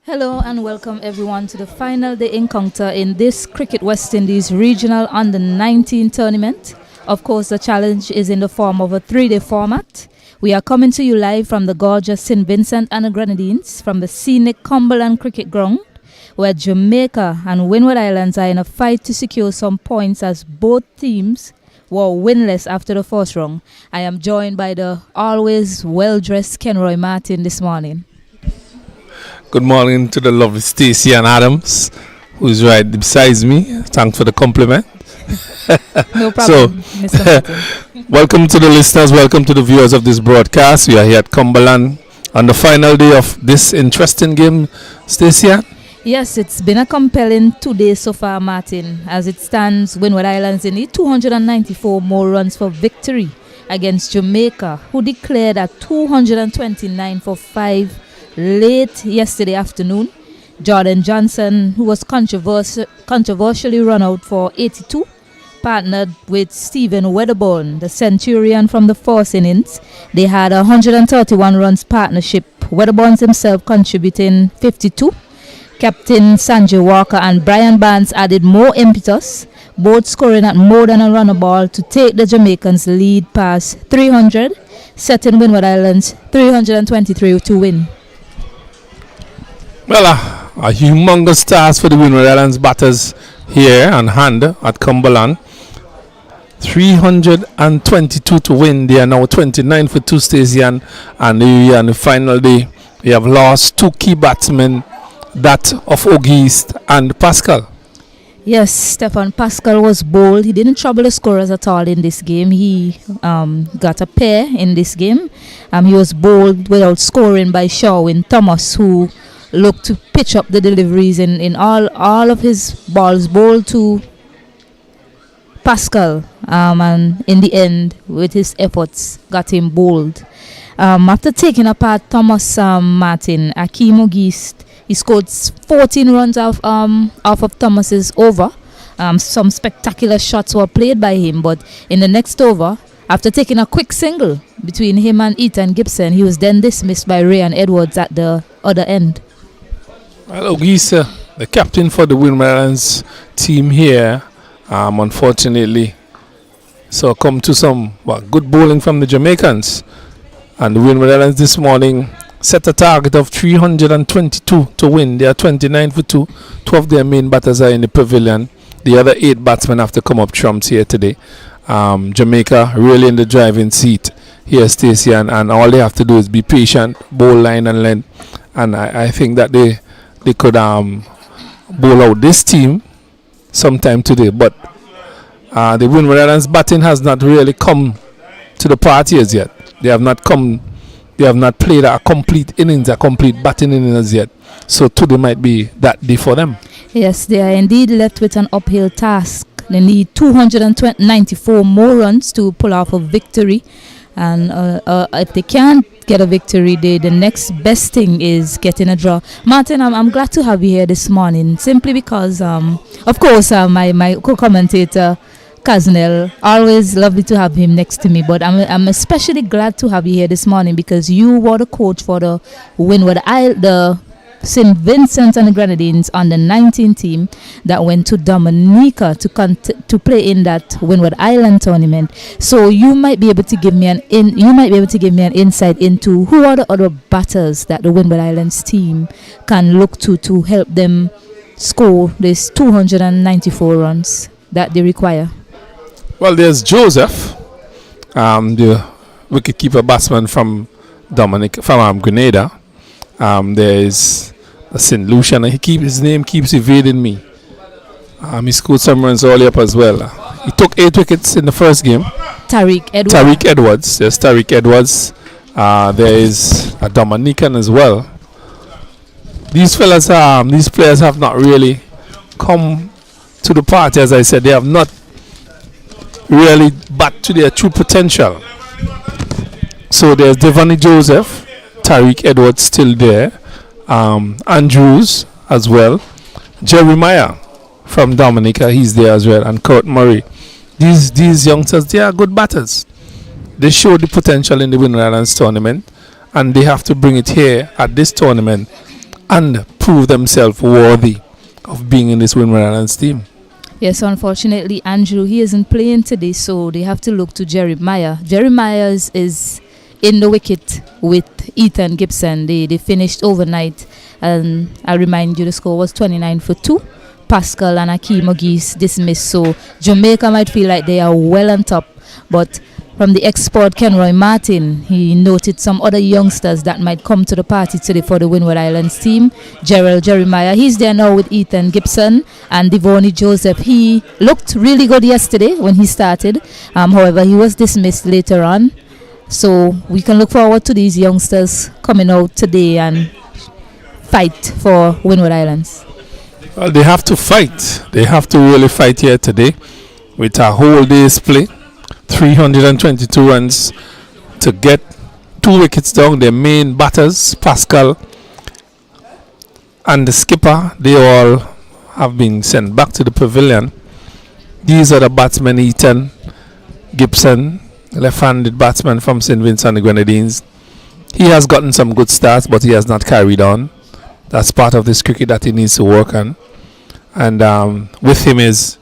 Hello and welcome everyone to the final day encounter in this Cricket West Indies Regional Under 19 tournament. Of course, the challenge is in the form of a 3-day format. We are coming to you live from the gorgeous St. Vincent and the Grenadines from the scenic Cumberland Cricket Ground, where Jamaica and Windward Islands are in a fight to secure some points as both teams were winless after the first round. I am joined by the always well-dressed Kenroy Martin this morning. Good morning to the lovely Stacey and Adams, who's right beside me. Thanks for the compliment. No problem, Mr. Martin. Welcome to the listeners, welcome to the viewers of this broadcast. We are here at Cumberland on the final day of this interesting game, Stacey. Yes, it's been a compelling 2 days so far, Martin. As it stands, Windward Islands need 294 more runs for victory against Jamaica, who declared at 229 for 5 late yesterday afternoon. Jordan Johnson, who was controversially run out for 82, partnered with Stephen Wedderburn, the Centurion from the first innings. They had a 131 runs partnership, Wedderburn himself contributing 52. Captain Sanjay Walker and Brian Barnes added more impetus, both scoring at more than a run a ball to take the Jamaicans' lead past 300, setting Windward Islands 323 to win. Well, a humongous task for the Windward Islands batters here on hand at Cumberland. 322 to win. They are now 29 for 2 Stacey, and on the final day, they have lost 2 key batsmen, that of Auguste and Pascal. Yes, Stefan Pascal was bold. He didn't trouble the scorers at all in this game. He got a pair in this game. He was bold without scoring by Sherwin Thomas, who looked to pitch up the deliveries in all of his balls, bowled to Pascal, and in the end, with his efforts, got him bowled. After taking apart Thomas Martin, Akeem Auguste, he scored 14 runs off of Thomas's over. Some spectacular shots were played by him, but in the next over, after taking a quick single between him and Ethan Gibson, he was then dismissed by Ryan Edwards at the other end. Well, Auguste, the captain for the Windward Islands team here, unfortunately, so come to some good bowling from the Jamaicans. And the Windward Islands this morning set a target of 322 to win. They are 29 for 2. 2 of their main batters are in the pavilion. The other 8 batsmen have to come up trumps here today. Jamaica really in the driving seat here, Stacey, and all they have to do is be patient, bowl line and length. And I think that they could bowl out this team sometime today. But the Windward Islands batting has not really come to the party as yet. They have not played a complete innings, a complete batting innings yet. So today might be that day for them. Yes, they are indeed left with an uphill task. They need 294 more runs to pull off a victory. And if they can't get a victory, the next best thing is getting a draw. Martin, I'm glad to have you here this morning, simply because, of course, my co-commentator, Kaznel, always lovely to have him next to me, but I'm especially glad to have you here this morning because you were the coach for the Windward the St. Vincent and the Grenadines on the 19 team that went to Dominica to play in that Windward Island tournament. So you might be able to give me an insight into who are the other batters that the Windward Islands team can look to help them score these 294 runs that they require. Well, there's Joseph, the wicketkeeper batsman from Grenada. There's St. Lucian, and his name keeps evading me. He scored some runs all up as well. He took 8 wickets in the first game. Tariq Edwards. There's Tariq Edwards. There is a Dominican as well. These players have not really come to the party. As I said, they have not really back to their true potential. So there's Devani Joseph, Tariq Edwards still there, Andrews as well, Jeremiah from Dominica, he's there as well, and Kurt Murray. These youngsters, they are good batters. They show the potential in the Windward Islands tournament, and they have to bring it here at this tournament and prove themselves worthy of being in this Windward Islands team. Yes, unfortunately, Andrew, he isn't playing today, so they have to look to Jeremiah. Jeremiah is in the wicket with Ethan Gibson. They finished overnight, and I remind you the score was 29 for 2. Pascal and Akeem Ogis dismissed, so Jamaica might feel like they are well on top, but from the export Kenroy Martin, he noted some other youngsters that might come to the party today for the Windward Islands team. Gerald Jeremiah, he's there now with Ethan Gibson and Devoney Joseph. He looked really good yesterday when he started. However, he was dismissed later on. So we can look forward to these youngsters coming out today and fight for Windward Islands. Well, they have to fight. They have to really fight here today with a whole day's play. 322 runs to get 2 wickets down. Their main batters, Pascal and the skipper, they all have been sent back to the pavilion. These are the batsmen: Ethan Gibson, left-handed batsman from St. Vincent and the Grenadines. He has gotten some good starts, but he has not carried on. That's part of this cricket that he needs to work on. And with him is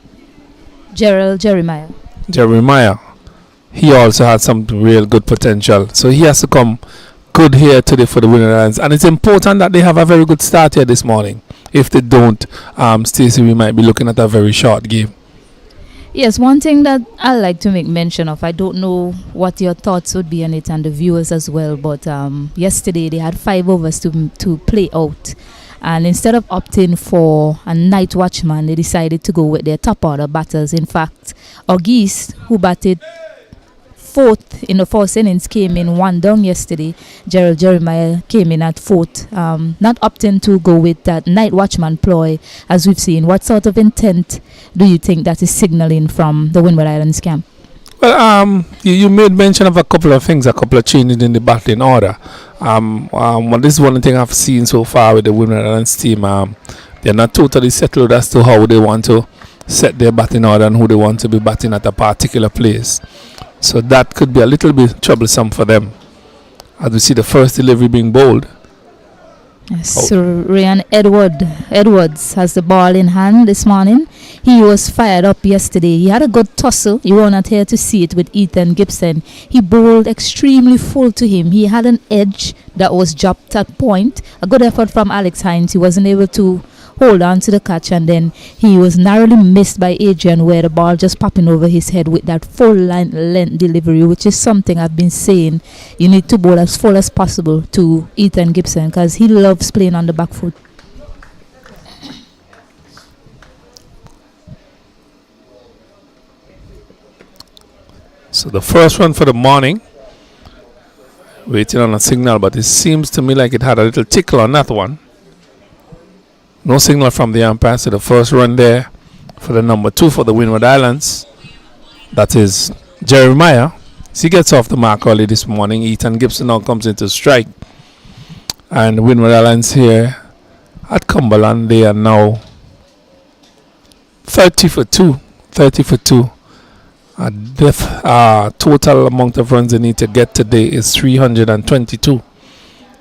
Gerald Jeremiah. He also had some real good potential. So he has to come good here today for the Windward Islands. And it's important that they have a very good start here this morning. If they don't, Stacey, we might be looking at a very short game. Yes, one thing that I like to make mention of, I don't know what your thoughts would be on it and the viewers as well, but yesterday they had 5 overs to play out. And instead of opting for a night watchman, they decided to go with their top order batters. In fact, Ogis, who batted 4th in the 4th innings, came in 1 down yesterday. Gerald Jeremiah came in at 4th, not opting to go with that night watchman ploy as we've seen. What sort of intent do you think that is signaling from the Windward Islands camp? Well, you made mention of a couple of things, a couple of changes in the batting order. Well, this is one thing I've seen so far with the Windward Islands team. They're not totally settled as to how they want to set their batting order and who they want to be batting at a particular place. So that could be a little bit troublesome for them. As we see the first delivery being bowled. Yes, so Ryan Edwards has the ball in hand this morning. He was fired up yesterday. He had a good tussle. You were not here to see it with Ethan Gibson. He bowled extremely full to him. He had an edge that was dropped at point. A good effort from Alex Hines. He wasn't able to hold on to the catch, and then he was narrowly missed by Adrian, where the ball just popping over his head with that full length delivery, which is something I've been saying. You need to bowl as full as possible to Ethan Gibson because he loves playing on the back foot. So the first one for the morning, waiting on a signal, but it seems to me like it had a little tickle on that one. No signal from the umpire. So the first run there for the number 2 for the Windward Islands. That is Jeremiah. So he gets off the mark early this morning. Ethan Gibson now comes into strike. And Windward Islands here at Cumberland, they are now 30 for 2. 30 for 2. Total amount of runs they need to get today is 322.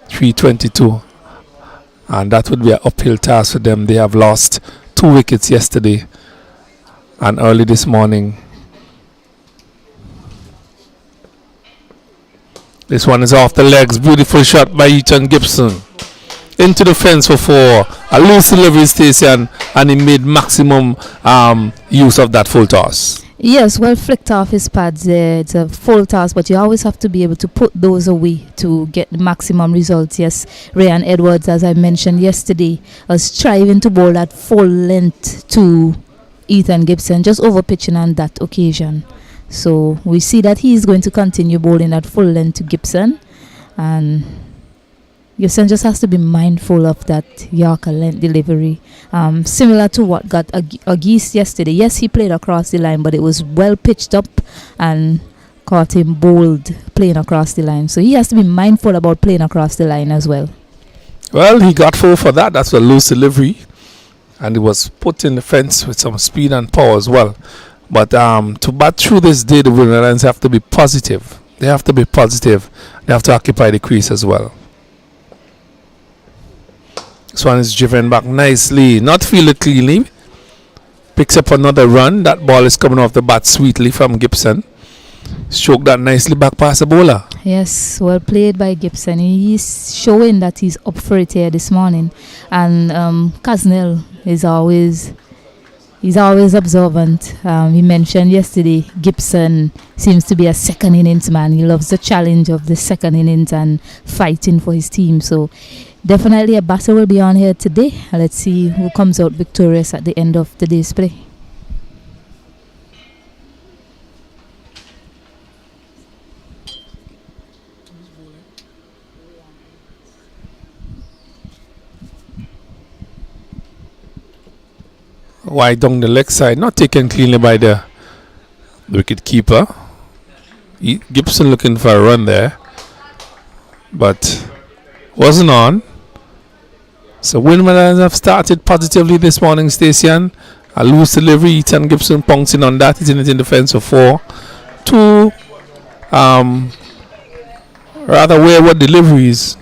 322. And that would be an uphill task for them. They have lost 2 wickets yesterday and early this morning. This one is off the legs. Beautiful shot by Ethan Gibson. Into the fence for 4. A loose delivery station, and he made maximum use of that full toss. Yes, well flicked off his pads there. It's a full toss, but you always have to be able to put those away to get the maximum results. Yes, Ryan Edwards, as I mentioned yesterday, was striving to bowl at full length to Ethan Gibson, just over pitching on that occasion. So we see that he is going to continue bowling at full length to Gibson, and Gibson just has to be mindful of that Yorker length delivery. Similar to what got Ogis yesterday. Yes, he played across the line, but it was well pitched up and caught him bowled playing across the line. So he has to be mindful about playing across the line as well. Well, he got 4 for that. That's a loose delivery. And it was put in the fence with some speed and power as well. But to bat through this day, the Windward Islands have to be positive. They have to be positive. They have to occupy the crease as well. This one is driven back nicely, not fielded cleanly. Picks up another run. That ball is coming off the bat sweetly from Gibson. Stroked that nicely back past the bowler. Yes, well played by Gibson. He's showing that he's up for it here this morning. And Kaznel is always observant. He mentioned yesterday Gibson seems to be a second innings man. He loves the challenge of the second innings and fighting for his team. So definitely a battle will be on here today. Let's see who comes out victorious at the end of today's play. Wide down the leg side, not taken cleanly by the wicket keeper. Gibson looking for a run there, but wasn't on. So Windwards have started positively this morning, Stacey. A loose delivery, Ethan Gibson pouncing on that, hitting it in defense for 4. 2 rather wayward deliveries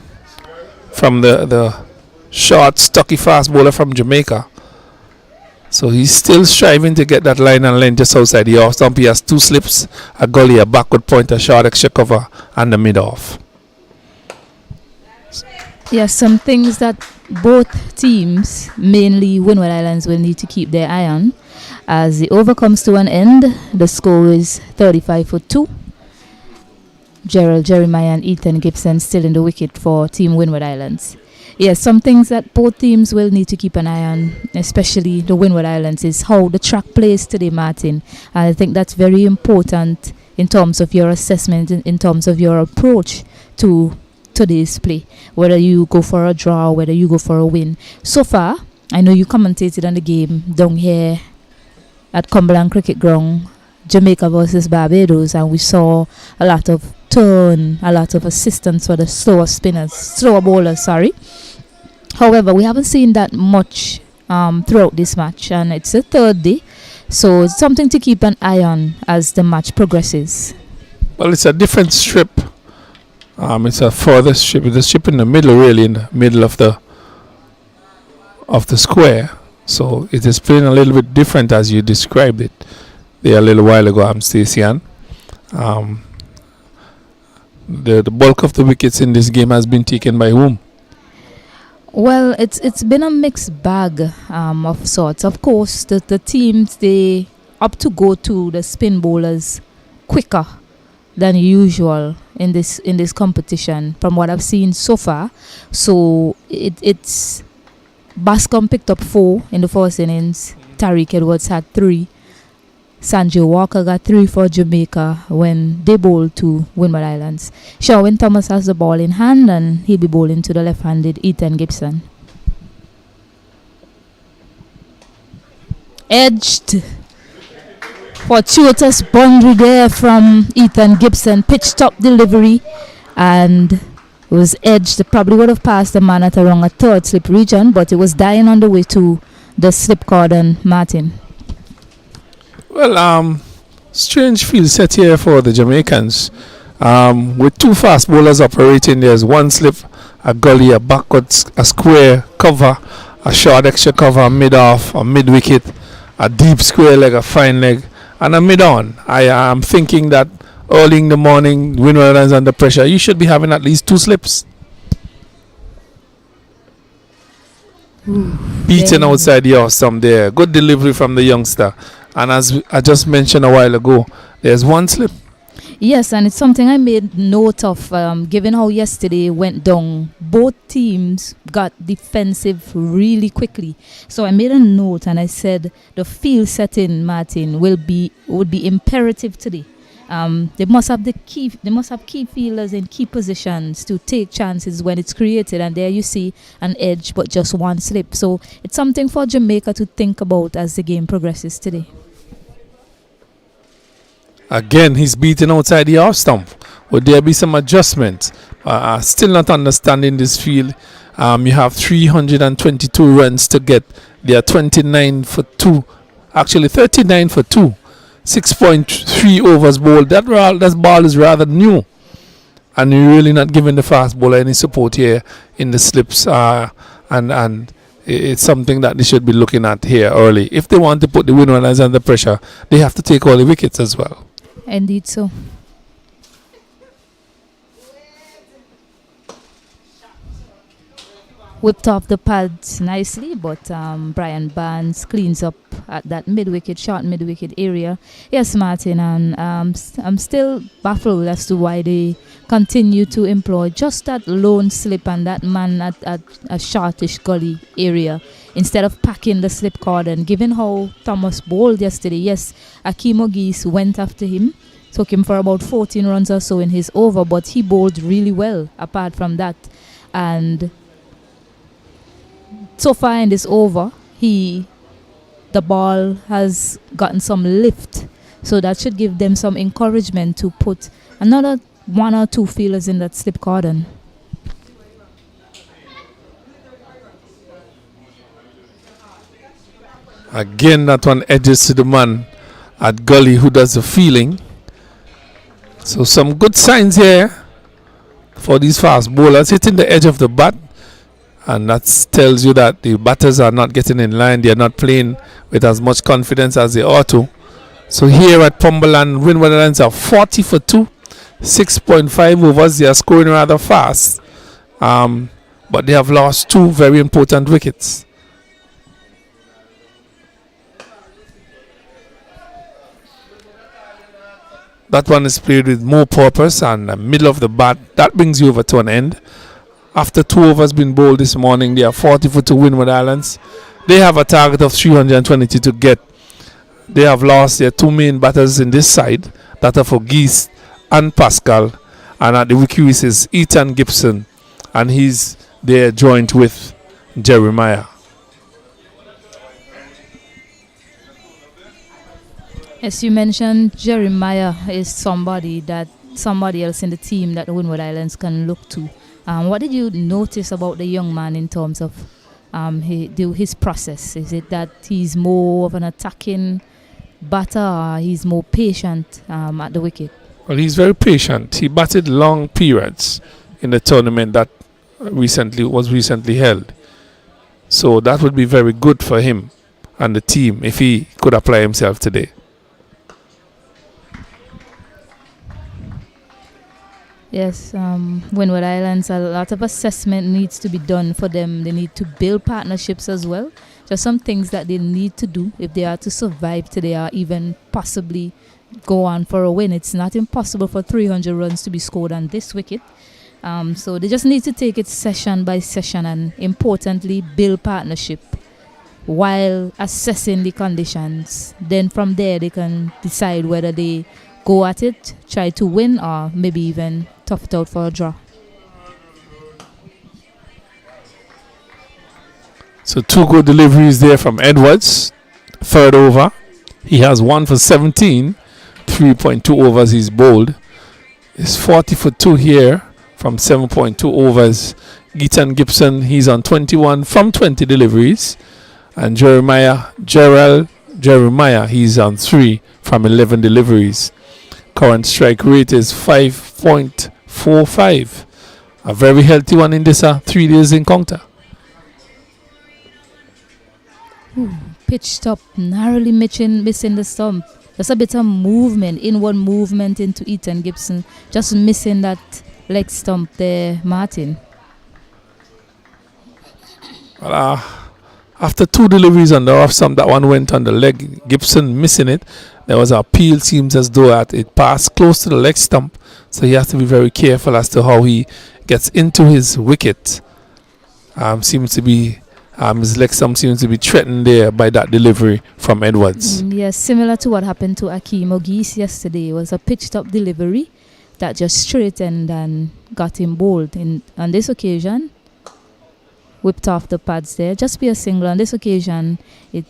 from the short, stocky fast bowler from Jamaica. So he's still striving to get that line and length just outside the off stump. He has 2 slips, a gully, a backward point, a short extra cover, and the mid off. Yes, some things that both teams, mainly Windward Islands, will need to keep their eye on. As the over comes to an end, the score is 35 for 2. Gerald Jeremiah and Ethan Gibson still in the wicket for Team Windward Islands. Yes, some things that both teams will need to keep an eye on, especially the Windward Islands, is how the track plays today, Martin. And I think that's very important in terms of your assessment, in terms of your approach to today's play. Whether you go for a draw, whether you go for a win. So far, I know you commentated on the game down here at Cumberland Cricket Ground, Jamaica versus Barbados, and we saw a lot of turn, a lot of assistance for the slower bowlers. However, we haven't seen that much throughout this match, and it's the third day, so it's something to keep an eye on as the match progresses. Well, it's a different strip. It's a further strip. It's a strip in the middle, really, in the middle of the square. So it is playing a little bit different as you described it there a little while ago, Stacey. The bulk of the wickets in this game has been taken by whom? Well, it's been a mixed bag of sorts. Of course, the teams, they opt to go to the spin bowlers quicker than usual in this competition from what I've seen so far. So it's Bascom picked up 4 in the first innings. Tariq Edwards had 3. Sanjay Walker got 3 for Jamaica when they bowled to Windward Islands. Sherwin Thomas has the ball in hand, and he'll be bowling to the left-handed Ethan Gibson. Edged. Fortuitous boundary there from Ethan Gibson. Pitched up delivery, and it was edged. It probably would have passed the man at around a third slip region, but it was dying on the way to the slip cordon, Martin. Well, strange field set here for the Jamaicans. With 2 fast bowlers operating, there's 1 slip, a gully, a backwards, a square cover, a short extra cover, a mid off, a mid wicket, a deep square leg, a fine leg, and a mid on. I am thinking that early in the morning, Windward Islands under pressure, you should be having at least 2 slips. Beaten outside the off stump there. Good delivery from the youngster. And as I just mentioned a while ago, there's 1 slip. Yes, and it's something I made note of, given how yesterday went down. Both teams got defensive really quickly. So I made a note and I said the field setting, Martin, would be imperative today. They must have key fielders in key positions to take chances when it's created, and there you see an edge but just 1 slip. So it's something for Jamaica to think about as the game progresses today. Again, he's beaten outside the off stump. Would there be some adjustments? Still not understanding this field. You have 322 runs to get. They are 29 for 2. Actually, 39 for 2. 6.3 overs bowled. That ball is rather new. And you're really not giving the fast bowler any support here in the slips. and it's something that they should be looking at here early. If they want to put the Windwards under pressure, they have to take all the wickets as well. Indeed so. Whipped off the pads nicely, but Brian Barnes cleans up at that mid-wicket, short mid-wicket area. Yes, Martin, and I'm still baffled as to why they continue to employ just that lone slip and that man at a shortish gully area instead of packing the slip cordon. Given how Thomas bowled yesterday, yes, Akeem Ogis went after him, took him for about 14 runs or so in his over, but he bowled really well apart from that. And so far in this over, the ball has gotten some lift, so that should give them some encouragement to put another 1 or 2 fielders in that slip cordon. Again, that one edges to the man at gully who does the feeling. So some good signs here for these fast bowlers, hitting the edge of the bat. And that tells you that the batters are not getting in line. They are not playing with as much confidence as they ought to. So here at Cumberland, Windwards are 40 for 2, 6.5 overs. They are scoring rather fast. But they have lost 2 very important wickets. That one is played with more purpose and the middle of the bat. That brings you over to an end. After 2 overs been bowled this morning, they are 40 for 2 Windward Islands. They have a target of 320 to get. They have lost their 2 main batters in this side, that are for Geese and Pascal. And at the wickets is Ethan Gibson, and he's there joined with Jeremiah. As you mentioned, Jeremiah is somebody else in the team that the Windward Islands can look to. What did you notice about the young man in terms of his process? Is it that he's more of an attacking batter, or he's more patient at the wicket? Well, he's very patient. He batted long periods in the tournament that was recently held. So that would be very good for him and the team if he could apply himself today. Yes, Windward Islands, a lot of assessment needs to be done for them. They need to build partnerships as well. Just some things that they need to do if they are to survive today, or even possibly go on for a win. It's not impossible for 300 runs to be scored on this wicket. So they just need to take it session by session and importantly build partnership while assessing the conditions. Then from there they can decide whether they go at it, try to win, or maybe even tough it out for a draw. So 2 good deliveries there from Edwards. Third over. He has 1 for 17. 3.2 overs he's bowled. It's 40 for 2 here from 7.2 overs. Ethan Gibson, he's on 21 from 20 deliveries. And Jeremiah, he's on 3 from 11 deliveries. Current strike rate is 5.45. A very healthy one in this 3 days encounter. Pitched up, narrowly missing the stump. Just a bit of movement, inward movement into Ethan Gibson. Just missing that leg stump there, Martin. Well, after 2 deliveries on the off stump, that one went on the leg. Gibson missing it. There was an appeal, seems as though it passed close to the leg stump. So he has to be very careful as to how he gets into his wicket. His leg stump seems to be threatened there by that delivery from Edwards. Yes, similar to what happened to Akeem Ogis yesterday. It was a pitched up delivery that just straightened and got him bowled. On this occasion, whipped off the pads there. Just be a single. On this occasion,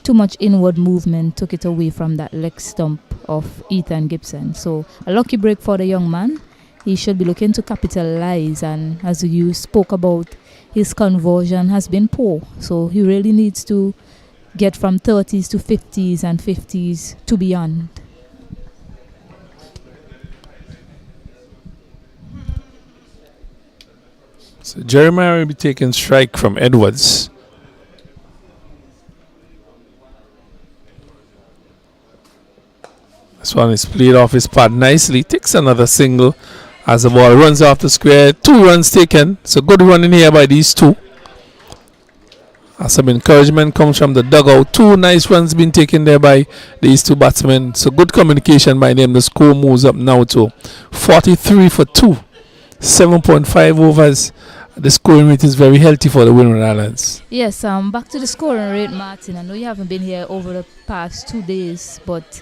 too much inward movement took it away from that leg stump of Ethan Gibson. So a lucky break for the young man. He should be looking to capitalize, and as you spoke about, his conversion has been poor. So he really needs to get from 30s to 50s and 50s to beyond. So Jeremiah will be taking strike from Edwards. This one is played off his pad nicely. Takes another single as the ball runs off the square. 2 runs taken. So good running here by these two. Some encouragement comes from the dugout. 2 nice runs being taken there by these two batsmen. So good communication by them. The score moves up now to 43 for 2. 7.5 overs. The scoring rate is very healthy for the Windward Islands. Yes, back to the scoring rate, Martin. I know you haven't been here over the past 2 days, but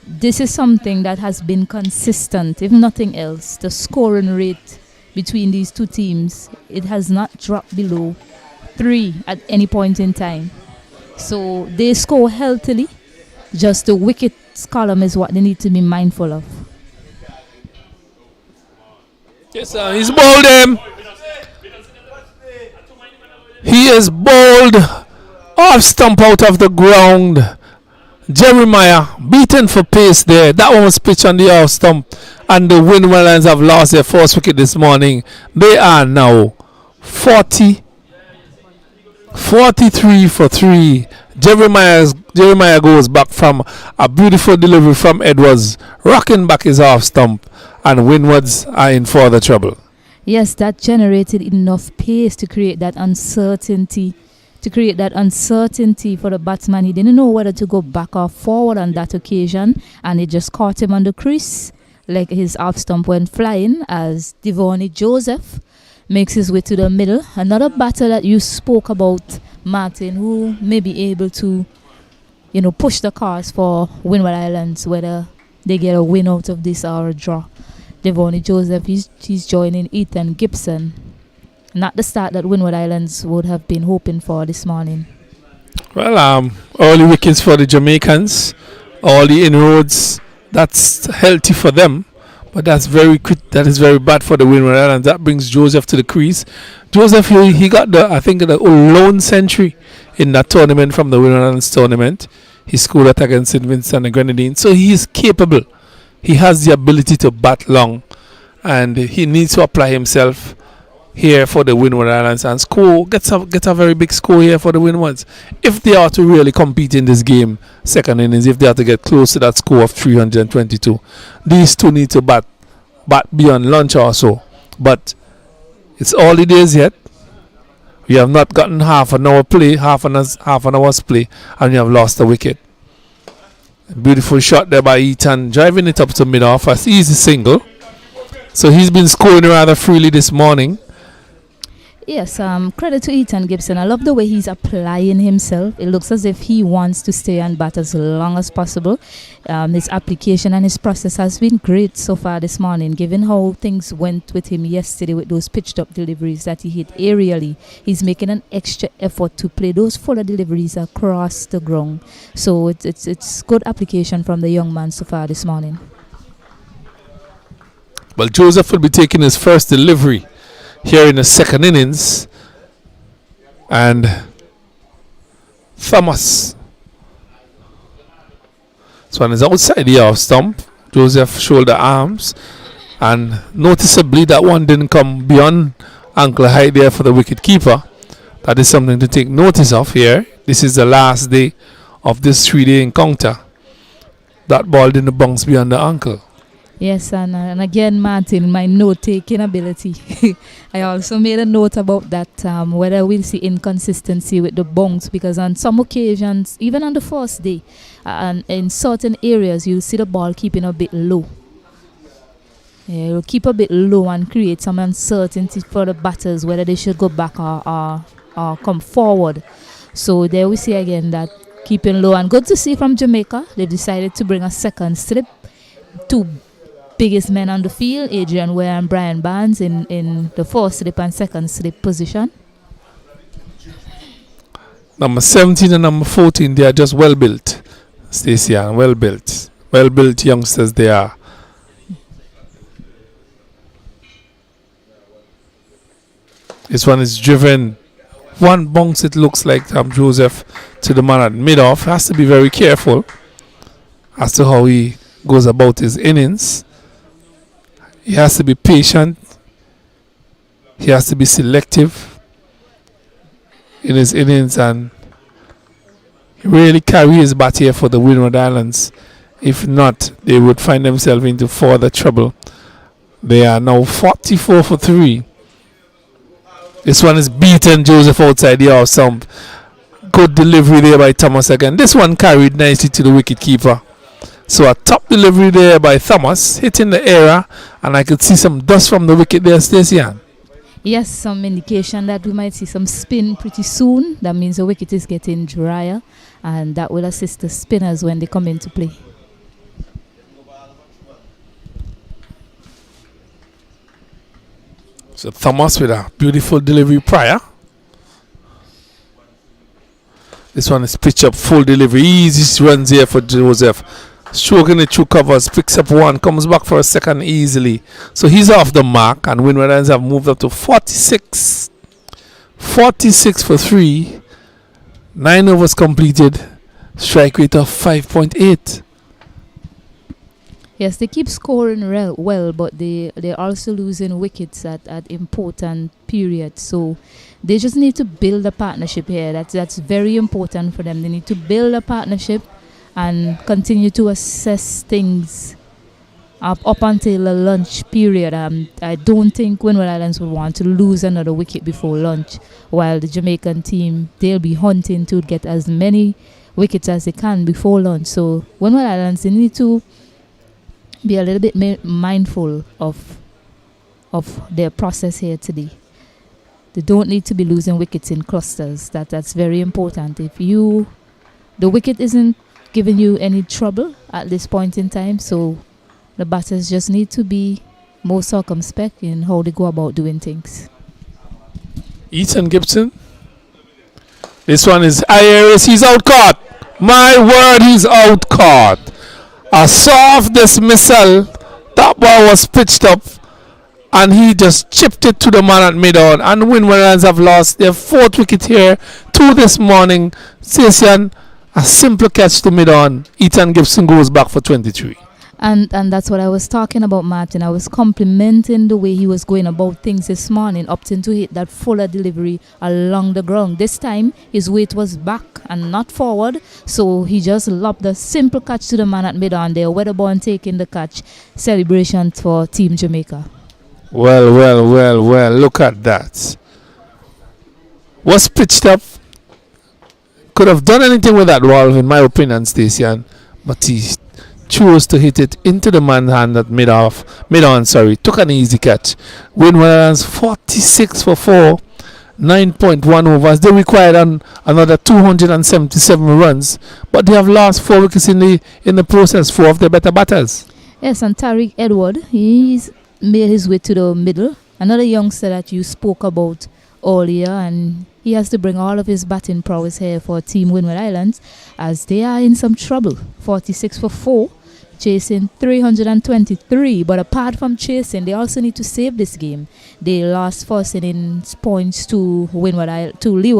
this is something that has been consistent, if nothing else. The scoring rate between these two teams, it has not dropped below 3 at any point in time. So they score healthily. Just the wickets column is what they need to be mindful of. Yes, sir. He's bowled him. He is bowled off stump out of the ground. Jeremiah beaten for pace there. That one was pitched on the off stump. And the Windward Islands have lost their first wicket this morning. They are now 43 for 3. Jeremiah goes back from a beautiful delivery from Edwards, rocking back his off stump, and Windwards are in further trouble. Yes, that generated enough pace to create that uncertainty. For the batsman. He didn't know whether to go back or forward on that occasion, and it just caught him on the crease, like his off stump went flying as Devonny Joseph makes his way to the middle. Another batter that you spoke about, Martin, who may be able to, push the cars for Windward Islands, whether they get a win out of this or a draw. Devonny Joseph, he's joining Ethan Gibson. Not the start that Windward Islands would have been hoping for this morning. Well, early wickets for the Jamaicans. All the inroads, that's healthy for them. But that's very quick. That is very bad for the Windward Islands. That brings Joseph to the crease. Joseph, he got the lone century in that tournament from the Windward Islands tournament. He scored that against St. Vincent and the Grenadines. So he is capable. He has the ability to bat long. And he needs to apply himself here for the Windward Islands and score. Get a very big score here for the Windwards. If they are to really compete in this game, second innings, if they are to get close to that score of 322, these two need to bat beyond lunch or so. But it's early days yet. We have not gotten half an hour's play, and we have lost the wicket. Beautiful shot there by Ethan, driving it up to mid-off. An easy single. So he's been scoring rather freely this morning. Yes, credit to Ethan Gibson. I love the way he's applying himself. It looks as if he wants to stay and bat as long as possible. His application and his process has been great so far this morning, given how things went with him yesterday with those pitched up deliveries that he hit aerially. He's making an extra effort to play those fuller deliveries across the ground. So it's good application from the young man so far this morning. Well, Joseph will be taking his first delivery here in the second innings, and Thomas, this one is outside the off stump. Joseph shoulder arms, and noticeably that one didn't come beyond ankle height there for the wicket keeper. That is something to take notice of here. This is the last day of this 3-day encounter. That ball didn't bounce beyond the ankle. Yes, and again, Martin, my note-taking ability. I also made a note about that, whether we'll see inconsistency with the bounce, because on some occasions, even on the first day, and in certain areas, you'll see the ball keeping a bit low. Yeah, it'll keep a bit low and create some uncertainty for the batters, whether they should go back or come forward. So there we see again that keeping low, and good to see from Jamaica, they've decided to bring a second slip. Two biggest men on the field, Adrian Ware and Brian Barnes, in the first slip and second slip position. Number 17 and number 14, they are just well built, Stacey, and well built youngsters they are. This one is driven. One bounce, it looks like, Joseph to the man at mid-off. Has to be very careful as to how he goes about his innings. He has to be patient. He has to be selective in his innings and really carry his bat here for the Windward Islands. If not, they would find themselves into further trouble. They are now 44 for 3. This one is beaten Joseph outside the off stump. Good delivery there by Thomas again. This one carried nicely to the wicket keeper. So a top delivery there by Thomas, hitting the area, and I could see some dust from the wicket there, Stacey Ann. Yes, some indication that we might see some spin pretty soon. That means the wicket is getting drier, and that will assist the spinners when they come into play. So Thomas with a beautiful delivery prior. This one is pitch up, full delivery. Easy runs here for Joseph. Stroking it through covers, picks up one, comes back for a second easily. So he's off the mark, and Windward Islands have moved up to 46. 46 for 3. 9 overs completed. Strike rate of 5.8. Yes, they keep scoring well, but they're also losing wickets at important periods. So they just need to build a partnership here. That's very important for them. They need to build a partnership and continue to assess things up until the lunch period. I don't think Windward Islands would want to lose another wicket before lunch, while the Jamaican team, they'll be hunting to get as many wickets as they can before lunch. So Windward Islands, they need to be a little bit mindful of their process here today. They don't need to be losing wickets in clusters. That's very important. If the wicket isn't giving you any trouble at this point in time, so the batters just need to be more circumspect in how they go about doing things. Ethan Gibson. This one is Iris. He's out caught. My word, he's out caught. A soft dismissal. That ball was pitched up, and he just chipped it to the man at mid-on. And Windward Islands have lost their 4th wicket here, 2 this morning. Stacey, a simple catch to mid-on. Ethan Gibson goes back for 23. And that's what I was talking about, Martin. I was complimenting the way he was going about things this morning, opting to hit that fuller delivery along the ground. This time, his weight was back and not forward, so he just lobbed a simple catch to the man at mid-on there. Weatherborn taking the catch. Celebration for Team Jamaica. Well, look at that. Was pitched up. Could have done anything with that ball, in my opinion, Stacey, but he chose to hit it into the man's hand at mid-on. Took an easy catch. Windward Islands 46 for 4, 9.1 overs. They required another 277 runs, but they have lost 4 wickets in the process. 4 of their better batters. Yes, and Tariq Edward, he's made his way to the middle. Another youngster that you spoke about earlier, and he has to bring all of his batting prowess here for Team Windward Islands, as they are in some trouble. 46 for 4, chasing 323. But apart from chasing, they also need to save this game. They lost first innings points to Leeward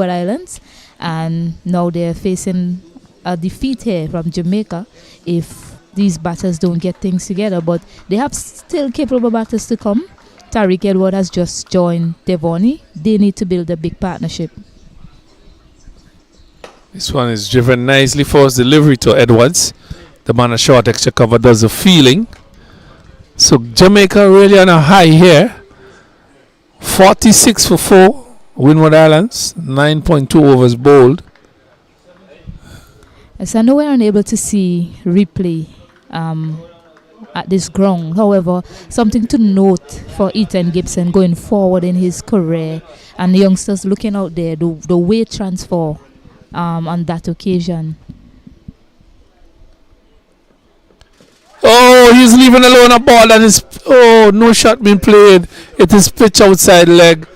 Islands, and now they're facing a defeat here from Jamaica if these batters don't get things together. But they have still capable batters to come. Tariq Edward has just joined Devoni. They need to build a big partnership. This one is driven nicely for his delivery to Edwards. The man a short extra cover does the feeling. So Jamaica really on a high here. 46 for 4. Windward Islands, 9.2 overs bowled. Yes, I know we're unable to see replay at this ground. However, something to note for Ethan Gibson going forward in his career, and the youngsters looking out there, the weight transfer on that occasion. Oh, he's leaving alone a ball, and no shot being played. It is pitch outside leg.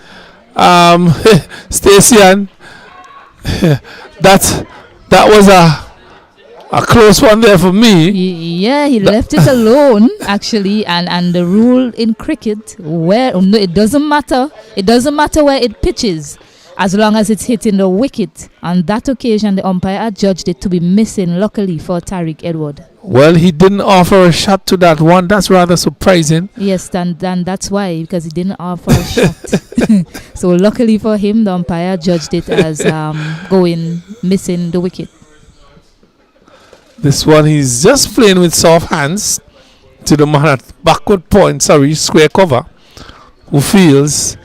Stacey, that was a close one there for me. Yeah, he left it alone actually, and the rule in cricket, it doesn't matter where it pitches, as long as it's hitting the wicket. On that occasion, the umpire adjudged it to be missing, luckily for Tariq Edward. Well, he didn't offer a shot to that one. That's rather surprising. Yes, and that's why, because he didn't offer a shot. So luckily for him, the umpire judged it as going missing the wicket. This one, he's just playing with soft hands to the man at backward point, square cover, who feels.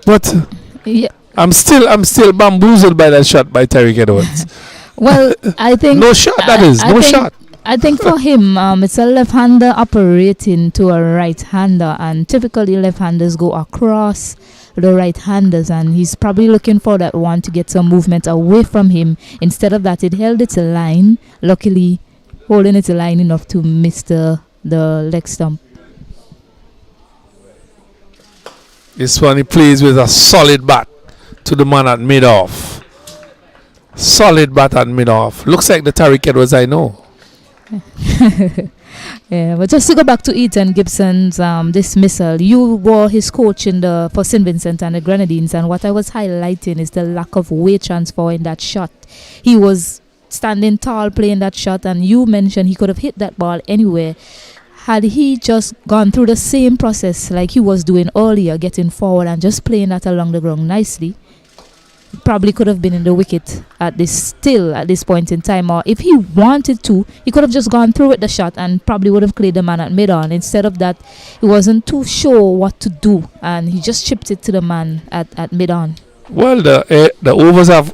But Yeah. I'm still bamboozled by that shot by Tariq Edwards. Well, I think No shot, that is. No shot. I think for him, it's a left-hander operating to a right-hander, and typically left-handers go across the right-handers, and he's probably looking for that one to get some movement away from him. Instead of that, it held its line, luckily holding its line enough to miss the leg stump. This one, he plays with a solid bat to the man at mid-off. Solid bat at mid-off. Looks like the Tariq Edwards I know. Yeah, but just to go back to Ethan Gibson's dismissal, you were his coach for St. Vincent and the Grenadines, and what I was highlighting is the lack of weight transfer in that shot. He was standing tall playing that shot, and you mentioned he could have hit that ball anywhere. Had he just gone through the same process like he was doing earlier, getting forward and just playing that along the ground nicely, probably could have been in the wicket at this point in time. Or if he wanted to, he could have just gone through with the shot and probably would have cleared the man at mid-on. Instead of that, he wasn't too sure what to do, and he just chipped it to the man at mid-on. Well, the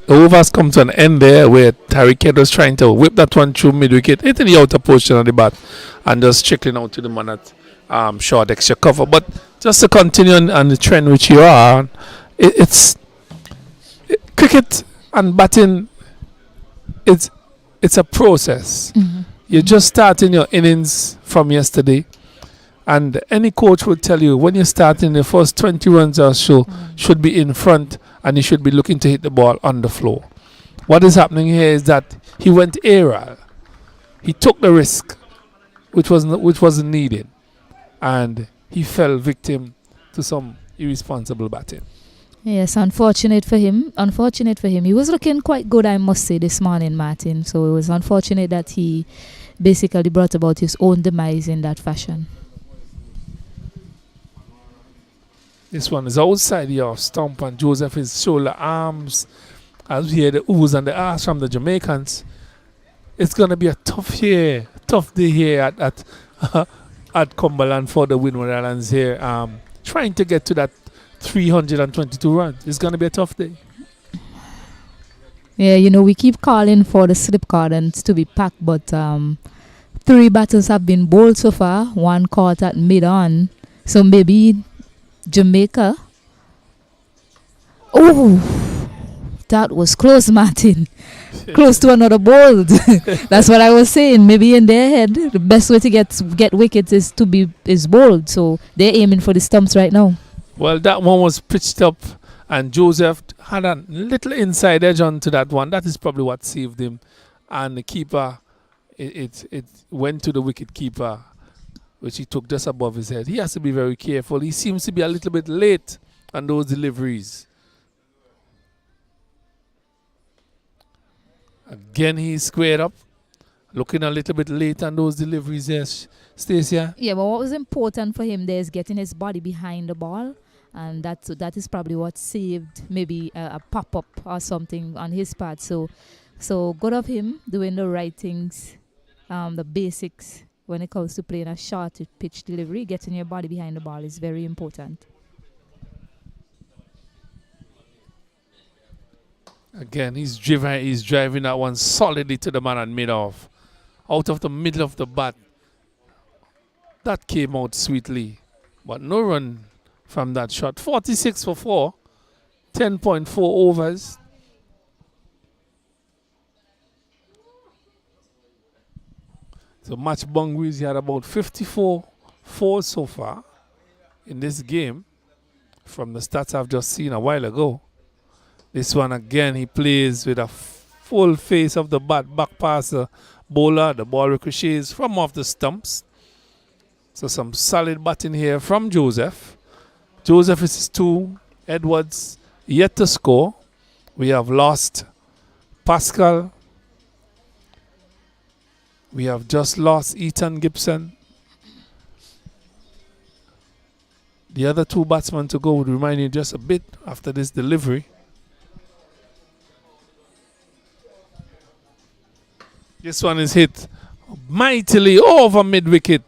overs come to an end there, where Tariq Edwards was trying to whip that one through mid-wicket into the outer portion of the bat and just trickling out to the man at short extra cover. But just to continue on the trend which you are on, it's cricket and batting. It's a process. Mm-hmm. You're just starting your innings from yesterday, and any coach would tell you when you start in the first 20 runs or so, should be in front, and you should be looking to hit the ball on the floor. What is happening here is that he went aerial. He took the risk, which wasn't needed, and he fell victim to some irresponsible batting. Yes, unfortunate for him. He was looking quite good, I must say, this morning, Martin. So it was unfortunate that he basically brought about his own demise in that fashion. This one is outside your stump, and Joseph is shoulder arms as we hear the oohs and the ahs from the Jamaicans. It's going to be a tough day here at Cumberland for the Windward Islands here. Trying to get to that 322 runs. It's going to be a tough day. Yeah, we keep calling for the slip cordons to be packed, but 3 batters have been bowled so far, 1 caught at mid-on. So maybe Jamaica. Oh, that was close, Martin. Close to another bowled. That's what I was saying. Maybe in their head, the best way to get wickets is bowled. So they're aiming for the stumps right now. Well, that one was pitched up, and Joseph had a little inside edge onto that one. That is probably what saved him. And the keeper, it went to the wicket keeper, which he took just above his head. He has to be very careful. He seems to be a little bit late on those deliveries. Again, he's squared up, looking a little bit late on those deliveries there, Stacia. Yeah, but what was important for him there is getting his body behind the ball, and that is probably what saved maybe a pop-up or something on his part. So good of him doing the right things, the basics when it comes to playing a short pitch delivery. Getting your body behind the ball is very important. Again, he's driving that one solidly to the man at mid-off. Out of the middle of the bat. That came out sweetly. But no run from that shot. 46 for 4. 10.4 overs. So match Bunguis, he had about 54 fours so far in this game from the stats I've just seen a while ago. This one again, he plays with a full face of the bat, back past the bowler. The ball ricochets from off the stumps. So some solid batting here from Joseph. Joseph is 2. Edwards yet to score. We have lost Pascal. We have just lost Ethan Gibson. The other two batsmen to go would remind you just a bit after this delivery. This one is hit mightily over mid-wicket.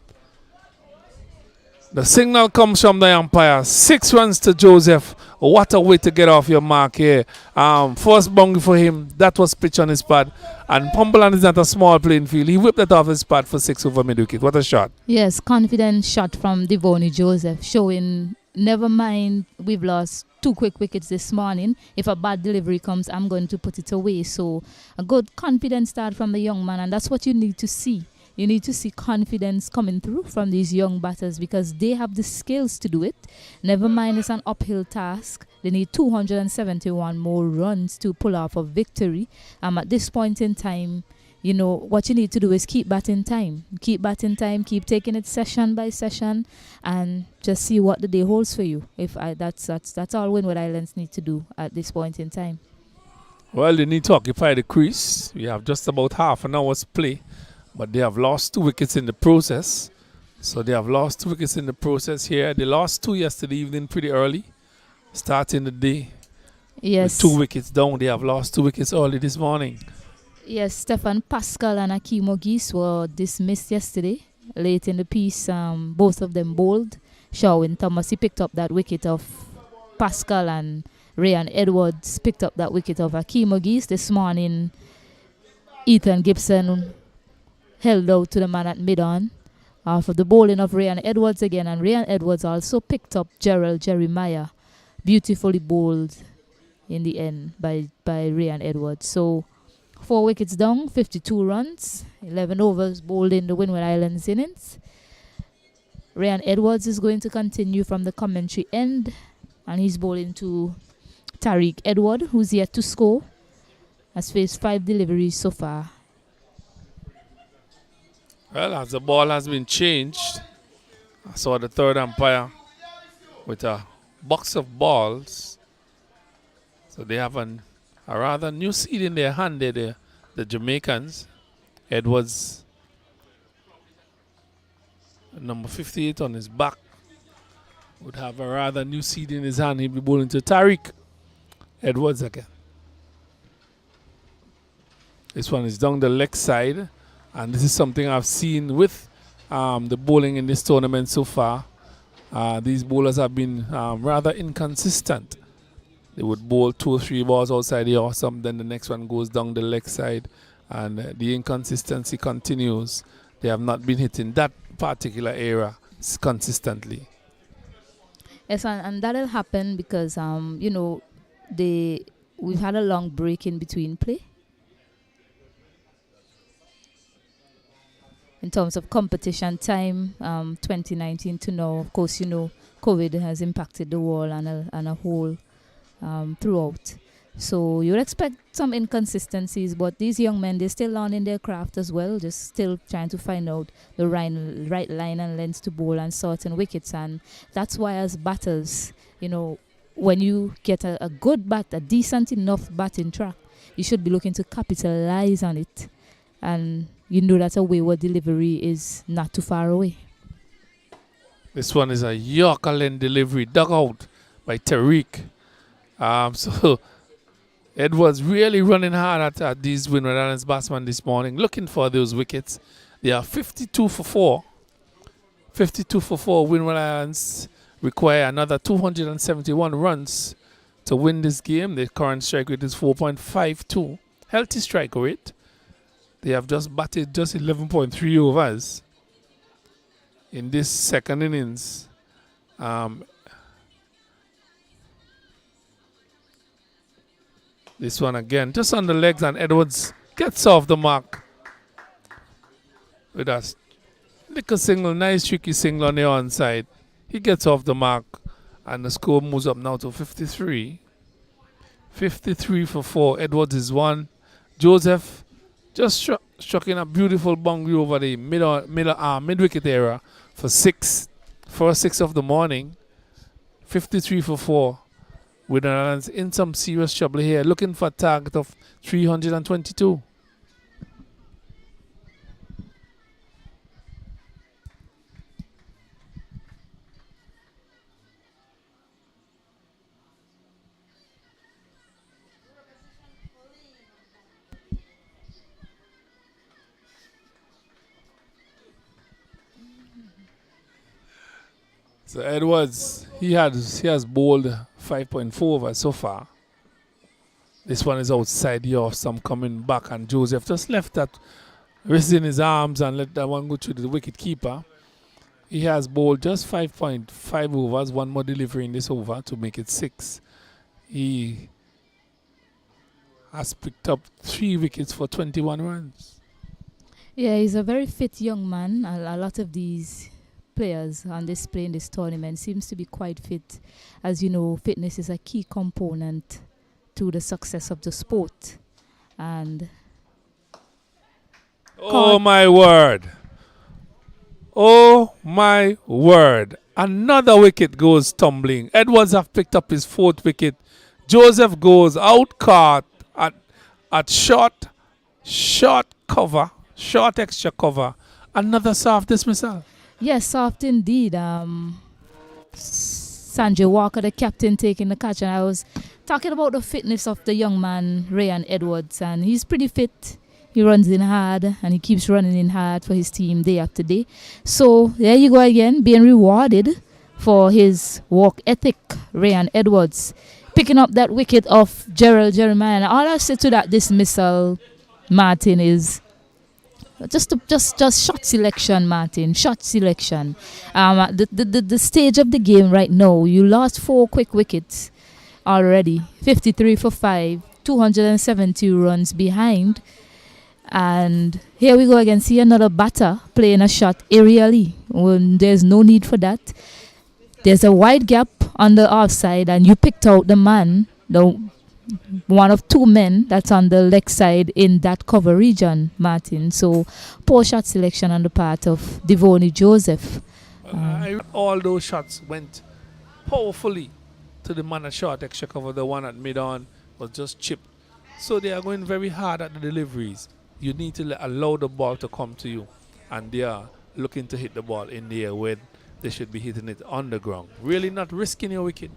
The signal comes from the umpire. 6 runs to Joseph. What a way to get off your mark here. First boundary for him. That was pitch on his pad. And Cumberland is not a small playing field. He whipped it off his pad for 6 over mid-wicket. What a shot. Yes, confident shot from Devoni Joseph, showing never mind we've lost 2 quick wickets this morning. If a bad delivery comes, I'm going to put it away. So a good confident start from the young man, and that's what you need to see. You need to see confidence coming through from these young batters because they have the skills to do it. Never mind it's an uphill task. They need 271 more runs to pull off a victory. At this point in time, you know, what you need to do is keep batting time. Keep batting time, keep taking it session by session, and just see what the day holds for you. That's all Windward Islands need to do at this point in time. Well, they need to occupy the crease. We have just about half an hour's play. But they have lost 2 wickets in the process. So they have lost 2 wickets in the process here. They lost 2 yesterday evening pretty early, starting the day. Yes. With 2 wickets down. They have lost 2 wickets early this morning. Yes, Stefan Pascal and Akeem Ogis were dismissed yesterday. Late in the piece, both of them bowled. Sherwin Thomas, he picked up that wicket of Pascal, and Ryan Edwards picked up that wicket of Akeem Ogis. This morning, Ethan Gibson held out to the man at mid-on for the bowling of Ryan Edwards again, and Ryan Edwards also picked up Gerald Jeremiah, beautifully bowled in the end by Ryan Edwards. So 4 wickets down, 52 runs, 11 overs bowled in the Windward Islands innings. Ryan Edwards is going to continue from the commentary end, and he's bowling to Tariq Edward, who's yet to score, has faced 5 deliveries so far. Well, as the ball has been changed, I saw the third umpire with a box of balls. So they have a rather new seed in their hand there, the Jamaicans. Edwards, number 58 on his back, would have a rather new seed in his hand. He'll be bowling to Tariq Edwards again. This one is down the leg side. And this is something I've seen with the bowling in this tournament so far. These bowlers have been rather inconsistent. They would bowl 2 or 3 balls outside the awesome, then the next one goes down the leg side, and the inconsistency continues. They have not been hitting that particular area consistently. Yes, and that'll happen because you know, we've had a long break in between play. In terms of competition time, 2019 to now, of course, you know, COVID has impacted the world and a whole throughout. So you'll expect some inconsistencies, but these young men, they're still learning their craft as well, just still trying to find out the right line and length to bowl and certain wickets. And that's why as batters, you know, when you get a good bat, a decent enough batting track, you should be looking to capitalize on it. And you know that a wayward delivery is not too far away. This one is a Yorker delivery dug out by Tariq. So Edwards really running hard at these Windward Islands batsmen this morning, looking for those wickets. They are 52 for 4. 52 for 4. Windward Islands require another 271 runs to win this game. The current strike rate is 4.52. Healthy strike rate. They have just batted just 11.3 overs in this second innings. This one again, just on the legs, and Edwards gets off the mark with a little single, nice tricky single on the onside. He gets off the mark, and the score moves up now to 53. 53 for 4. Edwards is 1. Joseph just struck in a beautiful boundary over the mid-wicket area for 6. First 6 of the morning. 53 for 4. Windward Islands in some serious trouble here, looking for a target of 322. So Edwards, he has bowled 5.4 overs so far. This one is outside the off, some coming back, and Joseph just left that wrist in his arms and let that one go to the wicket keeper. He has bowled just 5.5 overs, one more delivery in this over to make it 6. He has picked up 3 wickets for 21 runs. Yeah, he's a very fit young man. A lot of these players on display in this tournament seems to be quite fit. As you know, fitness is a key component to the success of the sport. And oh my word. Oh my word. Another wicket goes tumbling. Edwards have picked up his 4th wicket. Joseph goes out caught at short cover, short extra cover. Another soft dismissal. yes, soft indeed. Sanjay Walker, the captain, taking the catch. And I was talking about the fitness of the young man, Ryan Edwards. And he's pretty fit. He runs in hard and he keeps running in hard for his team day after day. So there you go again, being rewarded for his work ethic, Ryan Edwards. Picking up that wicket of Gerald Jeremiah. And all I say to that dismissal, Martin, is just shot selection, Martin. Shot selection. The stage of the game right now, you lost 4 quick wickets already. 53 for 5, 272 runs behind. And here we go again. See another batter playing a shot aerially when there's no need for that. There's a wide gap on the offside, and you picked out the man, the one of 2 men that's on the leg side in that cover region, Martin. So poor shot selection on the part of Devoney Joseph. All those shots went powerfully to the man at short extra cover. The one at mid-on was just chipped. So they are going very hard at the deliveries. You need to allow the ball to come to you, and they are looking to hit the ball in the air where they should be hitting it on the ground. Really not risking your wicket.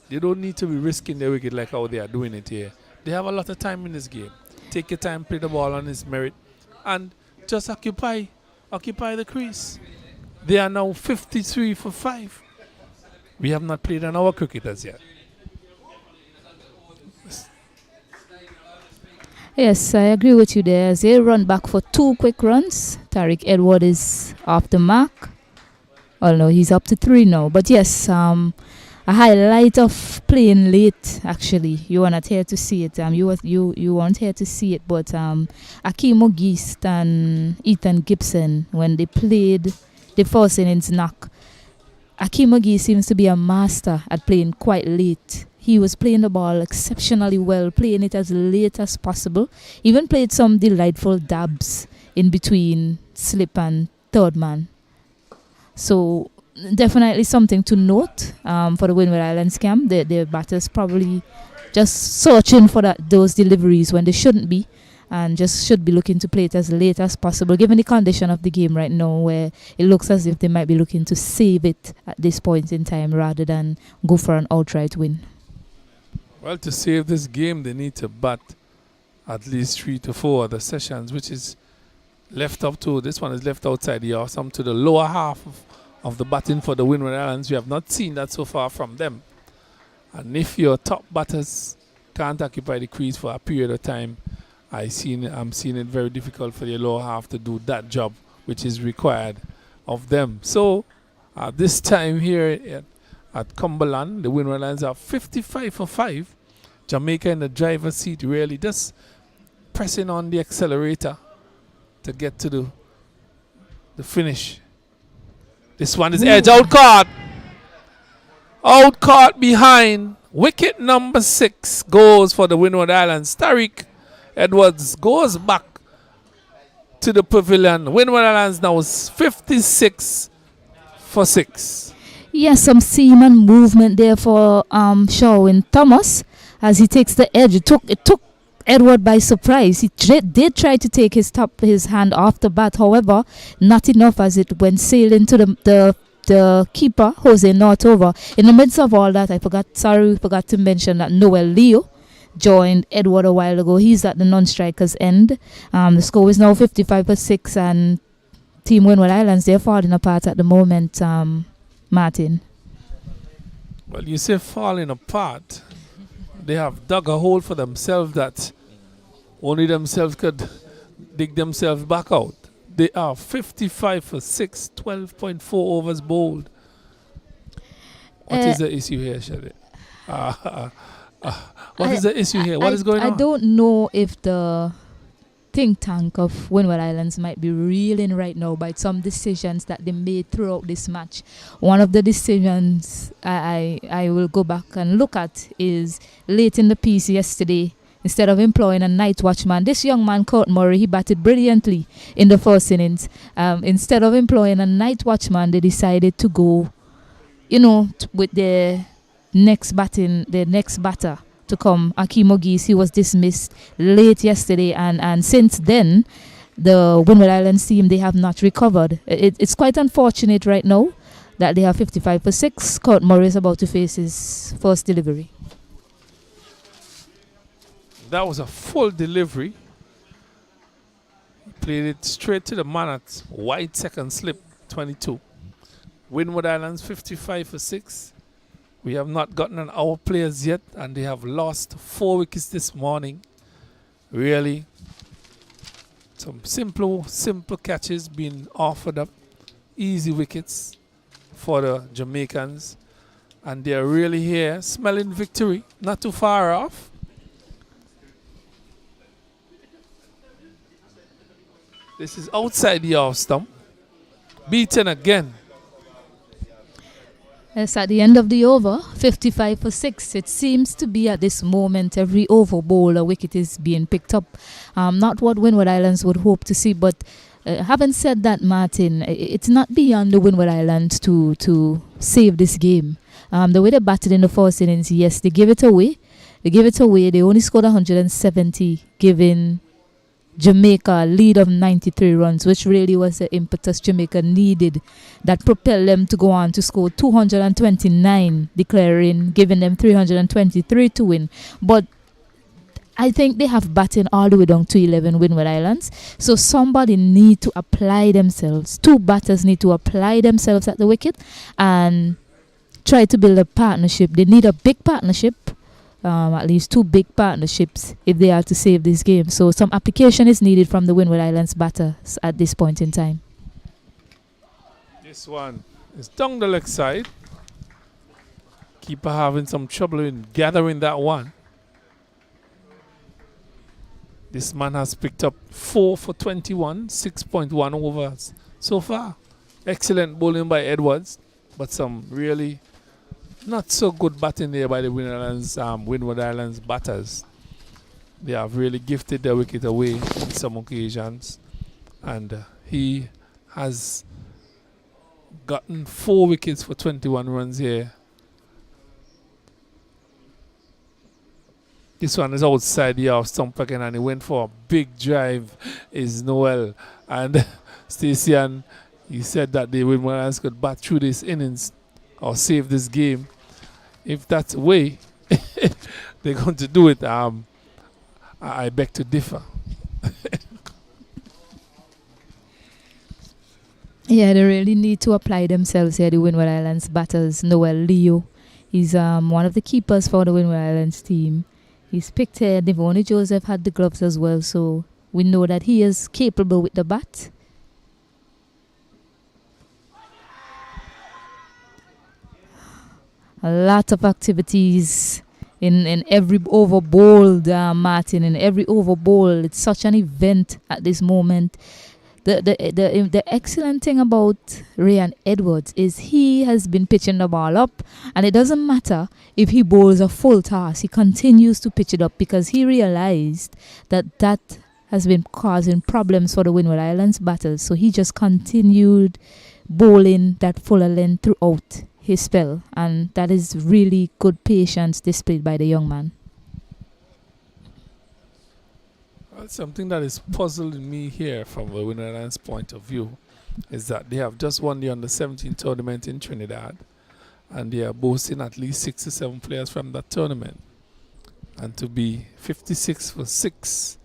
They don't need to be risking their wicket like how they are doing it here. They have a lot of time in this game. Take your time, play the ball on its merit, and just occupy the crease. They are now 53 for 5. We have not played on our cricketers yet. Yes, I agree with you there. As they run back for 2 quick runs, Tariq Edward is off the mark. Oh no, he's up to 3 now. But yes, a highlight of playing late. Actually, you were not here to see it. You weren't here to see it. But Akeem Ogist and Ethan Gibson, when they played the first innings knock, Akeem Ogist seems to be a master at playing quite late. He was playing the ball exceptionally well, playing it as late as possible. Even played some delightful dabs in between slip and third man. So definitely something to note for the Windward Islands camp. The batters probably just searching for those deliveries when they shouldn't be, and just should be looking to play it as late as possible, given the condition of the game right now, where it looks as if they might be looking to save it at this point in time rather than go for an outright win. Well, to save this game, they need to bat at least 3 to 4 other sessions, which is left up to, this one is left outside the off, some to the lower half of the batting for the Windward Islands. We have not seen that so far from them. And if your top batters can't occupy the crease for a period of time, I'm seeing it very difficult for the lower half to do that job, which is required of them. So, this time here at Cumberland, the Windward Islands are 55 for 5. Jamaica in the driver's seat, really just pressing on the accelerator to get to the finish. This one is edge out caught. Out caught behind. Wicket number 6 goes for the Windward Islands. Tariq Edwards goes back to the pavilion. Windward Islands now is 56 for 6. Yes, some seam and movement there for Sherwin Thomas as he takes the edge. It took Edward by surprise. He did try to take his hand off the bat, however, not enough as it went sailing to the keeper, Jose Nortover. In the midst of all that, we forgot to mention that Noel Leo joined Edward a while ago. He's at the non-strikers end. The score is now 55 for 6, and Team Windward Islands, they're falling apart at the moment, Martin. Well, you say falling apart. They have dug a hole for themselves that only themselves could dig themselves back out. They are 55 for 6, 12.4 overs bowled. What is the issue here, Shadi? What is the issue here? What is going on? I don't know if the think tank of Windward Islands might be reeling right now by some decisions that they made throughout this match. One of the decisions I will go back and look at is late in the piece yesterday. Instead of employing a night watchman, this young man, Kurt Murray, he batted brilliantly in the first innings. Instead of employing a night watchman, they decided to go, with the next batter to come, Akeem Ogis. He was dismissed late yesterday, and since then, the Windward Islands team, they have not recovered. It's quite unfortunate right now that they have 55 for 6. Kurt Murray is about to face his first delivery. That was a full delivery. He played it straight to the man at wide second slip, 22. Windward Islands 55 for 6. We have not gotten an our players yet, and they have lost 4 wickets this morning. Really, some simple catches being offered up, easy wickets for the Jamaicans, and they are really here smelling victory, not too far off. This is outside the off stump, beaten again. Yes, at the end of the over, 55 for 6. It seems to be at this moment every over bowl a wicket is being picked up. Not what Windward Islands would hope to see, but having said that, Martin, it's not beyond the Windward Islands to save this game. The way they batted in the first innings, yes, they gave it away. They only scored 170, giving Jamaica a lead of 93 runs, which really was the impetus Jamaica needed that propelled them to go on to score 229, giving them 323 to win. But I think they have batting all the way down to 11 Windward Islands. So somebody need to apply themselves. 2 batters need to apply themselves at the wicket and try to build a partnership. They need a big partnership. At least 2 big partnerships if they are to save this game. So some application is needed from the Windward Islands batters at this point in time. This one is down the leg side. Keeper having some trouble in gathering that one. This man has picked up 4 for 21, 6.1 overs so far. Excellent bowling by Edwards, but some really not so good batting there by the Windward Islands batters. They have really gifted their wicket away on some occasions, and he has gotten 4 wickets for 21 runs here. This one is outside the off stump again, and he went for a big drive. Is Noel and Stacey, he said that the Windward Islands could bat through this innings or save this game. If that's the way they're going to do it, I beg to differ. Yeah, they really need to apply themselves here, the Windward Islands batters. Noel Leo, he's one of the keepers for the Windward Islands team. He's picked here. Devoni Joseph had the gloves as well, so we know that he is capable with the bat. A lot of activities in every over bowled, Martin. In every over bowl, it's such an event at this moment. The excellent thing about Ryan Edwards is he has been pitching the ball up, and it doesn't matter if he bowls a full toss. He continues to pitch it up because he realized that has been causing problems for the Windward Islands batters. So he just continued bowling that fuller length throughout his spell, and that is really good patience displayed by the young man. Well, something that is puzzling me here from the Windwards' point of view is that they have just won the under-17 tournament in Trinidad, and they are boasting at least 6 to 7 players from that tournament. And to be 56 for 6,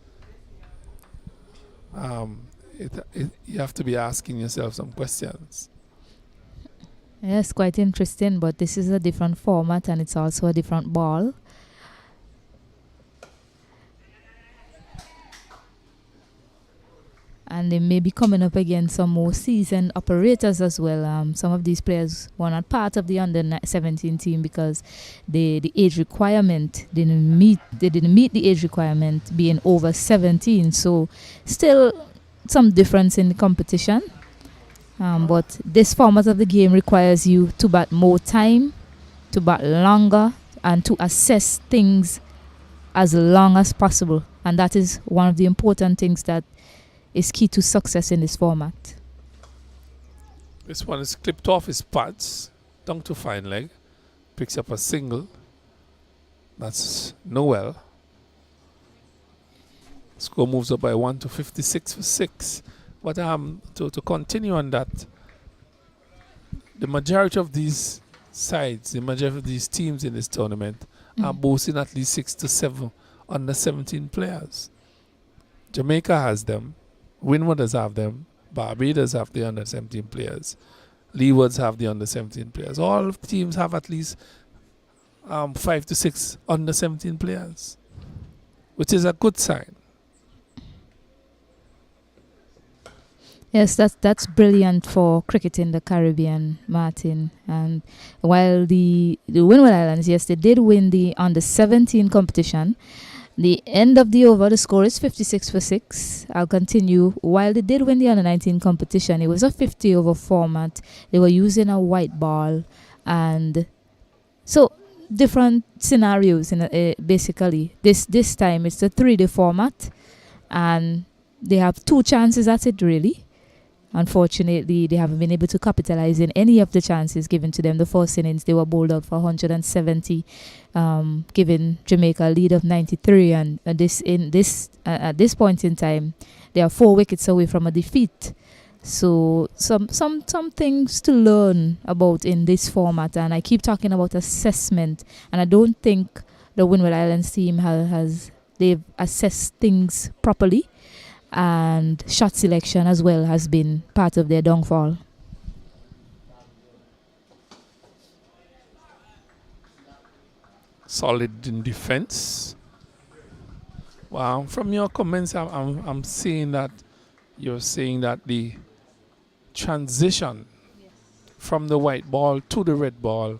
you have to be asking yourself some questions. Yes, quite interesting, but this is a different format and it's also a different ball. And they may be coming up against some more seasoned operators as well. Some of these players were not part of the under-17 team because the age requirement didn't meet. They didn't meet the age requirement, being over 17. So still some difference in the competition. But this format of the game requires you to bat more time, to bat longer, and to assess things as long as possible. And that is one of the important things that is key to success in this format. This one is clipped off his pads, down to fine leg, picks up a single. That's Noel. Score moves up by 1 to 56 for 6. But to continue on that, the majority of these sides, the majority of these teams in this tournament are boasting at least 6 to 7 under 17 players. Jamaica has them, Windwards have them, Barbados have the under 17 players, Leewards have the under 17 players. All teams have at least 5 to 6 under 17 players, which is a good sign. Yes, that's brilliant for cricket in the Caribbean, Martin. And while the Windward Islands, yes, they did win the under-17 competition. The end of the over, the score is 56 for 6. I'll continue. While they did win the under-19 competition, it was a 50-over format. They were using a white ball. And so different scenarios, basically. This time it's a 3-day format. And they have 2 chances at it, really. Unfortunately, they haven't been able to capitalize in any of the chances given to them. The first innings, they were bowled out for 170, giving Jamaica a lead of 93. And at this point in time, they are 4 wickets away from a defeat. So some things to learn about in this format. And I keep talking about assessment. And I don't think the Windward Islands team they've assessed things properly. And shot selection as well has been part of their downfall. Solid in defense. Well, from your comments, I'm seeing that you're saying that the transition from the white ball to the red ball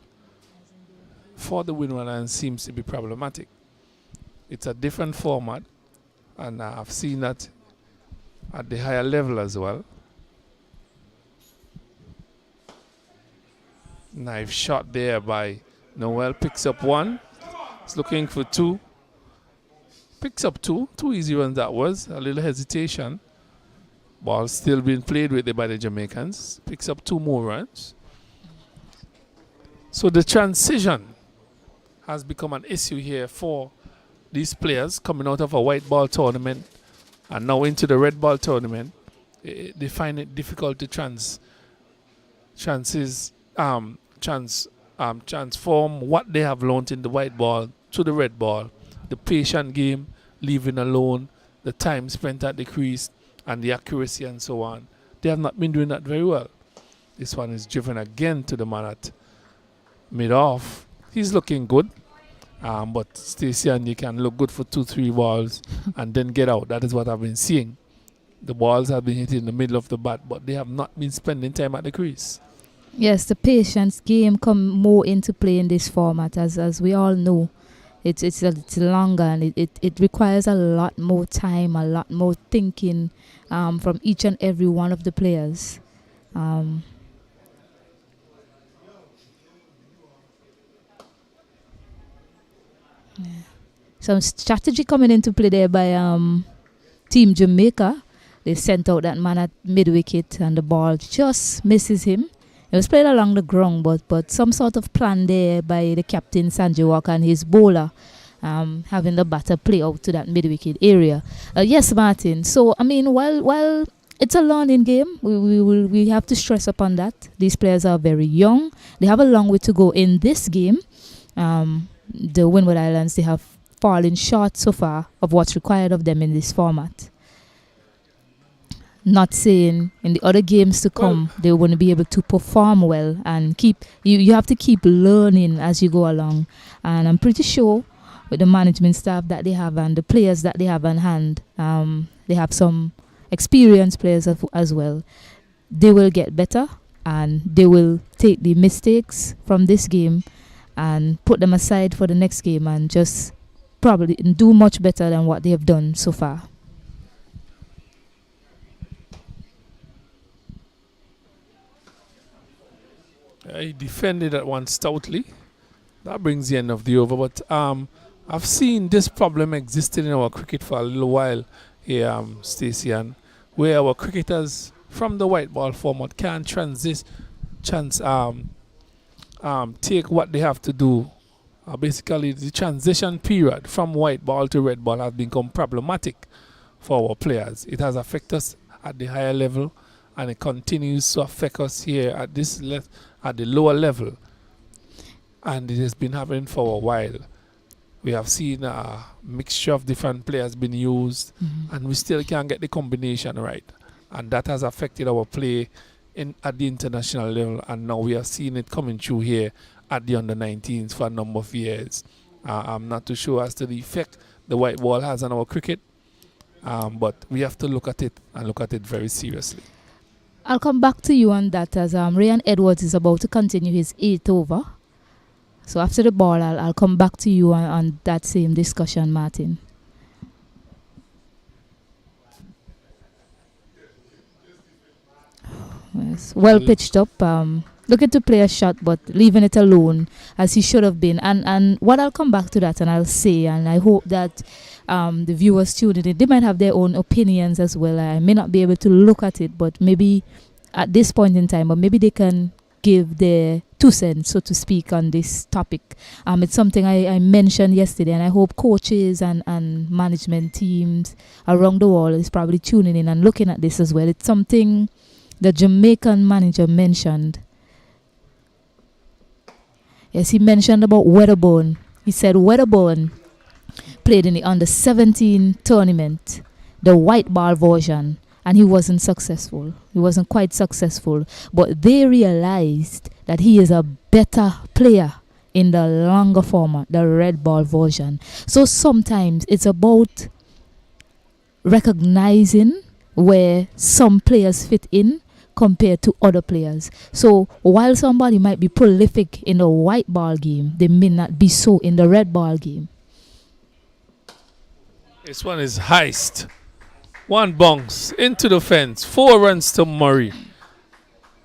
for the Windward Islands seems to be problematic. It's a different format, and I've seen that at the higher level as well. Nice shot there by Noel. Picks up 1. He's looking for 2. Picks up 2. 2 easy runs that was. A little hesitation. Ball still being played with by the Jamaicans. Picks up 2 more runs. So the transition has become an issue here for these players coming out of a white ball tournament and now into the red ball tournament. They find it difficult to transform what they have learned in the white ball to the red ball. The patient game, leaving alone, the time spent at the crease, and the accuracy and so on. They have not been doing that very well. This one is driven again to the man at mid-off. He's looking good. But Stacey and you can look good for 2-3 balls and then get out. That is what I've been seeing. The balls have been hit in the middle of the bat, but they have not been spending time at the crease. Yes, the patience game come more into play in this format, as we all know. It's longer and it requires a lot more time, a lot more thinking from each and every one of the players. Some strategy coming into play there by Team Jamaica. They sent out that man at mid-wicket and the ball just misses him. It was played along the ground, but some sort of plan there by the captain Sanjay Walker and his bowler, having the batter play out to that mid-wicket area. Yes, Martin. So I mean, while it's a learning game, we have to stress upon that. These players are very young. They have a long way to go in this game. The Windward Islands, they have fallen short so far of what's required of them in this format. Not saying in the other games to come they won't be able to perform well, and you have to keep learning as you go along. And I'm pretty sure with the management staff that they have and the players that they have on hand, they have some experienced players as well. They will get better and they will take the mistakes from this game and put them aside for the next game and just probably do much better than what they have done so far. He defended that one stoutly. That brings the end of the over. But I've seen this problem existing in our cricket for a little while here, Stacey, and where our cricketers from the white ball format can't take what they have to do. Basically, the transition period from white ball to red ball has become problematic for our players. It has affected us at the higher level, and it continues to affect us here at at the lower level. And it has been happening for a while. We have seen a mixture of different players being used, and we still can't get the combination right. And that has affected our play at the international level, and now we are seeing it coming through here at the under-19s for a number of years. I'm not too sure as to the effect the white ball has on our cricket, but we have to look at it and look at it very seriously. I'll come back to you on that as Ryan Edwards is about to continue his 8th over. So after the ball, I'll come back to you on that same discussion, Martin. Yes, well pitched up. Looking to play a shot, but leaving it alone as he should have been. And what I'll come back to that and I'll say, and I hope that the viewers tuning in, they might have their own opinions as well. I may not be able to look at it, but maybe at this point in time, or maybe they can give their 2 cents, so to speak, on this topic. It's something I mentioned yesterday, and I hope coaches and management teams around the world is probably tuning in and looking at this as well. It's something the Jamaican manager mentioned. Yes, he mentioned about Wedderburn. He said Wedderburn played in the under-17 tournament, the white ball version, and he wasn't successful. He wasn't quite successful. But they realized that he is a better player in the longer format, the red ball version. So sometimes it's about recognizing where some players fit in compared to other players. So while somebody might be prolific in the white ball game, they may not be so in the red ball game. This one is heist. One bounce into the fence. 4 runs to Murray.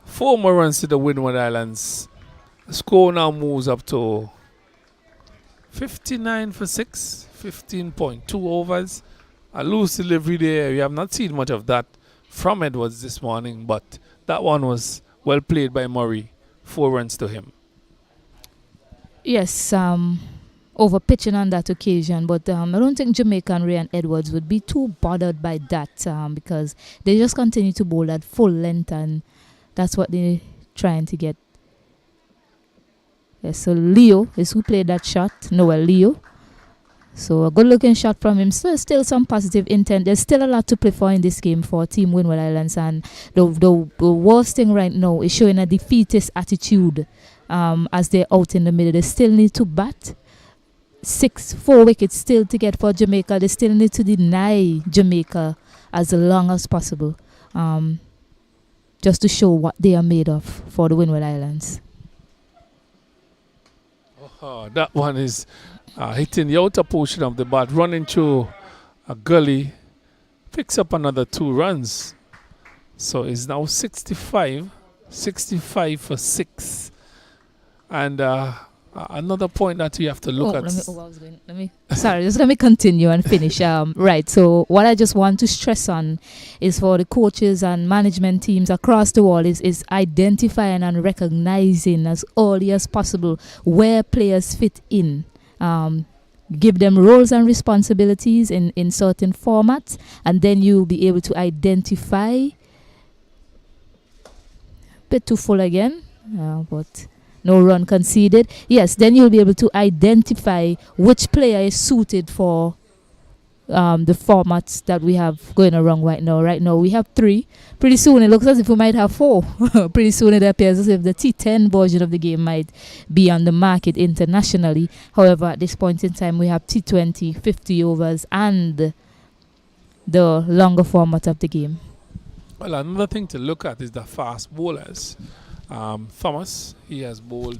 4 more runs to the Windward Islands. The score now moves up to 59 for 6. 15.2 overs. A loose delivery there. We have not seen much of that from Edwards this morning, but that one was well played by Murray. 4 runs to him. Yes, over pitching on that occasion, but I don't think Jamaica and Ryan Edwards would be too bothered by that because they just continue to bowl at full length, and that's what they're trying to get. Yes, so Leo is who played that shot. Noel Leo. So a good looking shot from him. So still some positive intent. There's still a lot to play for in this game for Team Windward Islands, and the worst thing right now is showing a defeatist attitude as they're out in the middle. They still need to bat. 4 wickets still to get for Jamaica. They still need to deny Jamaica as long as possible, just to show what they are made of for the Windward Islands. Oh, that one is hitting the outer portion of the bat, running through a gully, picks up another 2 runs. So it's now 65 for 6. And Another point that we have to look at. Sorry, just let me continue and finish. Right. So what I just want to stress on is for the coaches and management teams across the world is identifying and recognizing as early as possible where players fit in. Give them roles and responsibilities in certain formats, and then you'll be able to identify. Bit too full again, but no run conceded. Yes, then you'll be able to identify which player is suited for the formats that we have going around right now. Right now we have 3. Pretty soon it looks as if we might have 4. Pretty soon it appears as if the T10 version of the game might be on the market internationally. However, at this point in time we have T20, 50 overs, and the longer format of the game. Well, another thing to look at is the fast bowlers. Thomas, he has bowled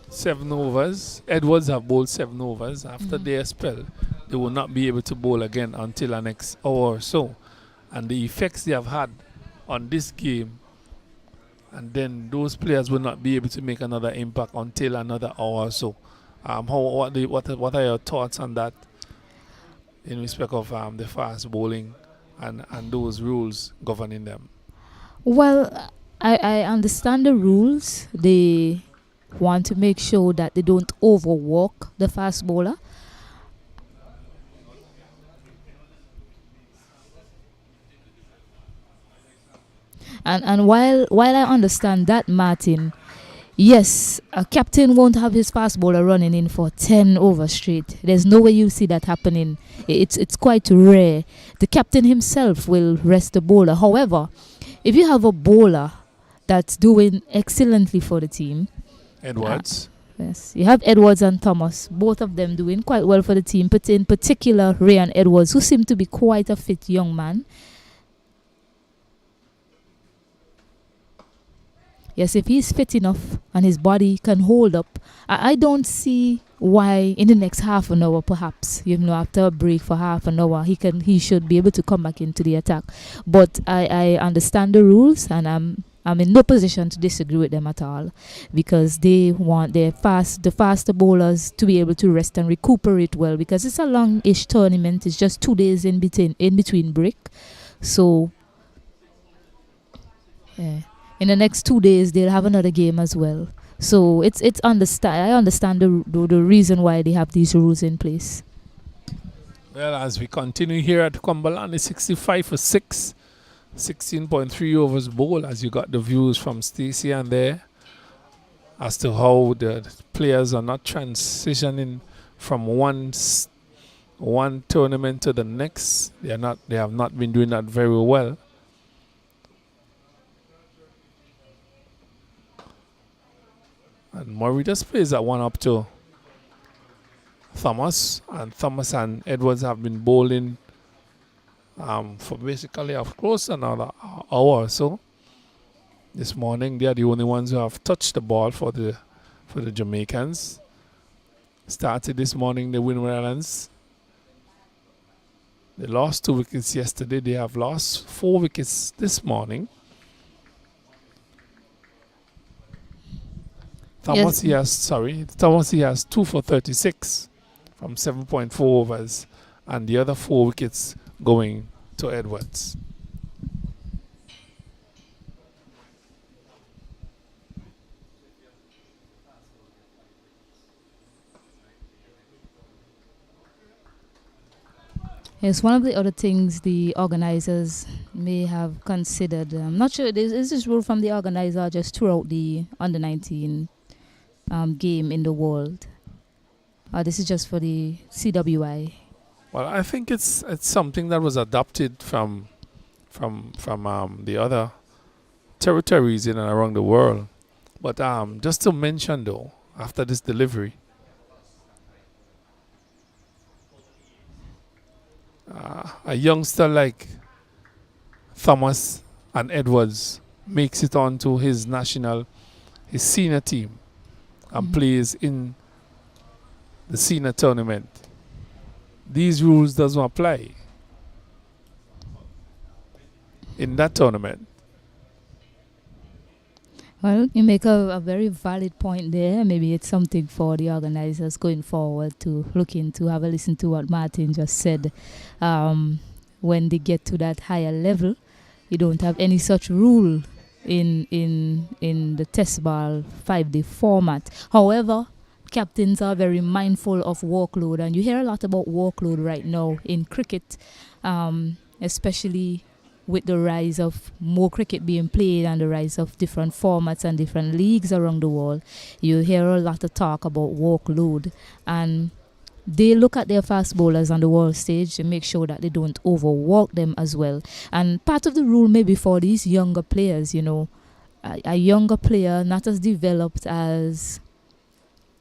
7 overs. Edwards have bowled 7 overs. After their spell, they will not be able to bowl again until the next hour or so. And the effects they have had on this game, and then those players will not be able to make another impact until another hour or so. What are your thoughts on that in respect of the fast bowling and those rules governing them? Well, I understand the rules. They want to make sure that they don't overwork the fast bowler. And while I understand that, Martin, yes, a captain won't have his fast bowler running in for 10 overs straight. There's no way you see that happening. It's quite rare. The captain himself will rest the bowler. However, if you have a bowler that's doing excellently for the team, Edwards. Yes, you have Edwards and Thomas, both of them doing quite well for the team, but in particular Ryan Edwards, who seemed to be quite a fit young man. Yes, if he's fit enough and his body can hold up, I don't see why in the next half an hour, perhaps, after a break for half an hour, he should be able to come back into the attack. But I understand the rules, and I'm in no position to disagree with them at all, because they want the faster bowlers to be able to rest and recuperate well, because it's a long-ish tournament. It's just 2 days in between break, so yeah. In the next 2 days, they'll have another game as well. So I understand the reason why they have these rules in place. Well, as we continue here at Cumberland, it's 65 for 6, 16.3 overs bowled, as you got the views from Stacey and there, as to how the players are not transitioning from one tournament to the next. They have not been doing that very well. And Murray just plays that one up to Thomas. And Thomas and Edwards have been bowling for basically close to another hour or so. This morning, they are the only ones who have touched the ball for the Jamaicans. Started this morning, the Windwards. They lost 2 wickets yesterday. They have lost 4 wickets this morning. Thomas, he has 2 for 36 from 7.4 overs, and the other 4 wickets going to Edwards. Yes, one of the other things the organizers may have considered, I'm not sure, is this rule from the organizer just throughout the under-19 game in the world? This is just for the CWI. Well, I think it's something that was adopted from the other territories in and around the world. But just to mention though, after this delivery, a youngster like Thomas and Edwards makes it onto his senior team and plays in the senior tournament. These rules doesn't apply in that tournament. Well, you make a very valid point there. Maybe it's something for the organizers going forward to look into, have a listen to what Martin just said. Um, when they get to that higher level, you don't have any such rule in the test ball 5-day format. However, captains are very mindful of workload, and you hear a lot about workload right now in cricket, especially with the rise of more cricket being played and the rise of different formats and different leagues around the world. You hear a lot of talk about workload, and they look at their fast bowlers on the world stage to make sure that they don't overwork them as well. And part of the rule maybe for these younger players, a younger player not as developed as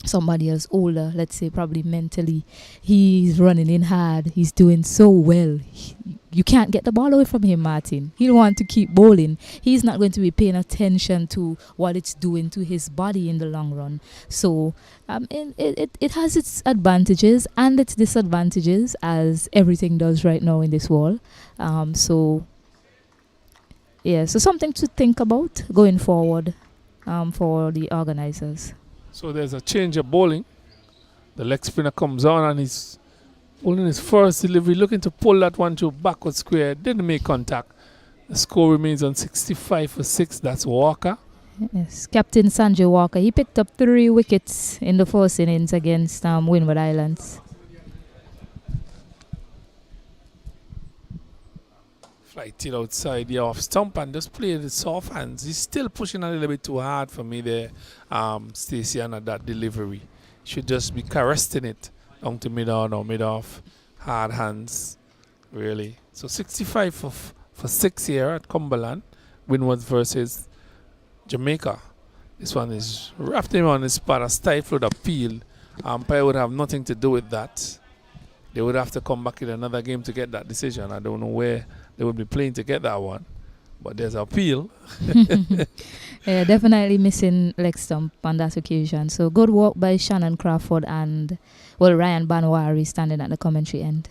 somebody else older, let's say probably mentally, he's running in hard, he's doing so well. You can't get the ball away from him, Martin. He'll want to keep bowling. He's not going to be paying attention to what it's doing to his body in the long run. So it has its advantages and its disadvantages, as everything does right now in this world. So something to think about going forward for the organizers. So there's a change of bowling. The leg spinner comes on and he's bowling his first delivery, looking to pull that one to backward square. Didn't make contact. The score remains on 65 for 6. That's Walker. Yes, Captain Sanjay Walker. He picked up 3 wickets in the first innings against Windward Islands. Flighted outside the off stump and just played the soft hands. He's still pushing a little bit too hard for me there, Stacey, and at that delivery. Should just be caressing it down to mid-on or mid-off. Hard hands, really. So 65 for 6 here at Cumberland. Windwards versus Jamaica. This one is wrapped him on his spot, a stifled appeal. Umpire would have nothing to do with that. They would have to come back in another game to get that decision. I don't know where they would be playing to get that one, but there's appeal. Yeah, definitely missing leg stump on that occasion. So good work by Shannon Crawford and Ryan Banwari standing at the commentary end.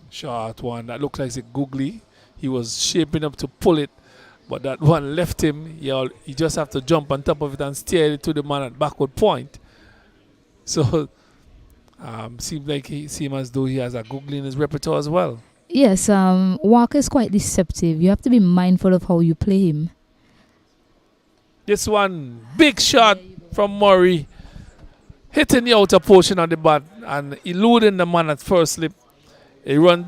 Short one that looked like a googly. He was shaping up to pull it, but that one left him. You just have to jump on top of it and steer it to the man at backward point. So seems as though he has a googly in his repertoire as well. Yes, Walker is quite deceptive. You have to be mindful of how you play him. This one, big shot from Murray, hitting the outer portion of the bat and eluding the man at first slip. He runs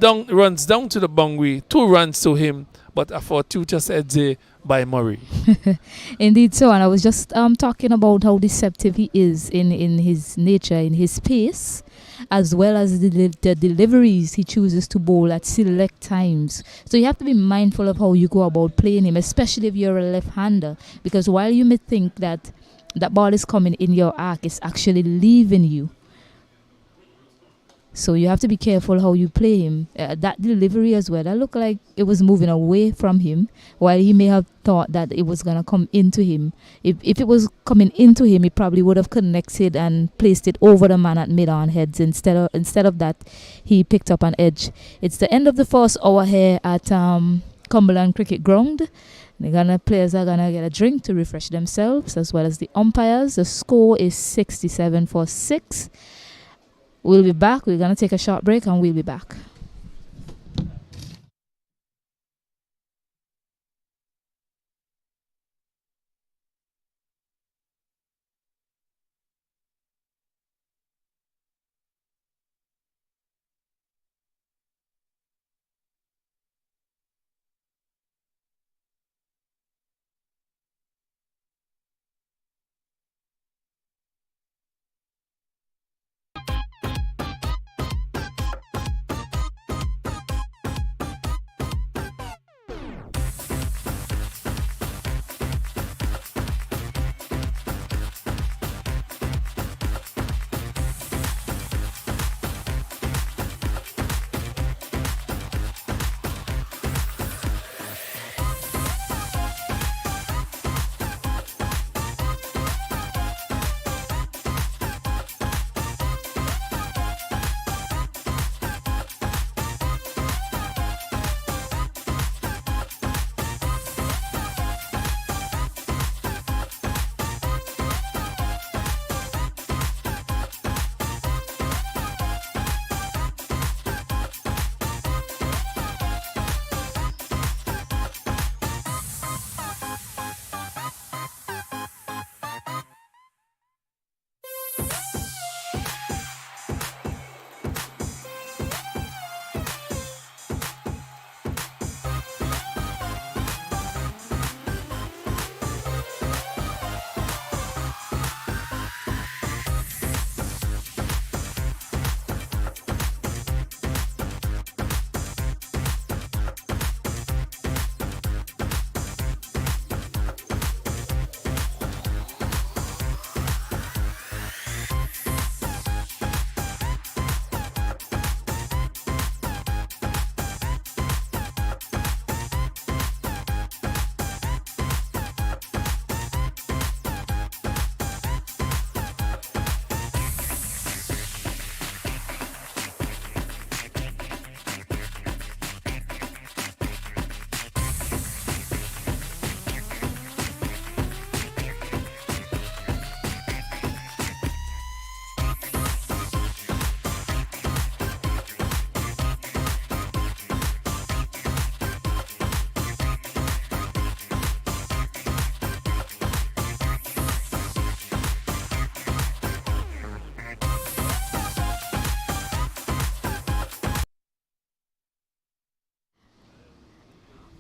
down to the boundary, 2 runs to him, but a fortuitous edge by Murray. Indeed so, and I was just talking about how deceptive he is in his nature, in his pace, as well as the deliveries he chooses to bowl at select times. So you have to be mindful of how you go about playing him, especially if you're a left-hander, because while you may think that that ball is coming in your arc, it's actually leaving you. So you have to be careful how you play him. That delivery as well, that looked like it was moving away from him, while he may have thought that it was going to come into him. If it was coming into him, he probably would have connected and placed it over the man at mid-on heads. Instead of that, he picked up an edge. It's the end of the first hour here at Cumberland Cricket Ground. Players are going to get a drink to refresh themselves, as well as the umpires. The score is 67 for 6. We'll be back. We're going to take a short break and we'll be back.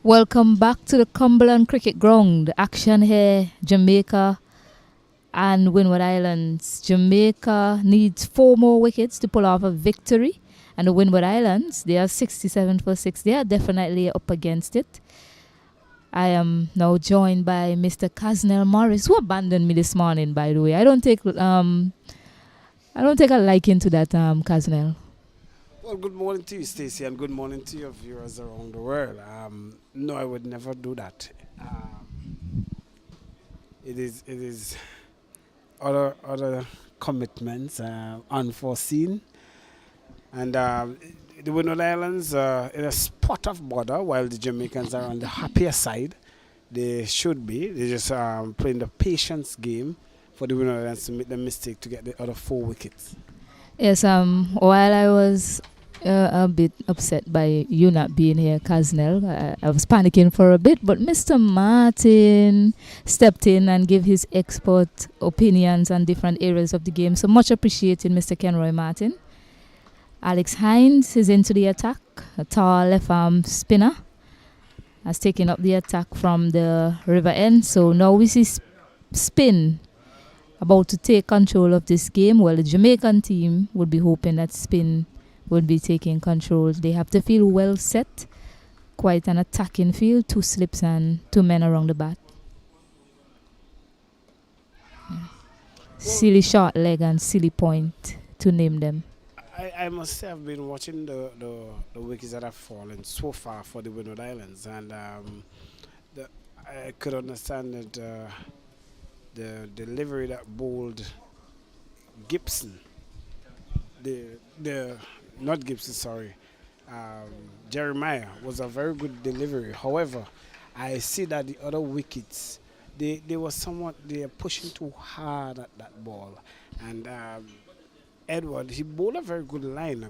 Welcome back to the Cumberland Cricket Ground. The action here, Jamaica and Windward Islands. Jamaica needs 4 more wickets to pull off a victory. And the Windward Islands, they are 67 for 6. They are definitely up against it. I am now joined by Mr. Casnell Morris, who abandoned me this morning, by the way. I don't take a liking to that, Casnell. Well, good morning to you, Stacey, and good morning to your viewers around the world. No, I would never do that. It is other commitments, unforeseen, and the Windward Islands in a spot of bother, while the Jamaicans are on the happier side. They should be. They just playing the patience game for the Windward Islands to make the mistake to get the other 4 wickets. Yes, while I was a bit upset by you not being here, Casnell, I was panicking for a bit, but Mr. Martin stepped in and gave his expert opinions on different areas of the game. So much appreciated, Mr. Kenroy Martin. Alex Hines is into the attack. A tall left arm spinner has taken up the attack from the river end. So now we see spin about to take control of this game. Well, the Jamaican team would be hoping that spin would be taking control. They have to feel well set. Quite an attacking field. 2 slips and 2 men around the bat. Silly short leg and silly point, to name them. I must say I've been watching the wickets that have fallen so far for the Windward Islands, and I could understand that the delivery that bowled Gibson, not Gibson, sorry, Jeremiah, was a very good delivery. However, I see that the other wickets, they are pushing too hard at that ball, and Edward, he bowled a very good line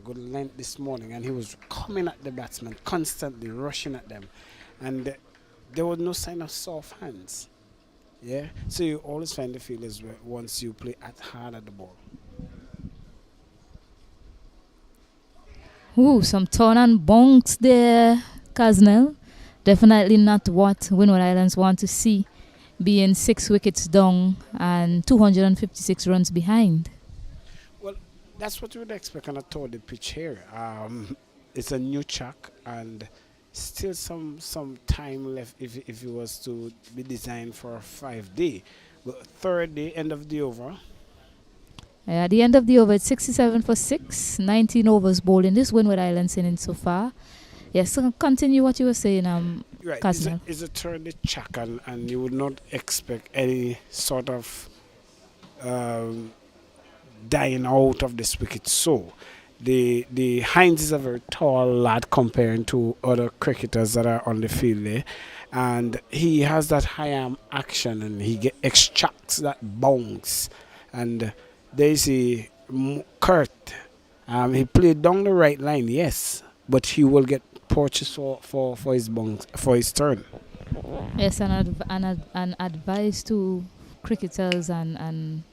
this morning, and he was coming at the batsmen constantly, rushing at them, and there was no sign of soft hands. Yeah, so you always find the fielders once you play hard at the ball. Ooh, some turn and bonks there, Casnell. Definitely not what Windward Islands want to see, being 6 wickets down and 256 runs behind. Well, that's what you would expect on a tour-day pitch here. It's a new track, and still some time left if it was to be designed for a 5-day. But 3rd day, end of the over. At the end of the over, it's 67 for 6, 19 overs bowled in this Windward Islands inning so far. Yes, so continue what you were saying, right. Casnell. It's a 3rd day track, and you would not expect any sort of dying out of this wicket. So the Hines is a very tall lad comparing to other cricketers that are on the field there, and he has that high arm action, and he extracts that bounce. And there's a Kurt. He played down the right line, yes, but he will get purchased for his bounce, for his turn. Yes, an advice to cricketers and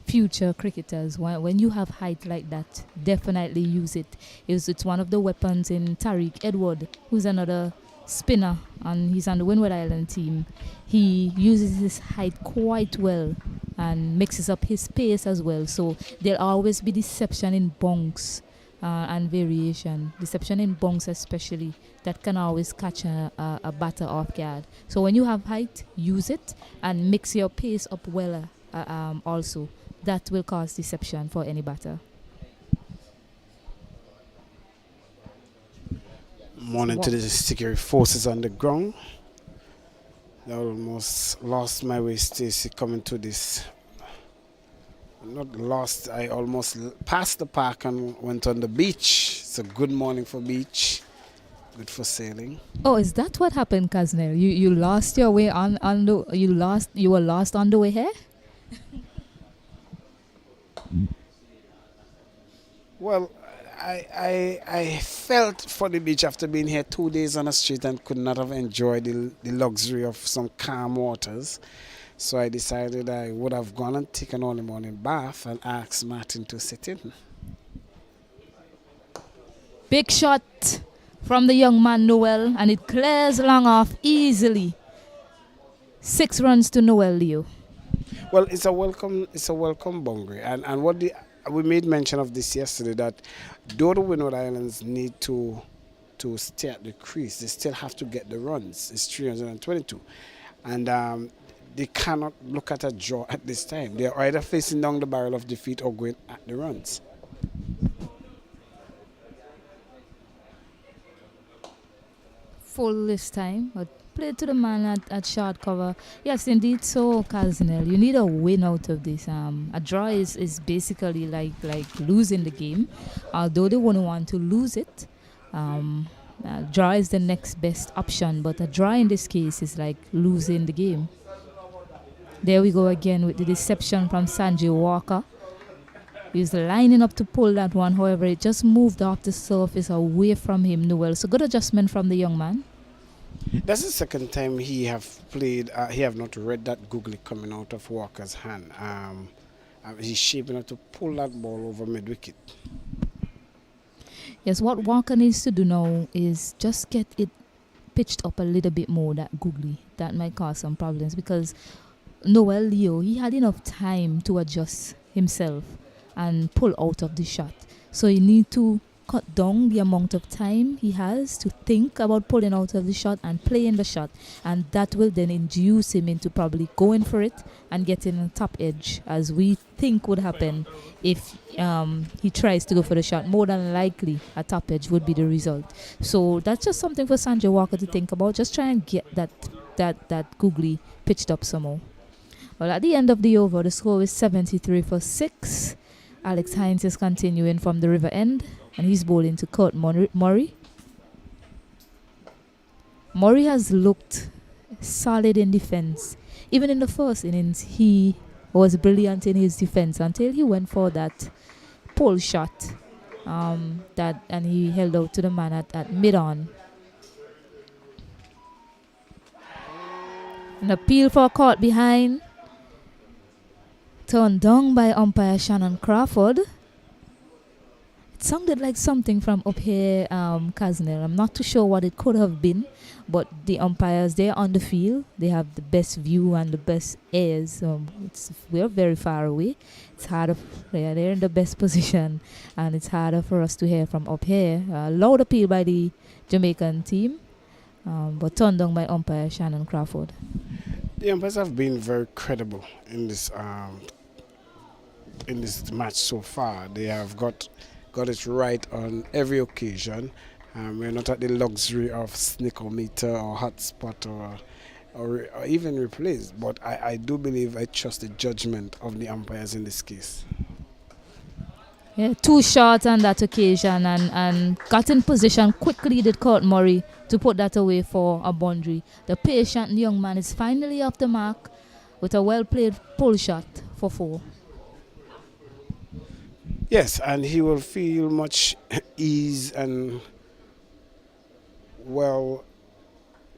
future cricketers: when you have height like that, definitely use it. It's one of the weapons in Tariq Edward, who's another spinner, and he's on the Windward Island team. He uses his height quite well and mixes up his pace as well. So there'll always be deception in bonks and variation. Deception in bonks especially, that can always catch a batter off guard. So when you have height, use it and mix your pace up well also. That will cause deception for any batter. Morning to the security forces on the ground. I almost lost my way, Stacey, coming to this. Not lost, I almost passed the park and went on the beach. It's a good morning for beach, good for sailing. Oh, is that what happened, Casnell? You lost your way you were lost on the way here? Well, I felt for the beach after being here 2 days on the street and could not have enjoyed the luxury of some calm waters. So I decided I would have gone and taken on the morning bath and asked Martin to sit in. Big shot from the young man Noel, and it clears long off easily. 6 runs to Noel Leo. Well, it's a welcome boundary, and we made mention of this yesterday that though the Windward Islands need to stay at the crease, they still have to get the runs. It's 322, and they cannot look at a draw at this time. They are either facing down the barrel of defeat or going at the runs. Full this time, but played to the man at short cover. Yes, indeed. So, Kaznel, you need a win out of this. A draw is basically like losing the game, although they wouldn't want to lose it. Draw is the next best option, but a draw in this case is like losing the game. There we go again with the deception from Sanjay Walker. He's lining up to pull that one. However, it just moved off the surface away from him, Noel. So good adjustment from the young man. That's the second time he have played. He have not read that googly coming out of Walker's hand. He's shaping up to pull that ball over mid wicket. Yes, what Walker needs to do now is just get it pitched up a little bit more, that googly. That might cause some problems because Noel Leo, he had enough time to adjust himself and pull out of the shot. So you need to cut down the amount of time he has to think about pulling out of the shot and playing the shot, and that will then induce him into probably going for it and getting a top edge, as we think would happen if he tries to go for the shot. More than likely a top edge would be the result. So that's just something for Sanjay Walker to think about. Just try and get that googly pitched up somehow. Well, at the end of the over, the score is 73 for 6. Alex Hines is continuing from the river end, and he's bowling to Kurt Murray. Murray has looked solid in defense. Even in the first innings, he was brilliant in his defense until he went for that pole shot, and he held out to the man at mid-on. An appeal for a caught behind, turned down by umpire Shannon Crawford. It sounded like something from up here, Kaznel. I'm not too sure what it could have been, but the umpires, they're on the field. They have the best view and the best ears. We're very far away. It's harder. They're in the best position, and it's harder for us to hear from up here. Loud appeal by the Jamaican team, but turned down by umpire Shannon Crawford. The umpires have been very credible in this match so far. They have got it right on every occasion. We're not at the luxury of snickometer or hotspot or even replays, but I do believe I trust the judgment of the umpires in this case. Yeah, 2 shots on that occasion, and got in position quickly, did Kurt Murray, to put that away for a boundary. The patient young man is finally off the mark with a well-played pull shot for 4. Yes, and he will feel much ease and well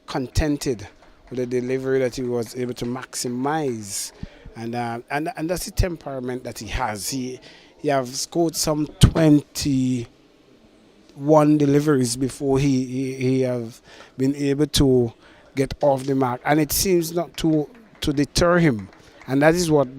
contented with the delivery that he was able to maximize, and that's the temperament that he has. He has scored some 21 deliveries before he have been able to get off the mark, and it seems not to deter him, and that is what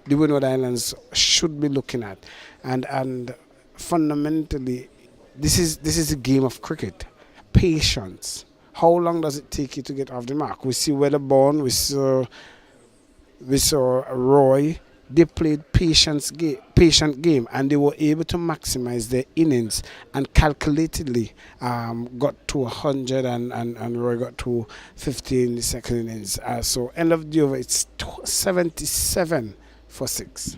the Windward Islands should be looking at, and fundamentally, this is a game of cricket. Patience. How long does it take you to get off the mark? We see Weatherborn, we saw Roy. They played patient game, and they were able to maximize their innings and calculatedly got to 100, and Roy got to 50 in the second innings. So end of the over, it's 77 for 6.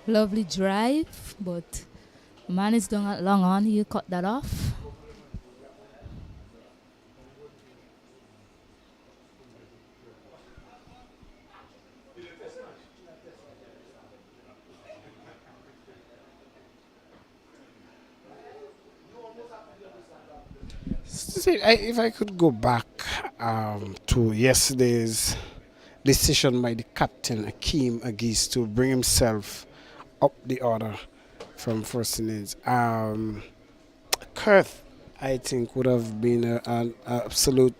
Lovely drive, but man is doing it long on. He cut that off. See, if I could go back to yesterday's decision by the captain Akeem Agis to bring himself up the order from first innings. Kurth, I think, would have been an absolute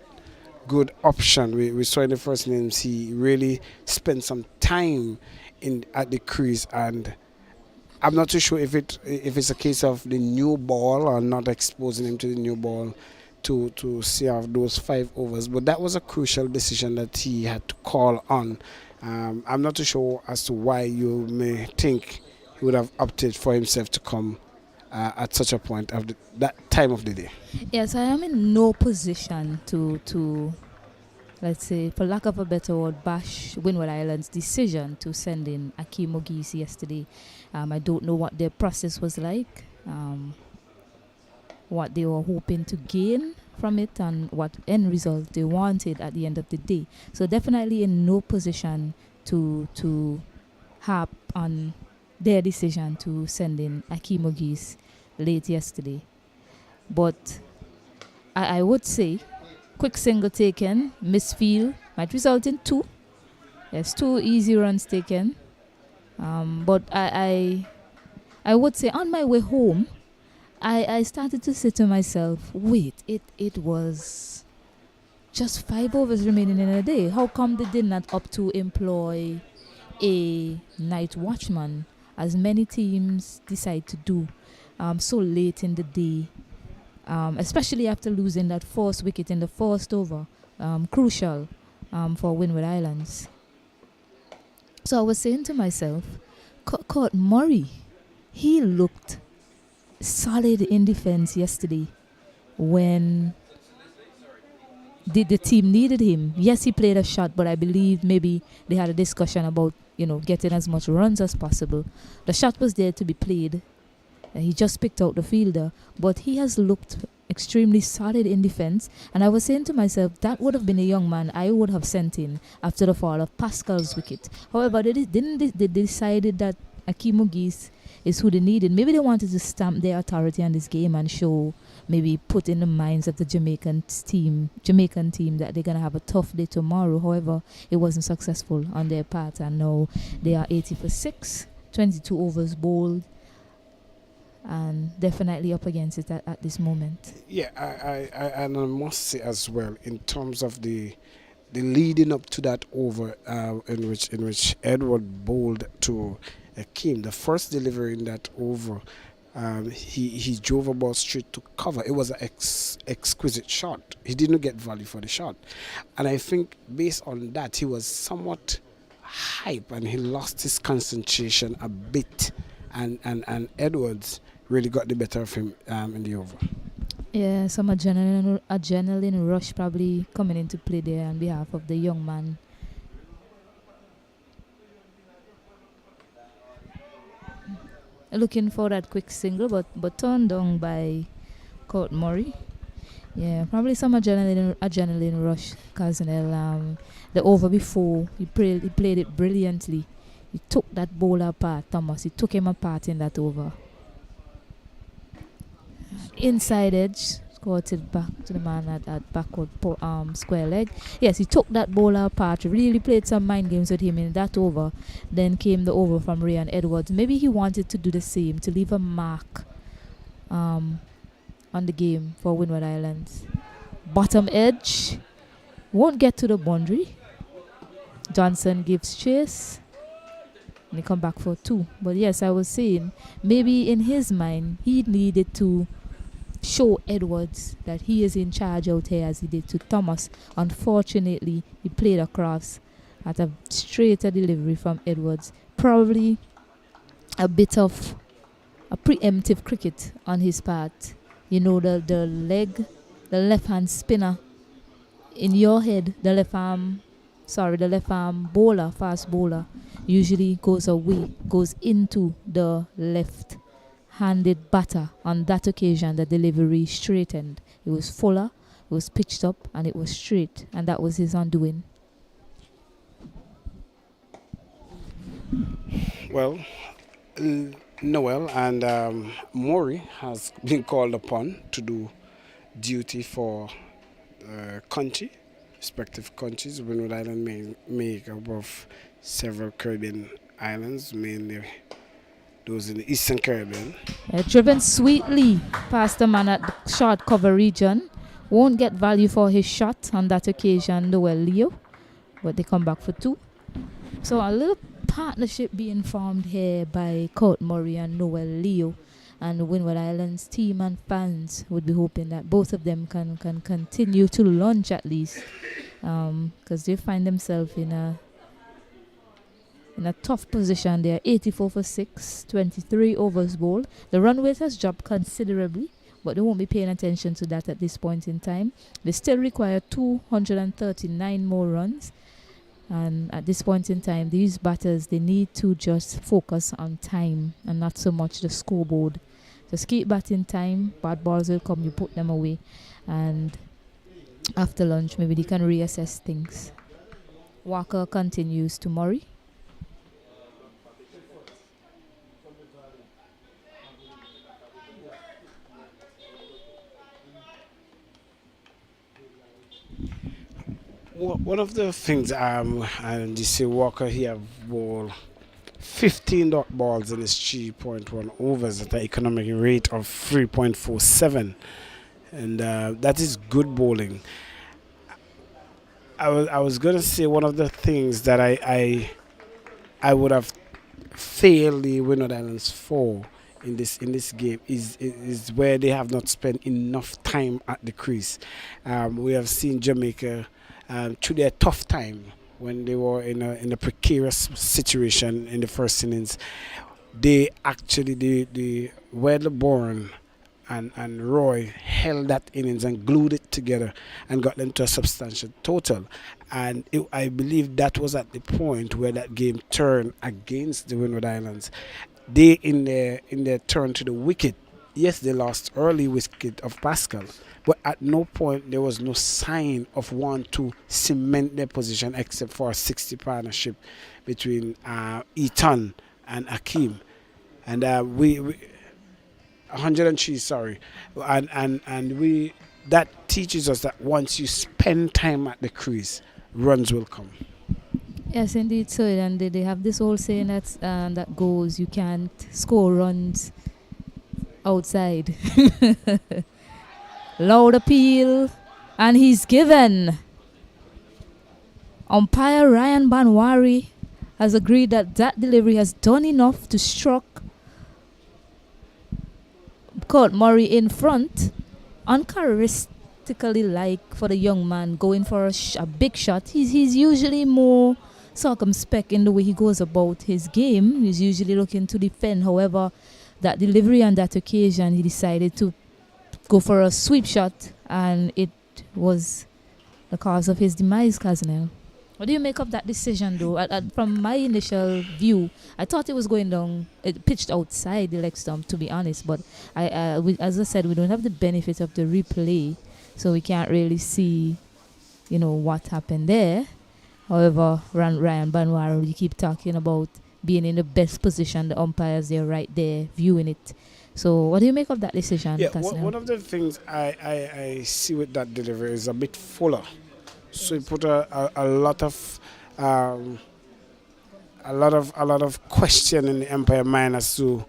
good option. We saw in the first innings he really spent some time in at the crease, and I'm not too sure if it's a case of the new ball or not exposing him to the new ball to see out those 5 overs. But that was a crucial decision that he had to call on. I'm not too sure as to why you may think he would have opted for himself to come at such a point of that time of the day. Yes, I am in no position to let's say, for lack of a better word, bash Windward Island's decision to send in Akeem Ogisi yesterday. I don't know what their process was like, what they were hoping to gain from it, and what end result they wanted at the end of the day. So definitely in no position to harp on their decision to send in Akeem Ogisi late yesterday. But I would say quick single taken, misfield, might result in 2. Yes, 2 easy runs taken. But I would say on my way home, I started to say to myself, wait, it was just 5 overs remaining in a day. How come they did not opt to employ a night watchman, as many teams decide to do so late in the day? Especially after losing that first wicket in the first over, crucial for Windward Islands. So I was saying to myself, Court Murray, he looked solid in defense yesterday when the team needed him. Yes, he played a shot, but I believe maybe they had a discussion about, getting as much runs as possible. The shot was there to be played. He just picked out the fielder, but he has looked extremely solid in defense. And I was saying to myself, that would have been a young man I would have sent in after the fall of Pascal's wicket. However, they decided that Akeem Ogis is who they needed. Maybe they wanted to stamp their authority on this game and show, maybe put in the minds of the Jamaican team that they're going to have a tough day tomorrow. However, it wasn't successful on their part, and now they are 80 for 6, 22 overs bowled, and definitely up against it at this moment. Yeah, I must say as well, in terms of the leading up to that over in which Edward bowled to Akeem, the first delivery in that over, he drove a ball straight to cover. It was an exquisite shot. He didn't get value for the shot, and I think based on that he was somewhat hype and he lost his concentration a bit, and Edwards really got the better of him in the over. Yeah, some adrenaline rush probably coming into play there on behalf of the young man. Looking for that quick single, but turned down by Court Murray. Yeah, probably some adrenaline rush, Casanel. The over before, he played it brilliantly. He took that bowler apart, Thomas. He took him apart in that over. Inside edge, scored it back to the man at backward square leg. Yes, he took that bowler apart, really played some mind games with him in that over. Then came the over from Ray and Edwards. Maybe he wanted to do the same, to leave a mark on the game for Windward Islands. Bottom edge, won't get to the boundary. Johnson gives chase, and he come back for 2. But yes, I was saying, maybe in his mind, he needed to show Edwards that he is in charge out here, as he did to Thomas. Unfortunately, he played across at a straighter delivery from Edwards. Probably a bit of a preemptive cricket on his part. The leg, the left hand spinner in your head, the left arm bowler, fast bowler, usually goes away, goes into the left-handed batter. On that occasion, the delivery straightened. It was fuller, it was pitched up, and it was straight, and that was his undoing. Well, Noel and Maury has been called upon to do duty for country, respective countries. Windward Island may make up of several Caribbean islands, mainly those in the Eastern Caribbean. Driven sweetly past the man at the short cover region. Won't get value for his shot on that occasion, Noel Leo, but they come back for 2. So a little partnership being formed here by Court Murray and Noel Leo, and Windward Islands team and fans would be hoping that both of them can continue to launch at least, because they find themselves in a tough position. They are 84 for 6, 23 overs bowled. The run rate has dropped considerably, but they won't be paying attention to that at this point in time. They still require 239 more runs. And at this point in time, these batters, they need to just focus on time and not so much the scoreboard. Just keep batting time. Bad balls will come, you put them away. And after lunch, maybe they can reassess things. Walker continues to Murray. One of the things and you see Walker here bowled 15 dot balls in his 3.1 overs at an economic rate of 3.47, and that is good bowling. I was gonna say one of the things that I would have failed the Windward Islands for in this game is where they have not spent enough time at the crease. We have seen Jamaica through their tough time when they were in a precarious situation in the first innings. They actually the Weatherbourne and Roy held that innings and glued it together and got them to a substantial total. And I believe that was at the point where that game turned against the Windward Islands. They in their turn to the wicket. Yes, they lost early wicket of Pascal, but at no point there was no sign of want to cement their position except for a 60 partnership between Eton and Akeem. And we 103, sorry. And we that teaches us that once you spend time at the crease, runs will come. Yes, indeed, so and they have this whole saying that goes, you can't score runs outside. Loud appeal, and he's given. Umpire Ryan Banwari has agreed that delivery has done enough to struck Court Murray in front. Uncharacteristically, like for the young man going for a big shot, he's usually more circumspect in the way he goes about his game. He's usually looking to defend. However, that delivery on that occasion, he decided to go for a sweep shot, and it was the cause of his demise, Kaznel. What do you make of that decision, though? From my initial view, I thought it was going down, it pitched outside the leg stump, to be honest. But as I said, we don't have the benefit of the replay, so we can't really see, what happened there. However, Ryan Banwari, you keep talking about being in the best position. The umpires, they're right there viewing it. So what do you make of that decision? Yeah, one of the things I see with that delivery is a bit fuller. So you put a lot of question in the umpire mind as to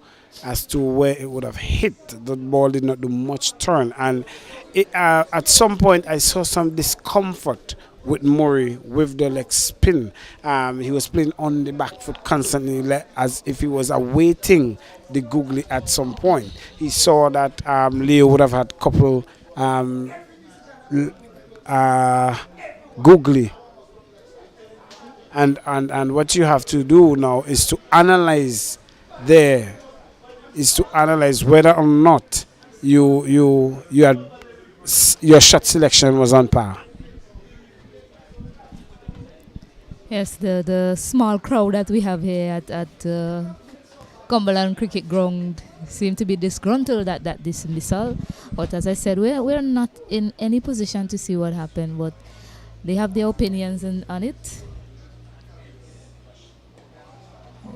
where it would have hit. The ball did not do much turn, and at some point I saw some discomfort with Murray with the leg spin. He was playing on the back foot constantly, as if he was awaiting the googly at some point. He saw that Leo would have had couple googly, and what you have to do now is to analyze whether or not your shot selection was on par. Yes, the small crowd that we have here at Cumberland Cricket Ground seem to be disgruntled at that dismissal. But as I said, we're not in any position to see what happened, but they have their opinions on it.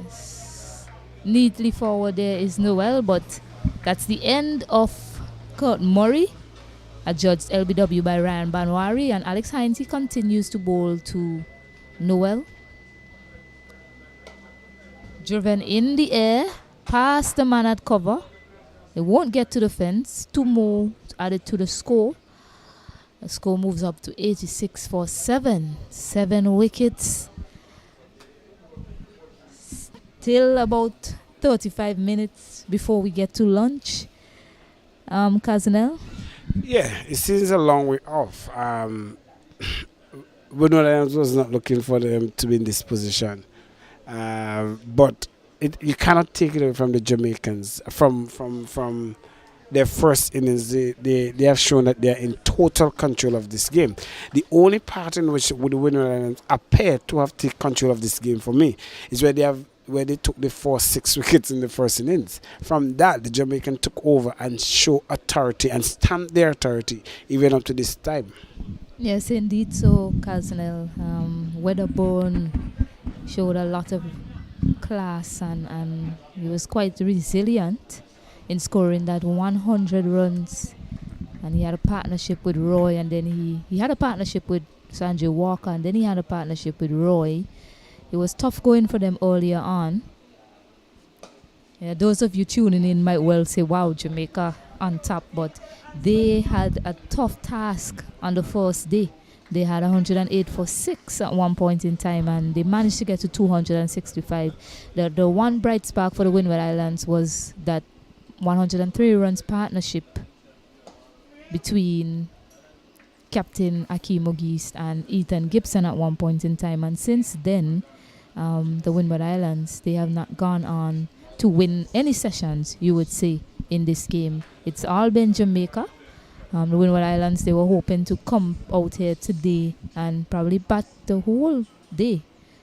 Yes. Neatly forward there is Noel, but that's the end of Kurt Murray, adjudged LBW by Ryan Banwari, and Alex Heinze continues to bowl to Noel. Driven in the air, past the man at cover. They won't get to the fence. 2 more added to the score. The score moves up to 86 for 7. 7 wickets. Still about 35 minutes before we get to lunch. Kaznel? Yeah, it seems a long way off. Windwards was not looking for them to be in this position. But you cannot take it away from the Jamaicans. From their first innings, they have shown that they are in total control of this game. The only part in which the Windwards appear to have taken control of this game for me is where they took the 4-6 wickets in the first innings. From that, the Jamaican took over and showed authority and stamped their authority even up to this time. Yes, indeed. So, Kaznel, Weatherborn showed a lot of class and he was quite resilient in scoring that 100 runs, and he had a partnership with Roy, and then he had a partnership with Sanjay Walker, and then he had a partnership with Roy. It was tough going for them earlier on. Yeah, those of you tuning in might well say, wow, Jamaica on top, but they had a tough task on the first day. They had 108 for 6 at one point in time, and they managed to get to 265. The one bright spark for the Windward Islands was that 103 runs partnership between Captain Akeem Ogist and Ethan Gibson at one point in time. And since then, the Windward Islands, they have not gone on to win any sessions, you would say, in this game. It's all been Jamaica. The Windward Islands, they were hoping to come out here today and probably bat the whole day.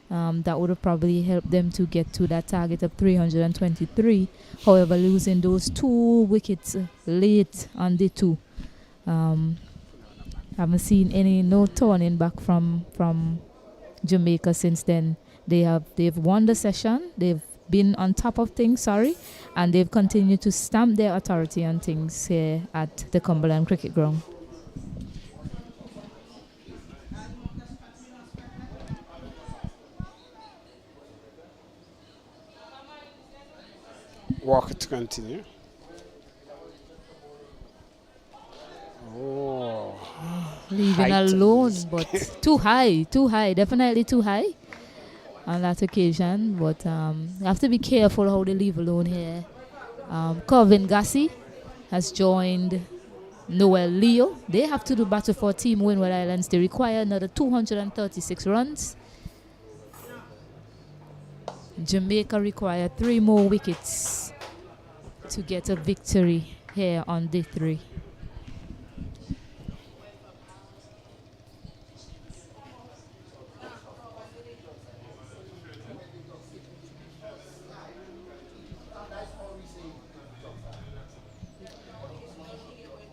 That would have probably helped them to get to that target of 323. However, losing those 2 wickets late on day 2. Haven't seen no turning back from Jamaica since then. They've won the session. They've been on top of things, and they've continued to stamp their authority on things here at the Cumberland Cricket Ground. Walker to continue. Oh, Leaving alone, but too high, definitely too high on that occasion. But you have to be careful how they leave alone here. Corvin Gassi has joined Noel Leo. They have to do battle for Team Windward Islands. They require another 236 runs. Jamaica require 3 more wickets to get a victory here on day 3.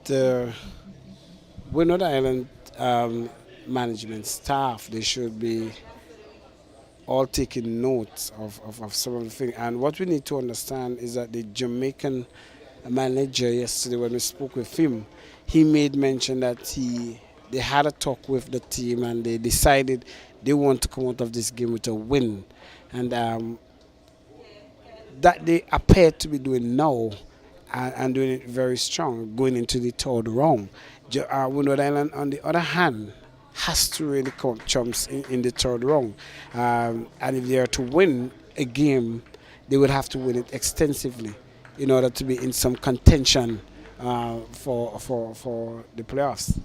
The Windward Island management staff, they should be all taking notes of some of the things. And what we need to understand is that the Jamaican manager yesterday, when we spoke with him, he made mention that they had a talk with the team and they decided they want to come out of this game with a win. And that they appear to be doing now and doing it very strong, going into the 3rd round. Windward Island, on the other hand, has to really come up chumps in the 3rd round. And if they are to win a game, they would have to win it extensively in order to be in some contention for the playoffs.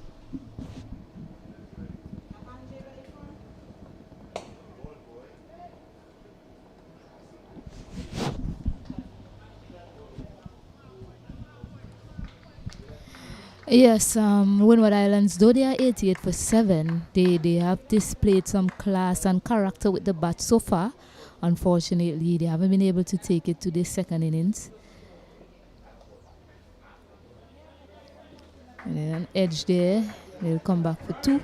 Yes, Windward Islands, though they are 88 for 7, they have displayed some class and character with the bat so far. Unfortunately, they haven't been able to take it to the second innings. And then an edge there, they'll come back for 2.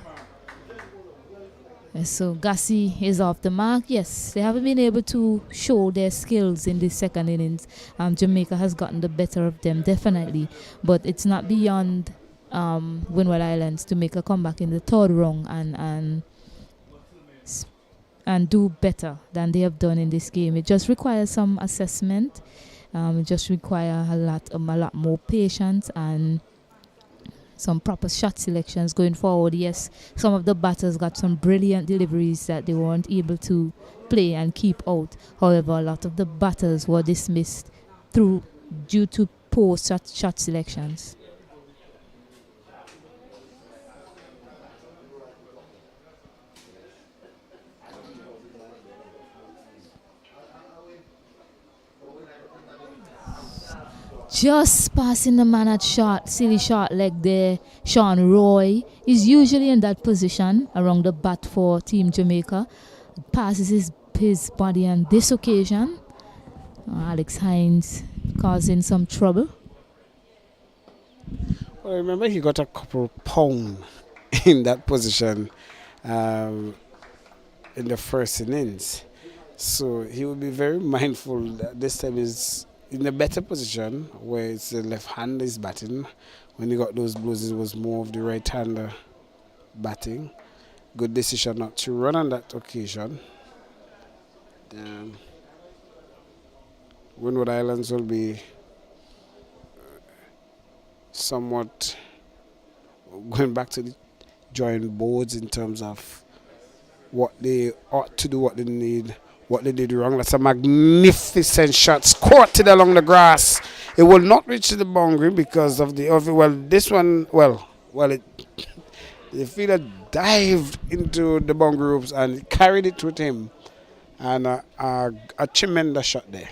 So Gassi is off the mark. Yes, they haven't been able to show their skills in the second innings. Jamaica has gotten the better of them, definitely. But it's not beyond Windward Islands to make a comeback in the third round and do better than they have done in this game. It just requires some assessment. It just requires a lot more patience and some proper shot selections going forward. Yes, some of the batters got some brilliant deliveries that they weren't able to play and keep out. However, a lot of the batters were dismissed due to poor shot selections. Just passing the man at silly short leg there. Sean Roy is usually in that position around the bat for Team Jamaica. Passes his body on this occasion. Alex Hines causing some trouble. Well, I remember he got a couple pound in that position in the first innings. So he will be very mindful that this time is in a better position where it's the left hand is batting. When he got those blows, it was more of the right hander batting. Good decision not to run on that occasion. Windward Islands will be somewhat going back to the drawing boards in terms of what they ought to do, what they need, what they did wrong. That's a magnificent shot, squirted along the grass. It will not reach the boundary because of the the fielder dived into the boundary ropes and carried it with him, and a tremendous shot there.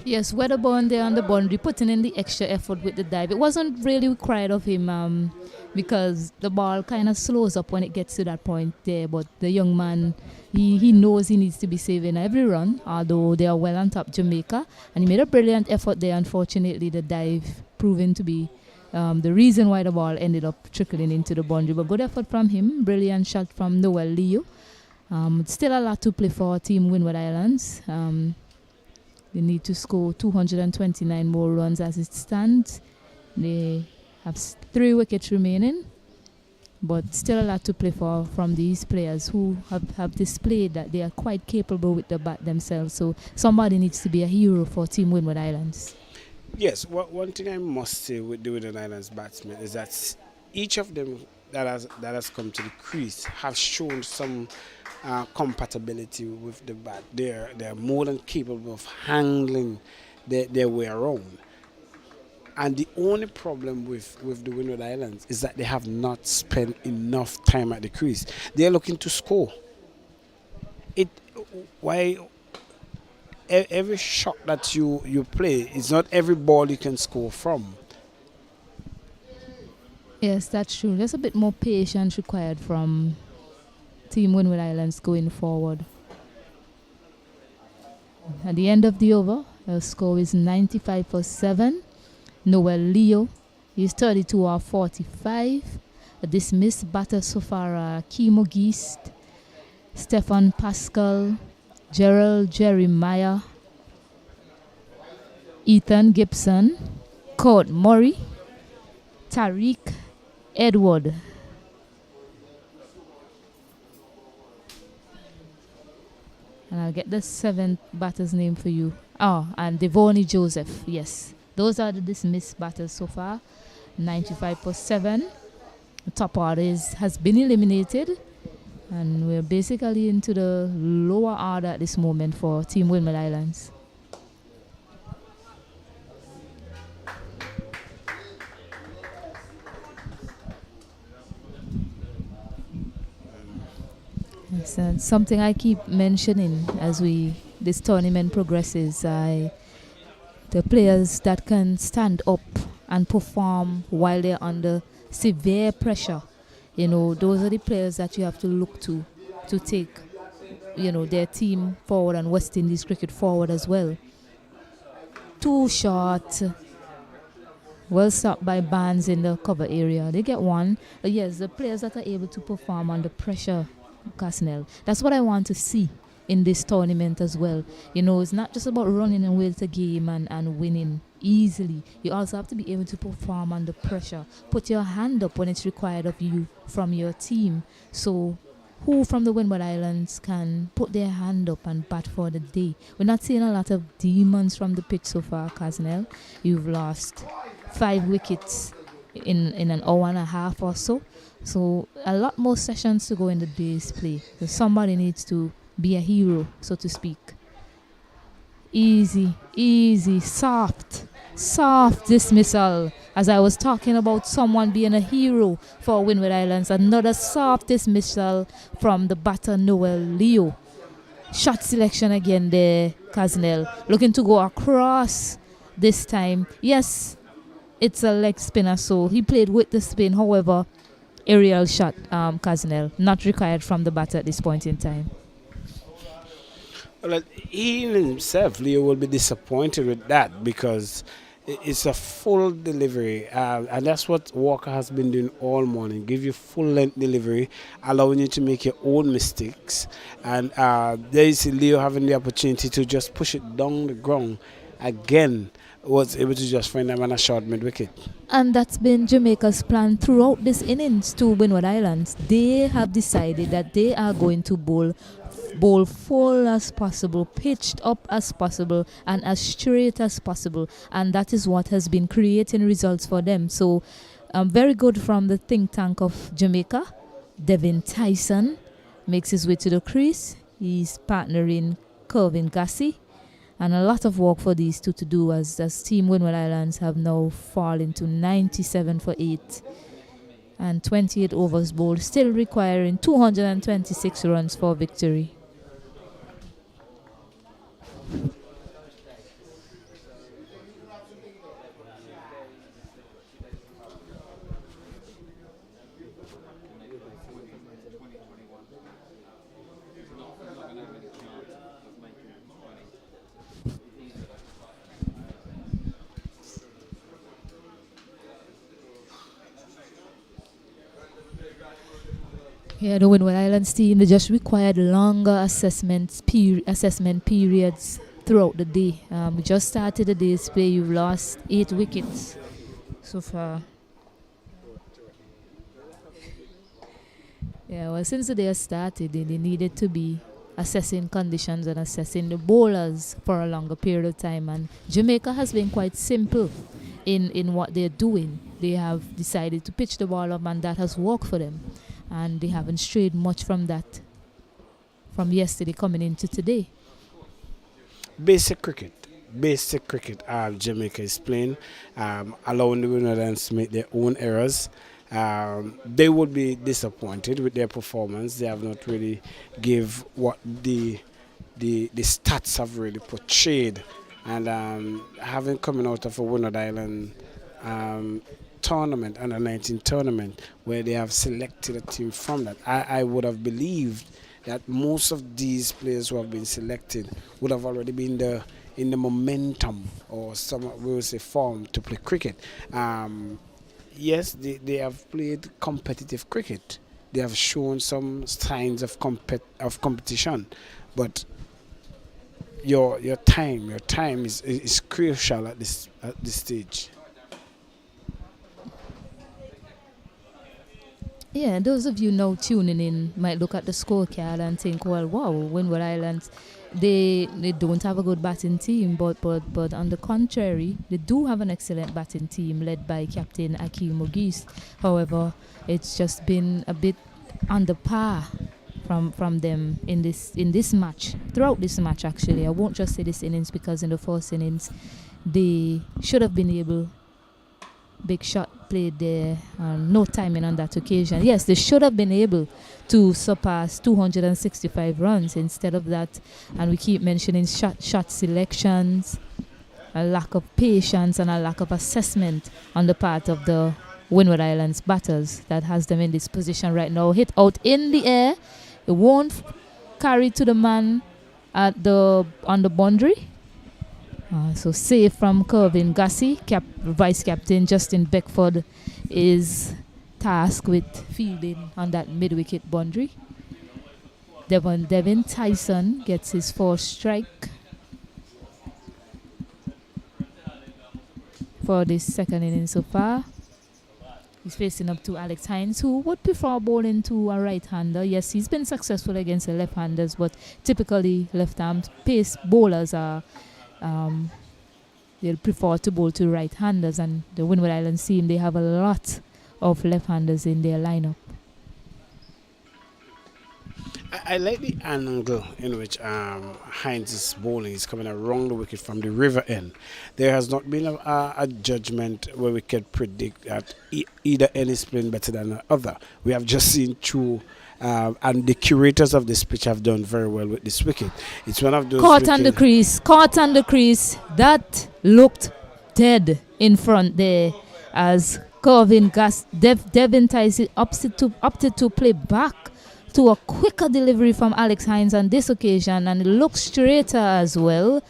Yes, Weatherborn there on the boundary, putting in the extra effort with the dive. It wasn't really required of him because the ball kind of slows up when it gets to that point there. But the young man, he knows he needs to be saving every run, although they are well on top Jamaica. And he made a brilliant effort there. Unfortunately, the dive proving to be the reason why the ball ended up trickling into the boundary. But good effort from him. Brilliant shot from Noel Leo. Still a lot to play for Team Windward Islands. They need to score 229 more runs as it stands. They have 3 wickets remaining, but still a lot to play for from these players who have displayed that they are quite capable with the bat themselves. So somebody needs to be a hero for Team Windward Islands. Yes, one thing I must say with the Windward Islands batsmen is that each of them that has come to the crease have shown some compatibility with the bat. They're more than capable of handling their way around. And the only problem with the Windward Islands is that they have not spent enough time at the crease. They're looking to score. Every shot that you play is not every ball you can score from. Yes, that's true. There's a bit more patience required from Team Windward Islands going forward. At the end of the over, the score is 95 for 7. Noel Leo is 32 or 45. A dismissed batter so far, Kimo Geist, Stefan Pascal, Gerald Jeremiah, Ethan Gibson, Court Murray, Tariq Edward. And I'll get the 7th batter's name for you. And Devoni Joseph. Yes. Those are the dismissed batters so far. 95 for 7. The top order has been eliminated. And we're basically into the lower order at this moment for Team Windward Islands. Yes, and something I keep mentioning as this tournament progresses, the players that can stand up and perform while they're under severe pressure. You know, those are the players that you have to look to take, you know, their team forward and West Indies cricket forward as well. Too short. Well stopped by Barnes in the cover area. They get one. But yes, the players that are able to perform under pressure, Casnell. That's what I want to see in this tournament as well. You know, it's not just about running away with a game and winning easily. You also have to be able to perform under pressure. Put your hand up when it's required of you from your team. So who from the Windward Islands can put their hand up and bat for the day? We're not seeing a lot of demons from the pitch so far, Casnell. You've lost 5 wickets in an hour and a half or so. So a lot more sessions to go in the day's play. So somebody needs to be a hero, so to speak. Easy, soft dismissal. As I was talking about someone being a hero for Windward Islands, another soft dismissal from the batter Noel Leo. Shot selection again there, Casnell. Looking to go across this time. Yes, it's a leg spinner, so he played with the spin. However, aerial shot, Casnell, not required from the batter at this point in time. Well, he himself, Leo, will be disappointed with that because it's a full delivery, and that's what Walker has been doing all morning. Give you full length delivery, allowing you to make your own mistakes, and there you see Leo having the opportunity to just push it down the ground again. Was able to just find them on a short mid wicket. And that's been Jamaica's plan throughout this innings to Windward Islands. They have decided that they are going to bowl full as possible, pitched up as possible, and as straight as possible. And that is what has been creating results for them. So very good from the think tank of Jamaica. Devin Tyson makes his way to the crease. He's partnering Kelvin Gassi. And a lot of work for these two to do as Team Windward Islands have now fallen to 97 for 8. And 28 overs bowled, still requiring 226 runs for victory. Yeah, the Windward Islands team, they just required longer assessment periods throughout the day. We just started the day's play. You've lost 8 wickets so far. Yeah, well, since the day started, they needed to be assessing conditions and assessing the bowlers for a longer period of time. And Jamaica has been quite simple in what they're doing. They have decided to pitch the ball up, and that has worked for them. And they haven't strayed much from that from yesterday coming into today. Basic cricket, Jamaica is playing, allowing the Windies to make their own errors. They would be disappointed with their performance. They have not really give what the stats have really portrayed. And having coming out of a Windward Island tournament, under 19 tournament, where they have selected a team from that, I would have believed that most of these players who have been selected would have already been in the momentum or some we will say form to play cricket. Yes, they have played competitive cricket. They have shown some signs of competition, but your time is crucial at this stage. Yeah, those of you now tuning in might look at the scorecard and think, well, wow, Windward Islands, they don't have a good batting team, but on the contrary, they do have an excellent batting team led by Captain Akeem Ogis. However, it's just been a bit under par from them in this match, throughout this match actually. I won't just say this innings, because in the first innings they should have been able. Big shot played there, no timing on that occasion. Yes, they should have been able to surpass 265 runs instead of that. And we keep mentioning shot selections, a lack of patience and a lack of assessment on the part of the Windward Islands batters that has them in this position right now. Hit out in the air. It won't carry to the man at on the boundary. So save from Kervin Gassi. Vice captain Justin Beckford is tasked with fielding on that mid-wicket boundary. Devin Tyson gets his first strike for this second inning so far. He's facing up to Alex Hines, who would prefer bowling to a right-hander. Yes, he's been successful against the left-handers, but typically left-arm pace bowlers are they'll prefer to bowl to right-handers, and the Windward Islands team, they have a lot of left-handers in their lineup. I like the angle in which Hines is bowling. He's coming around the wicket from the river end. There has not been a judgment where we can predict that either end is playing better than the other. We have just seen two, and the curators of this pitch have done very well with this wicket. It's one of those caught on the crease. That looked dead in front there as Devin Tyson opted to play back to a quicker delivery from Alex Hines on this occasion, and it looks straighter as well.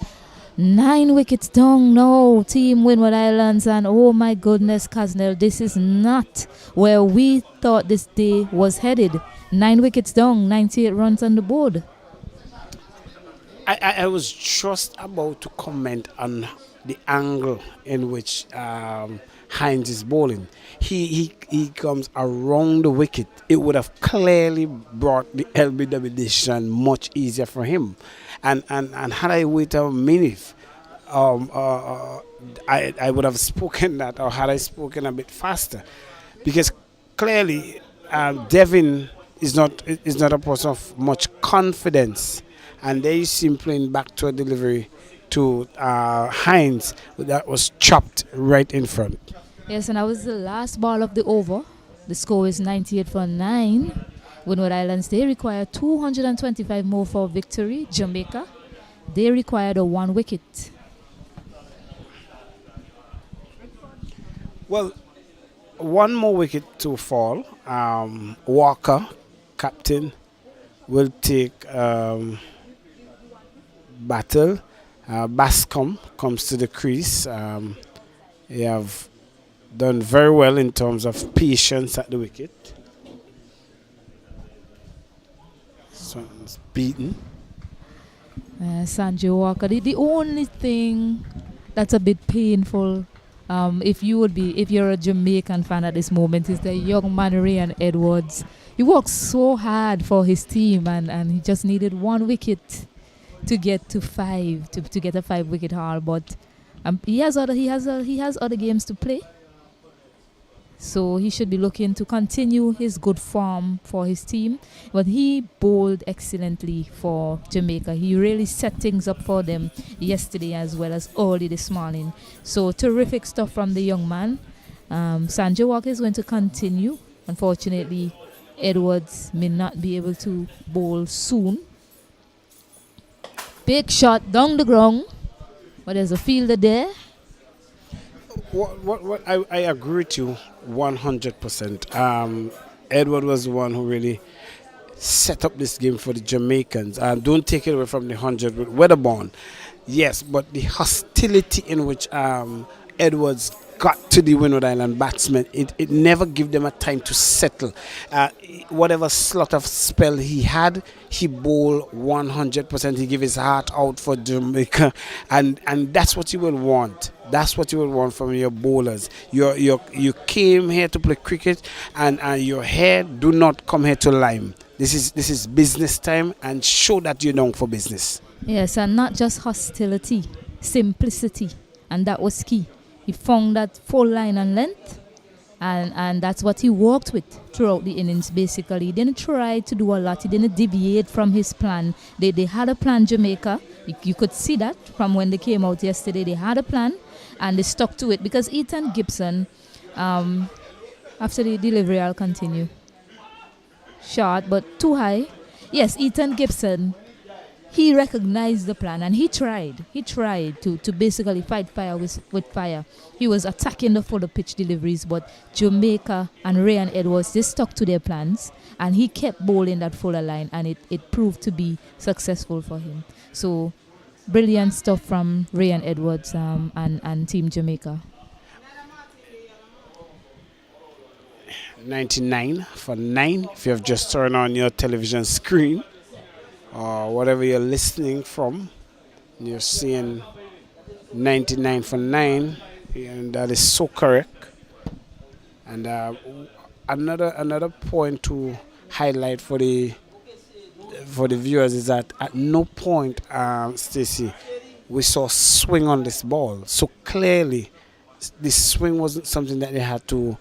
9 wickets down now, Team Windward Islands, and oh my goodness, Kaznel, this is not where we thought this day was headed. 9 wickets down, 98 runs on the board. I was just about to comment on the angle in which Hines is bowling. He comes around the wicket. It would have clearly brought the LBW decision much easier for him. And had I waited a minute, I would have spoken that, or had I spoken a bit faster, because clearly Devin is not a person of much confidence, and there you see him playing back to a delivery to Hines that was chopped right in front. Yes, and that was the last ball of the over. The score is 98 for 9. Windward Islands, they require 225 more for victory. Jamaica, they required a 1 wicket. Well, 1 more wicket to fall. Walker, captain, will take battle. Bascom comes to the crease. They have done very well in terms of patience at the wicket. Someone's beaten. Sanjay Walker. The only thing that's a bit painful, if you're a Jamaican fan at this moment, is the young man Ryan Edwards. He worked so hard for his team, and he just needed 1 wicket to get to 5, to get a 5-wicket haul. But he has other games to play. So he should be looking to continue his good form for his team. But he bowled excellently for Jamaica. He really set things up for them yesterday as well as early this morning. So terrific stuff from the young man. Sanjay Walker is going to continue. Unfortunately, Edwards may not be able to bowl soon. Big shot down the ground. But there's a fielder there. What I agree with you 100%. Edward was the one who really set up this game for the Jamaicans. Don't take it away from the 100 with Weatherborn. Yes, but the hostility in which Edwards got to the Windward Island batsmen, it never gave them a time to settle. Whatever slot of spell he had, he bowled 100%. He gave his heart out for Jamaica, and that's what you will want. That's what you will want from your bowlers. You came here to play cricket, and your hair do not come here to lime. This is business time, and show that you're known for business. Yes, and not just hostility, simplicity, and that was key. He found that full line and length, and that's what he worked with throughout the innings, basically. He didn't try to do a lot. He didn't deviate from his plan. They had a plan, Jamaica. You could see that from when they came out yesterday. They had a plan, and they stuck to it. Because Ethan Gibson, after the delivery, I'll continue. Short, but too high. Yes, Ethan Gibson he recognized the plan and he tried. He tried to basically fight fire with fire. He was attacking the fuller pitch deliveries, but Jamaica and Ray and Edwards, they stuck to their plans and he kept bowling that fuller line and it proved to be successful for him. So brilliant stuff from Ray and Edwards and Team Jamaica. 99 for 9. If you have just turned on your television screen or whatever you're listening from, you're seeing 99 for 9, and that is so correct. And another point to highlight for the viewers is that at no point, Stacey, we saw swing on this ball. So clearly, this swing wasn't something that they had to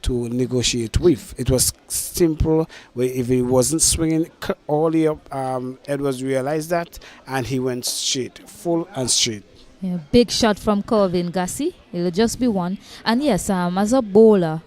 negotiate with. It was simple. If he wasn't swinging all the up, Edwards realized that and he went straight, full and straight. Yeah, big shot from Corvin Gassi. It'll just be one. And yes, as a bowler,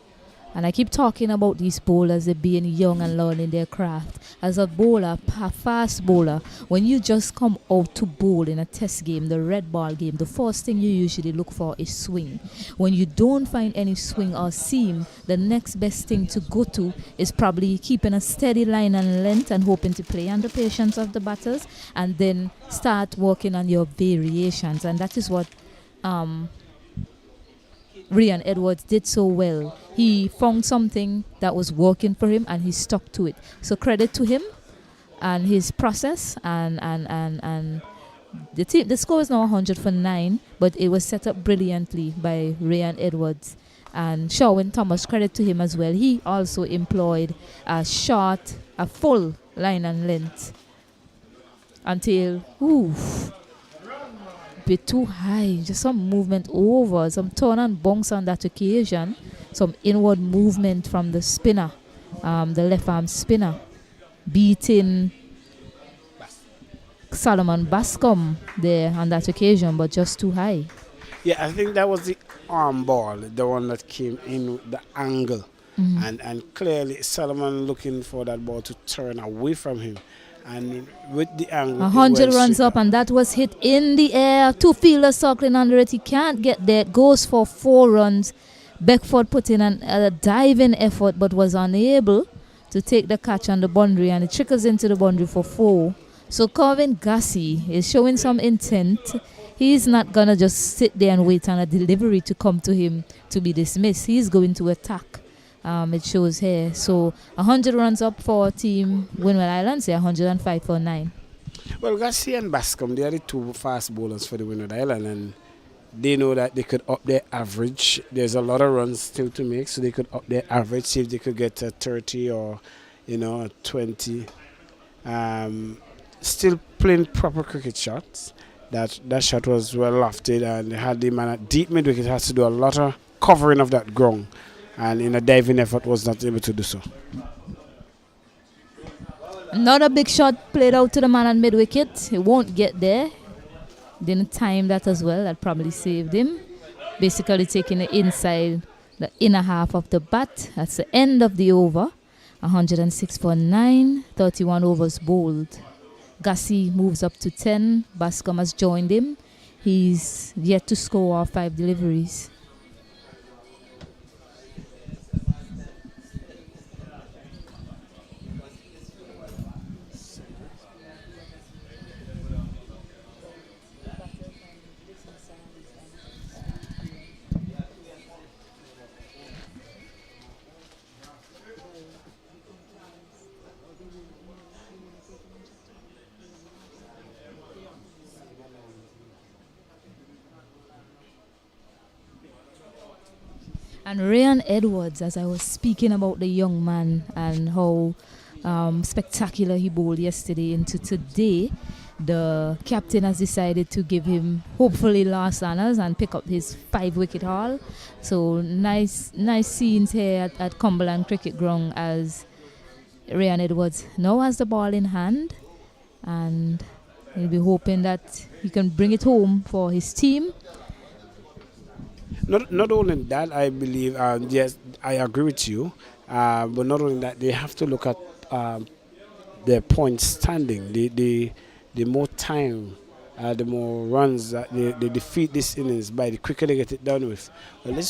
and I keep talking about these bowlers, they being young and learning their craft. As a bowler, a fast bowler, when you just come out to bowl in a test game, the red ball game, the first thing you usually look for is swing. When you don't find any swing or seam, the next best thing to go to is probably keeping a steady line and length and hoping to play under patience of the batters and then start working on your variations. And that is what Ray and Edwards did so well. He found something that was working for him and he stuck to it. So credit to him and his process and the team. The score is now 100 for 9, but it was set up brilliantly by Ray and Edwards. And Sherwin Thomas, credit to him as well. He also employed a full line and length until bit too high, just some movement over, some turn and bounce on that occasion, some inward movement from the spinner, the left arm spinner, beating Solomon Bascom there on that occasion, but just too high. Yeah, I think that was the arm ball, the one that came in the angle, and clearly Solomon looking for that ball to turn away from him. And with the angle, 100 runs up, and that was hit in the air. Two fielders circling under it. He can't get there. Goes for 4 runs. Beckford put in a diving effort, but was unable to take the catch on the boundary, and it trickles into the boundary for 4. So Corvin Gassi is showing some intent. He's not gonna just sit there and wait on a delivery to come to him to be dismissed. He's going to attack. It shows here. So 100 runs up for Team Windward Islands, 105 for 9. Well, Garcia and Bascom, they are the two fast bowlers for the Windward Island, and they know that they could up their average. There's a lot of runs still to make, so they could up their average, see if they could get a 30 or, a 20. Still playing proper cricket shots. That shot was well lofted, and they had the man at deep mid wicket has to do a lot of covering of that ground, and in a diving effort was not able to do so. Another big shot played out to the man at mid wicket. He won't get there. Didn't time that as well. That probably saved him. Basically taking the inside, the inner half of the bat. That's the end of the over. 106 for 9. 31 overs bowled. Gassi moves up to 10. Bascom has joined him. He's yet to score 5 deliveries. And Ryan Edwards, as I was speaking about the young man and how spectacular he bowled yesterday into today, the captain has decided to give him hopefully last honours and pick up his 5-wicket haul. So nice scenes here at Cumberland Cricket Ground as Ryan Edwards now has the ball in hand, and he'll be hoping that he can bring it home for his team. Not only that, I believe, yes, I agree with you, but not only that, they have to look at their point standing. The the more time, the more runs that they defeat this innings by, the quicker they get it done with. Well,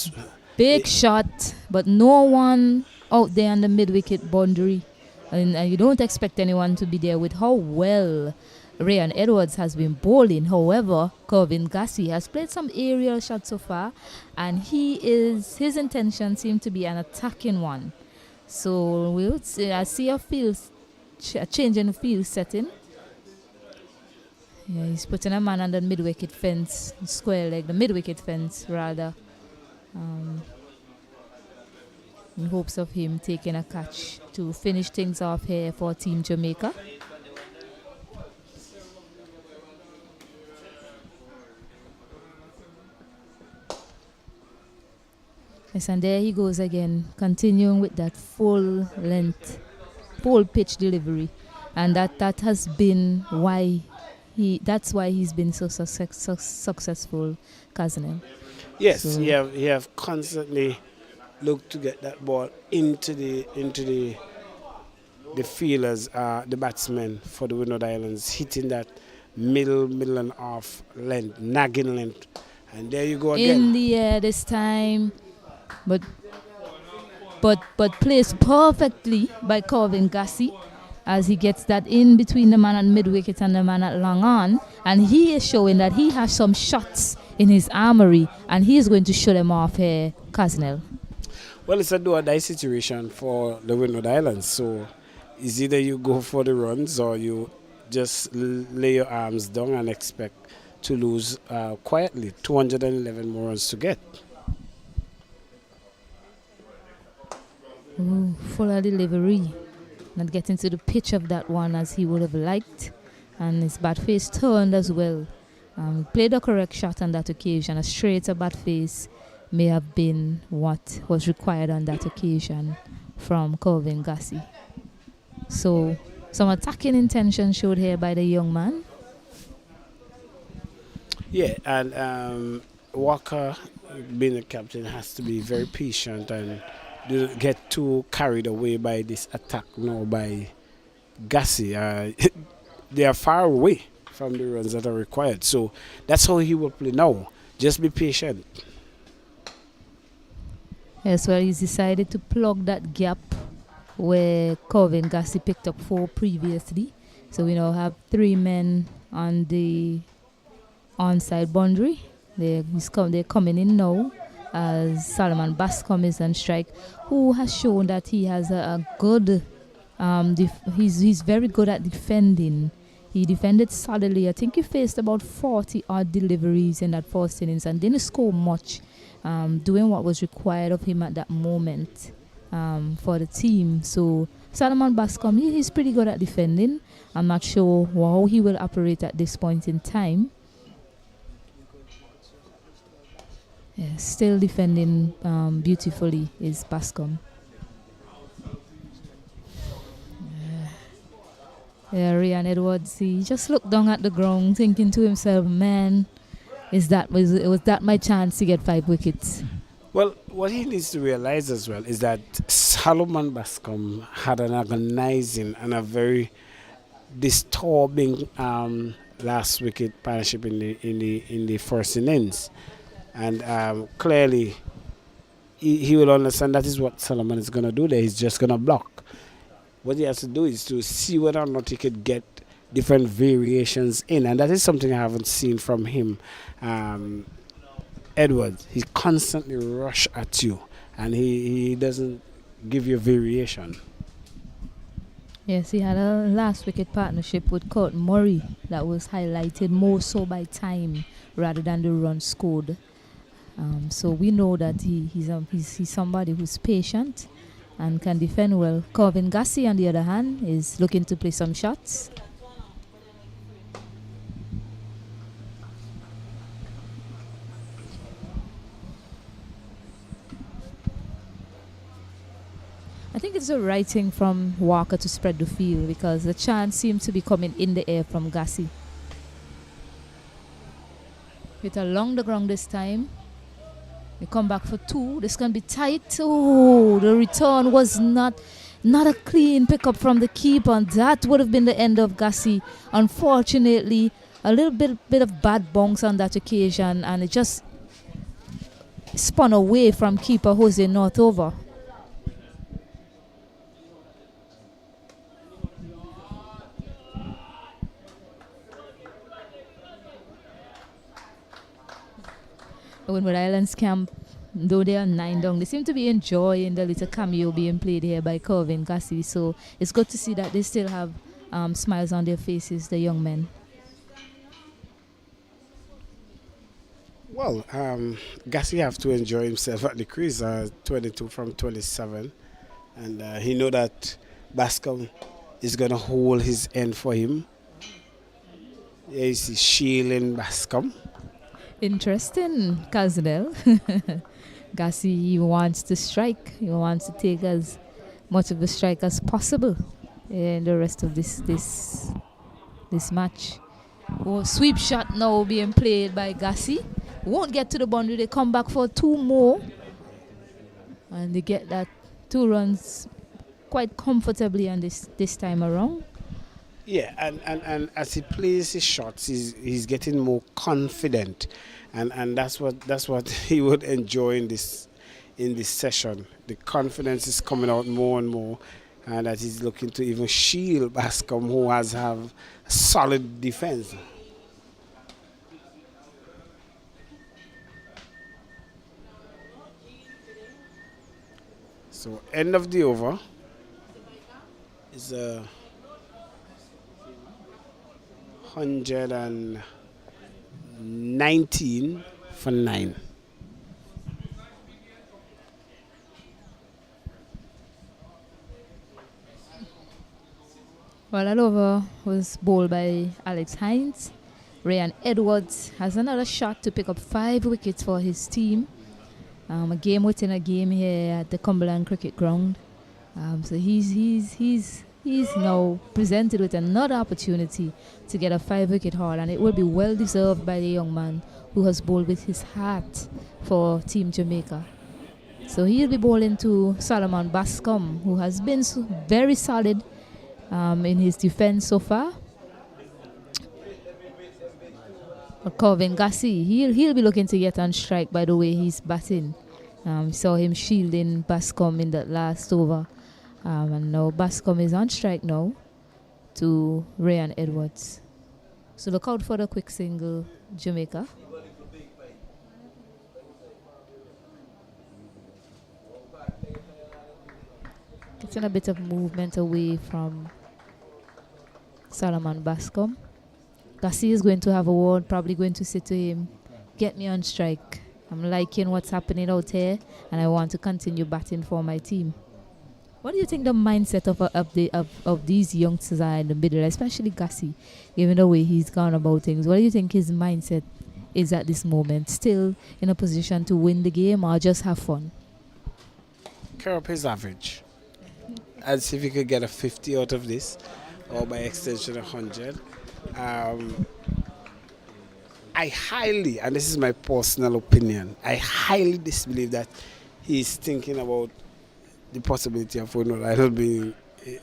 Big shot, but no one out there on the mid-wicket boundary. And you don't expect anyone to be there with how well Ryan Edwards has been bowling. However, Corvin Gassi has played some aerial shots so far, and his intention seemed to be an attacking one. So we'll see, I see a change in the field setting. Yeah, he's putting a man under the mid-wicket fence, square leg, the mid-wicket fence rather. In hopes of him taking a catch to finish things off here for Team Jamaica. Yes, and there he goes again, continuing with that full length, full pitch delivery, and that has been why that's why he's been so successful, Kazanem. Yes, So- he have constantly looked to get that ball into the fielders, the batsmen for the Windward Islands, hitting that middle and off length, nagging length, and there you go again. In the air this time, but placed perfectly by Corvin Gassi as he gets that in between the man at mid-wicket and the man at long on, and he is showing that he has some shots in his armory, and he is going to show them off here, Kaznel. Well, it's a do-or-die situation for the Windward Islands, so it's either you go for the runs or you just lay your arms down and expect to lose quietly. 211 more runs to get. Ooh, fuller delivery. Not getting to the pitch of that one as he would have liked, and his bat face turned as well. Played a correct shot on that occasion. A straight to bat face may have been what was required on that occasion from Corvin Gassi. So some attacking intention showed here by the young man. Yeah, and Walker, being a captain, has to be very patient and don't get too carried away by this attack now by Gassi. They are far away from the runs that are required. So that's how he will play now. Just be patient. Yes, well, he's decided to plug that gap where Corvin Gassi picked up 4 previously. So we now have 3 men on the onside boundary. They're coming in now as Solomon Bascom is on strike, who has shown that he has a good, he's very good at defending. He defended solidly. I think he faced about 40 odd deliveries in that first innings and didn't score much, doing what was required of him at that moment for the team. So Solomon Bascom, he's pretty good at defending. I'm not sure how he will operate at this point in time. Yeah, still defending beautifully is Bascom. Yeah, Ryan Edwards, he just looked down at the ground thinking to himself, man, was that my chance to get 5 wickets? Well, what he needs to realize as well is that Solomon Bascom had an agonizing and a very disturbing last wicket partnership in the first innings. And clearly, he will understand that is what Solomon is going to do there. He's just going to block. What he has to do is to see whether or not he could get different variations in. And that is something I haven't seen from him. Edwards, he constantly rush at you. And he doesn't give you variation. Yes, he had a last wicket partnership with Kurt Murray that was highlighted more so by time rather than the run scored. So we know that he's somebody who's patient and can defend well. Corvin Gassi, on the other hand, is looking to play some shots. I think it's the right thing from Walker to spread the field because the chance seems to be coming in the air from Gassi. Hit along the ground this time. They come back for 2. This can be tight. Oh, the return was not. Not a clean pickup from the keeper, and that would have been the end of Gassi. Unfortunately, a little bit of bad bounce on that occasion, and it just spun away from keeper Jose Northover. Windward Islands camp, though they are 9 down, they seem to be enjoying the little cameo being played here by Calvin Gassi. So it's good to see that they still have smiles on their faces, the young men. Well, Gassi have to enjoy himself at the crease, 22 from 27. And he know that Bascom is going to hold his end for him. Here is he shielding Bascom. Interesting, Kaznel. Gassi, he wants to strike. He wants to take as much of a strike as possible in the rest of this match. Oh, sweep shot now being played by Gassi. Won't get to the boundary. They come back for 2 more. And they get that 2 runs quite comfortably on this time around. Yeah, and as he plays his shots, he's getting more confident, and that's what he would enjoy in this session. The confidence is coming out more and more, and that he's looking to even shield Bascom, who have a solid defense. So end of the over is 119 for 9. Well, that over was bowled by Alex Hines. Ryan Edwards has another shot to pick up 5 wickets for his team. A game within a game here at the Cumberland Cricket Ground. So he's now presented with another opportunity to get a 5-wicket haul, and it will be well deserved by the young man who has bowled with his heart for Team Jamaica. So he'll be bowling to Solomon Bascom, who has been very solid in his defense so far. But Calvin Gassi, he'll be looking to get on strike by the way he's batting. Saw him shielding Bascom in that last over. And now Bascom is on strike now to Ryan Edwards. So look out for the quick single, Jamaica. Getting a bit of movement away from Solomon Bascom. Gassi is going to have a word, probably going to say to him, get me on strike. I'm liking what's happening out here, and I want to continue batting for my team. What do you think the mindset of these youngsters are in the middle, especially Gassi, given the way he's gone about things? What do you think his mindset is at this moment? Still in a position to win the game or just have fun? Carry up his average. I'd see if he could get a 50 out of this, or by extension 100. I highly, and this is my personal opinion, I highly disbelieve that he's thinking about the possibility of Windward Island being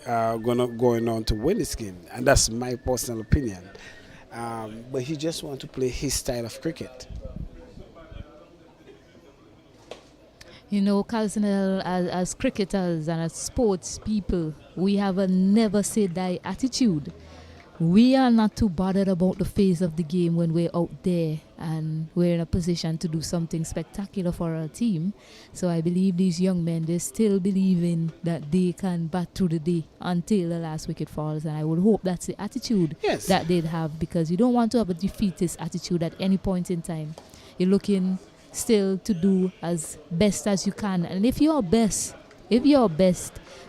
going on to win this game, and that's my personal opinion. But he just wants to play his style of cricket. You know, Calcinel, as cricketers and as sports people, we have a never say die attitude. We are not too bothered about the phase of the game when we're out there and we're in a position to do something spectacular for our team. So I believe these young men, they're still believing that they can bat through the day until the last wicket falls. And I would hope that's the attitude that they'd have, because you don't want to have a defeatist attitude at any point in time. You're looking still to do as best as you can. And if your best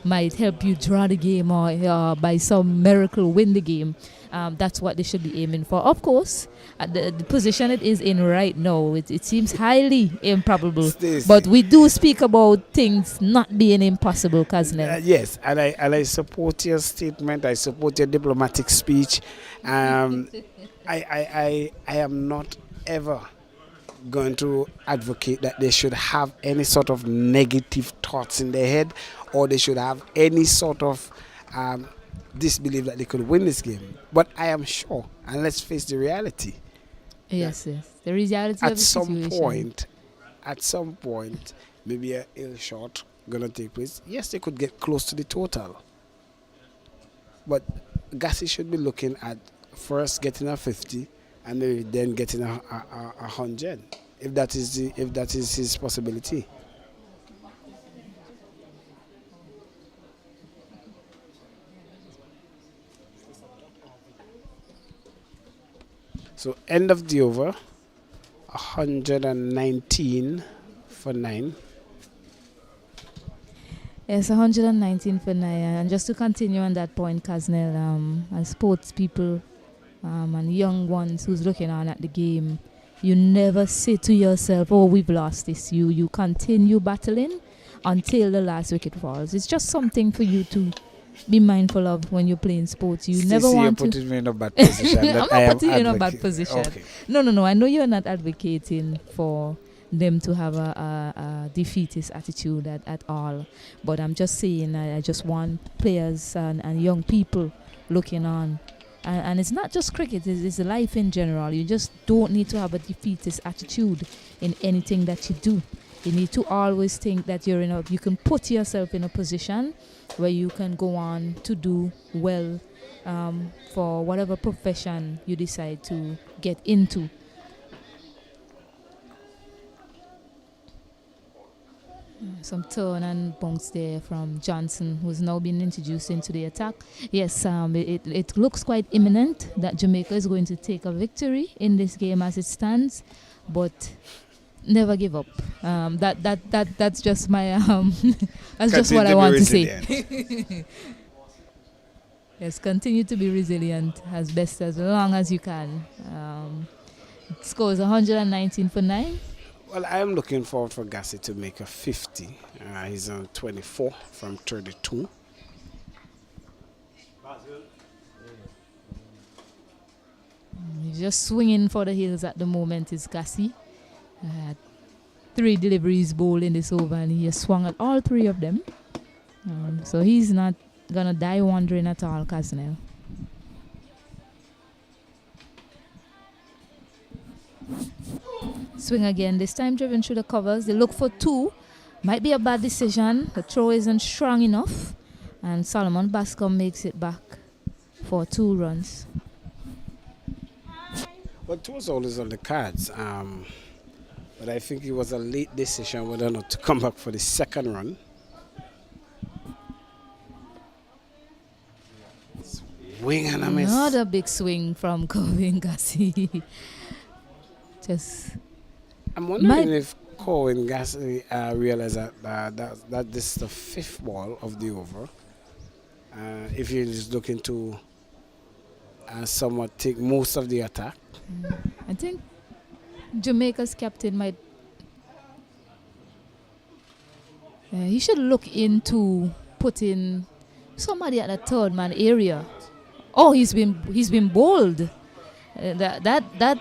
might help you draw the game or by some miracle win the game, that's what they should be aiming for. Of course, at the position it is in right now, it seems highly improbable. Stacey. But we do speak about things not being impossible, Kaznel. Yes, and I support your statement. I support your diplomatic speech. I am not ever going to advocate that they should have any sort of negative thoughts in their head, or they should have any sort of disbelief that they could win this game. But I am sure, and let's face the reality. Yes, yes. The reality of the situation. At some point, maybe a ill shot gonna take place. Yes, they could get close to the total. But Gassi should be looking at first getting a 50 and maybe then getting a 100, if that is his possibility. So end of the over, 119 for 9. Yes, 119 for 9. And just to continue on that point, Kaznel, as sports people and young ones who's looking on at the game, you never say to yourself, oh, we've lost this. You continue battling until the last wicket falls. It's just something for you to be mindful of when you're playing sports. You never want to... You're putting me in a bad position. I'm not putting you in a bad position. Okay. No. I know you're not advocating for them to have a defeatist attitude at all. But I'm just saying I just want players and young people looking on. And it's not just cricket, it's life in general. You just don't need to have a defeatist attitude in anything that you do. You need to always think that you can put yourself in a position where you can go on to do well for whatever profession you decide to get into. Some turn and bounce there from Johnson, who's now been introduced into the attack. Yes, it looks quite imminent that Jamaica is going to take a victory in this game as it stands, but never give up. That's just my that's just what I want to say. Yes, continue to be resilient as long as you can. Scores 119 for 9. Well, I am looking forward for Gassi to make a 50. He's on 24 from 32. He's just swinging for the hills at the moment, is Gassi. 3 deliveries bowled in this over, and he has swung at all 3 of them. So he's not going to die wandering at all, Kaznel. Swing again, this time driven through the covers. They look for 2. Might be a bad decision. The throw isn't strong enough. And Solomon Bascom makes it back for 2 runs. Well, 2 was always on the cards. But I think it was a late decision whether or not to come back for the second run. Swing and a miss. Another big swing from Corwin Gassi. I'm wondering if Corwin Gassi realized that this is the 5th ball of the over. If you're just looking to somewhat take most of the attack. I think Jamaica's captain might... he should look into putting somebody at the 3rd man area. Oh, he's been bowled. That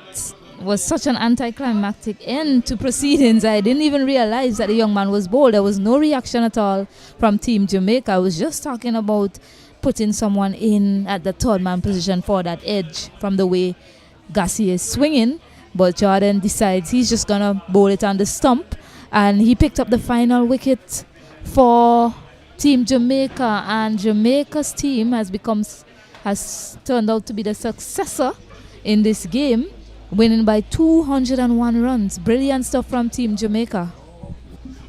was such an anticlimactic end to proceedings. I didn't even realize that the young man was bowled. There was no reaction at all from Team Jamaica. I was just talking about putting someone in at the 3rd man position for that edge from the way Gassi is swinging. But Jordan decides he's just going to bowl it on the stump. And he picked up the final wicket for Team Jamaica. And Jamaica's team has turned out to be the successor in this game, winning by 201 runs. Brilliant stuff from Team Jamaica.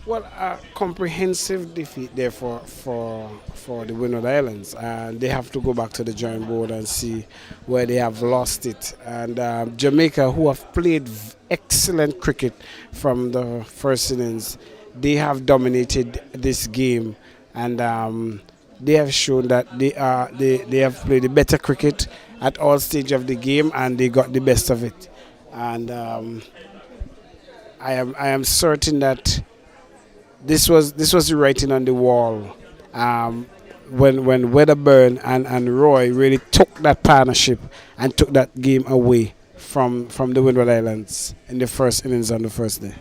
Well, a comprehensive defeat there for the Windward Islands. And they have to go back to the drawing board and see where they have lost it. And Jamaica, who have played excellent cricket from the first innings, they have dominated this game. And they have shown that they have played the better cricket at all stages of the game, and they got the best of it. And I am certain that this was the writing on the wall when Wedderburn and Roy really took that partnership and took that game away from the Windward Islands in the first innings on the first day?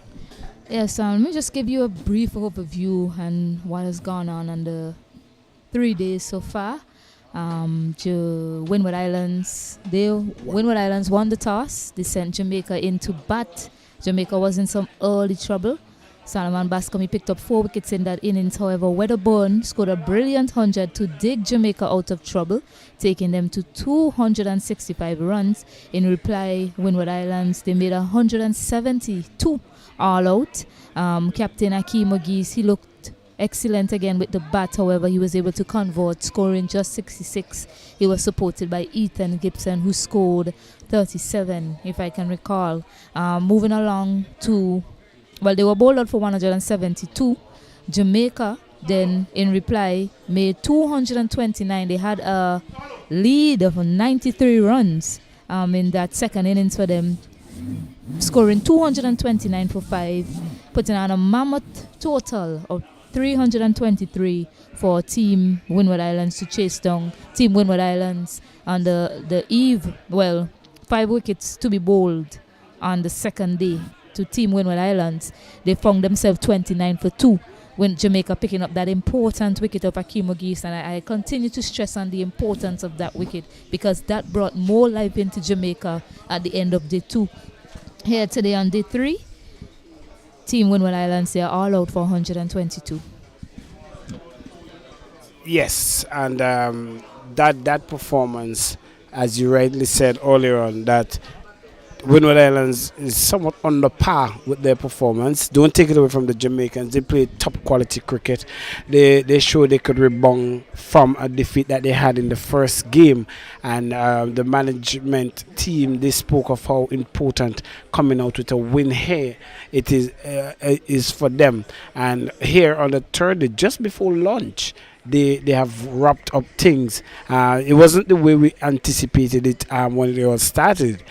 Yes, let me just give you a brief overview and what has gone on the 3 days so far. Windward Islands won the toss. They sent Jamaica in to bat. Jamaica was in some early trouble. Solomon Bascom picked up 4 wickets in that innings. However, Wedderburn scored a brilliant 100 to dig Jamaica out of trouble, taking them to 265 runs. In reply, Windward Islands, they made 172 all out. Captain Akeem Ogis, he looked excellent again with the bat. However, he was able to convert, scoring just 66. He was supported by Ethan Gibson, who scored 37, if I can recall. Moving along to, well, they were bowled out for 172. Jamaica then, in reply, made 229. They had a lead of 93 runs in that second innings for them, scoring 229 for 5, putting on a mammoth total of 323 for Team Windward Islands to chase down Team Windward Islands on the eve. Well, 5 wickets to be bowled on the second day to Team Windward Islands. They found themselves 29 for 2 when Jamaica picking up that important wicket of Akeem Ogis, and I continue to stress on the importance of that wicket because that brought more life into Jamaica at the end of day 2. Here today on day 3, Team Windward Islands, they are all out for 122. Yes, and that performance, as you rightly said earlier on, that Windward Islands is somewhat under par with their performance. Don't take it away from the Jamaicans. They played top quality cricket. They showed they could rebound from a defeat that they had in the first game. And the management team, they spoke of how important coming out with a win here it is for them. And here on the third day, just before lunch, they have wrapped up things. It wasn't the way we anticipated it when it all started.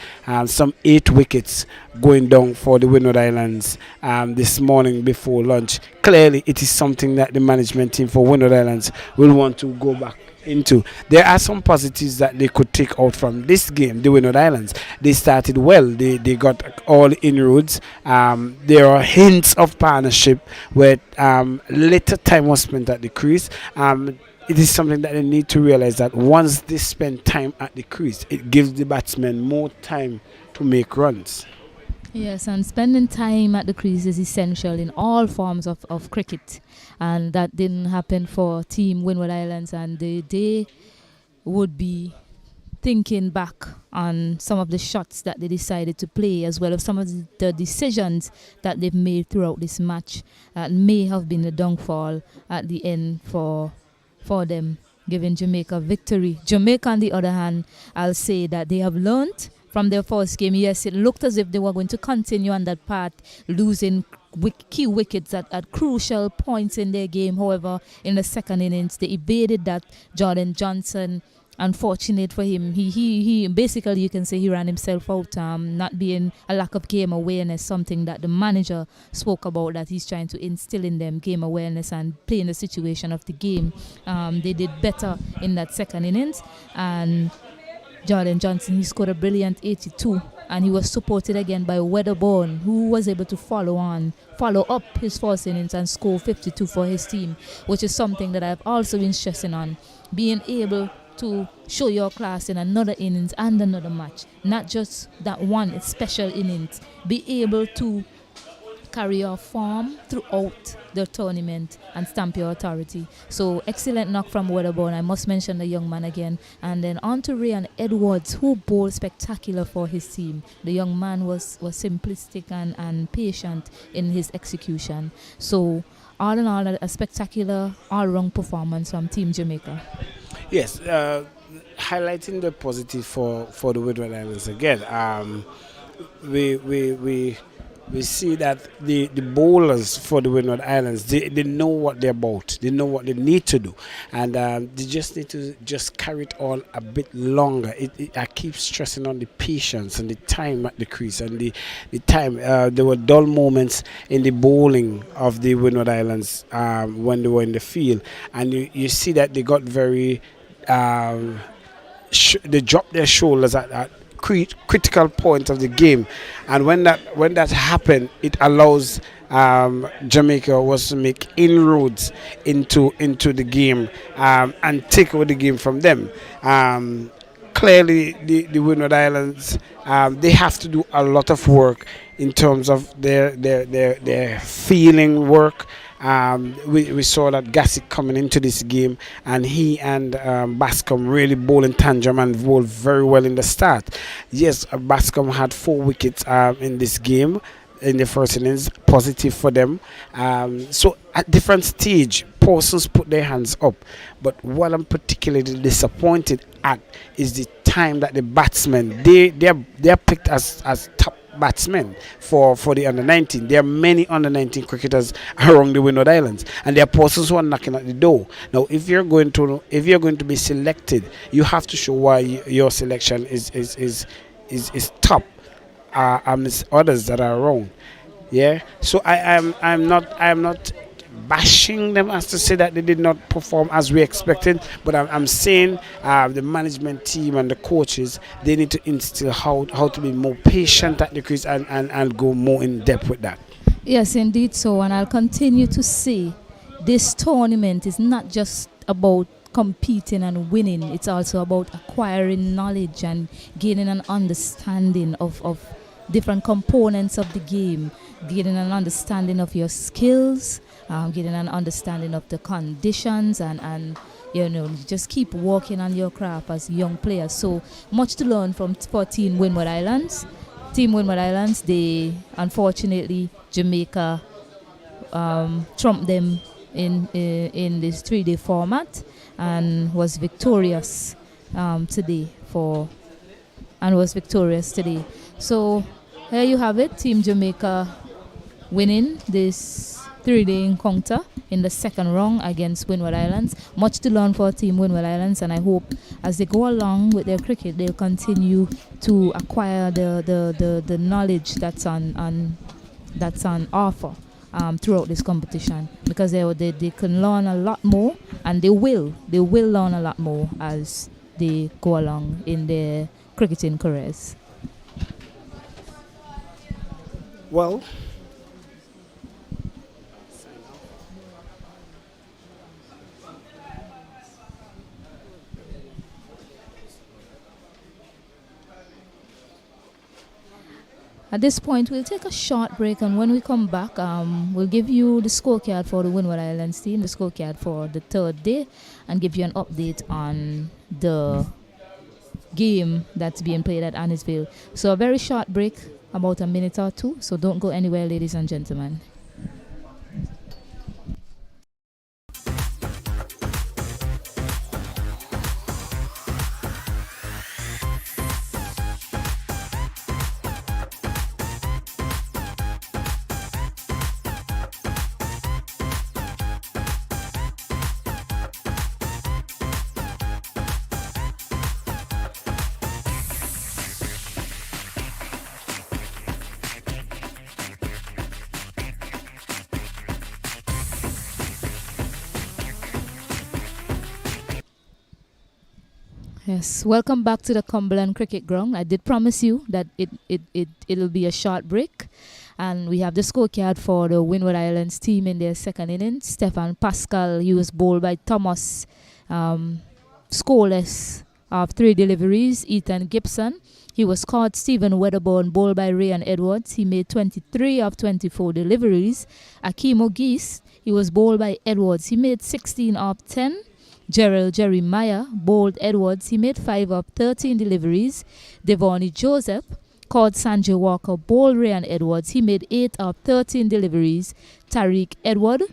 Some 8 wickets going down for the Windward Islands this morning before lunch. Clearly, it is something that the management team for Windward Islands will want to go back into. There are some positives that they could take out from this game, the Windward Islands. They started well. They got all inroads. There are hints of partnership where little time was spent at the crease. It is something that they need to realize that once they spend time at the crease, it gives the batsmen more time to make runs. Yes, and spending time at the crease is essential in all forms of cricket. And that didn't happen for Team Windward Islands, and they would be thinking back on some of the shots that they decided to play, as well as some of the decisions that they've made throughout this match that may have been the downfall at the end for them, giving Jamaica victory. Jamaica, on the other hand, I'll say that they have learned from their first game. Yes, it looked as if they were going to continue on that path, losing key wickets at crucial points in their game. However, in the second innings, they evaded that. Jordan Johnson, unfortunate for him, he basically, you can say, he ran himself out. Not being a lack of game awareness, something that the manager spoke about, that he's trying to instill in them, game awareness and playing the situation of the game. They did better in that second innings, and Jordan Johnson, he scored a brilliant 82, and he was supported again by Wedderburn, who was able to follow up his first innings and score 52 for his team, which is something that I've also been stressing on, being able to show your class in another innings and another match, not just that one special innings. Be able to carry your form throughout the tournament and stamp your authority. So excellent knock from Wedderburn. I must mention the young man again. And then on to Ray and Edwards, who bowled spectacular for his team. The young man was simplistic and patient in his execution. So all in all, a spectacular all-round performance from Team Jamaica. Yes, highlighting the positive for the Windward Islands again. We see that the bowlers for the Windward Islands, they know what they're about. They know what they need to do. And they just need to just carry it all a bit longer. I keep stressing on the patience and the time at the crease and the time. There were dull moments in the bowling of the Windward Islands when they were in the field. And you see that they got very... they dropped their shoulders at critical point of the game, and when that happened, it allows Jamaica was to make inroads into the game and take over the game from them. Clearly, the Windward Islands, they have to do a lot of work in terms of their feeling work. We saw that Gassick coming into this game, and he and Bascom really bowling tantrum and bowled very well in the start. Yes, Bascom had 4 wickets in this game in the first innings, positive for them. So at different stage, persons put their hands up. But what I'm particularly disappointed at is the time that the batsmen, they're picked as top batsmen for the under-19. There are many under-19 cricketers around the Windward Islands, and there are persons who are knocking at the door. Now, if you're going to be selected, you have to show why your selection is top amidst others that are around. Yeah. So I'm not bashing them as to say that they did not perform as we expected, but I'm saying the management team and the coaches, they need to instill how to be more patient at the crease and go more in depth with that. Yes, indeed so, and I'll continue to say this tournament is not just about competing and winning, it's also about acquiring knowledge and gaining an understanding of different components of the game, gaining an understanding of your skills, getting an understanding of the conditions, and just keep working on your craft as young players. So much to learn for Team Windward Islands. Team Windward Islands, they unfortunately Jamaica trumped them in this 3-day format and was victorious today. So here you have it, Team Jamaica winning this 3-day encounter in the second round against Windward Islands. Much to learn for Team Windward Islands, and I hope as they go along with their cricket, they'll continue to acquire the knowledge that's on offer throughout this competition, because they can learn a lot more, and they will learn a lot more as they go along in their cricketing careers. Well, at this point, we'll take a short break, and when we come back, we'll give you the scorecard for the Windward Islands team, the scorecard for the 3rd day, and give you an update on the game that's being played at Annisville. So a very short break, about a minute or two, so don't go anywhere, ladies and gentlemen. Yes, welcome back to the Cumberland Cricket Ground. I did promise you that it'll be a short break, and we have the scorecard for the Windward Islands team in their second innings. Stefan Pascal, he was bowled by Thomas, scoreless of 3 deliveries. Ethan Gibson, he was caught. Stephen Wedderburn, bowled by Ryan Edwards, he made 23 of 24 deliveries. Akeem O'Geese, he was bowled by Edwards, he made 16 of 10. Gerald Jeremiah bowled Edwards, he made 5 of 13 deliveries. Devoni Joseph caught Sanjay Walker, bowled Ryan Edwards, he made 8 of 13 deliveries. Tariq Edward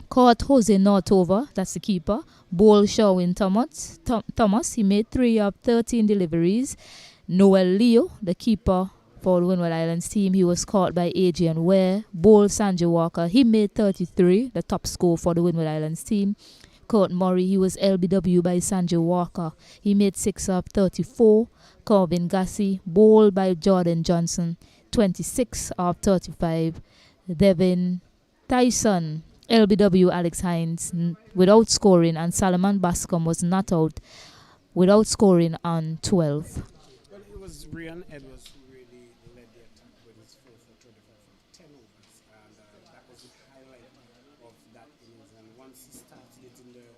caught Jose Nortover, that's the keeper, bowled Sherwin Thomas, he made 3 of 13 deliveries. Noel Leo, the keeper for the Windward Islands team, he was caught by Adrian Ware, bowled Sanjay Walker, he made 33, the top score for the Windward Islands team. Kurt Murray, he was LBW by Sanjay Walker, he made 6 of 34. Corvin Gassi, bowled by Jordan Johnson, 26 of 35. Devin Tyson, LBW Alex Hines, without scoring, and Salomon Bascom was not out without scoring on 12. Well, Brian Edwards who really led the attack with his 4 for 25 from 10 overs, and that was the highlight of that innings. And once he started it in the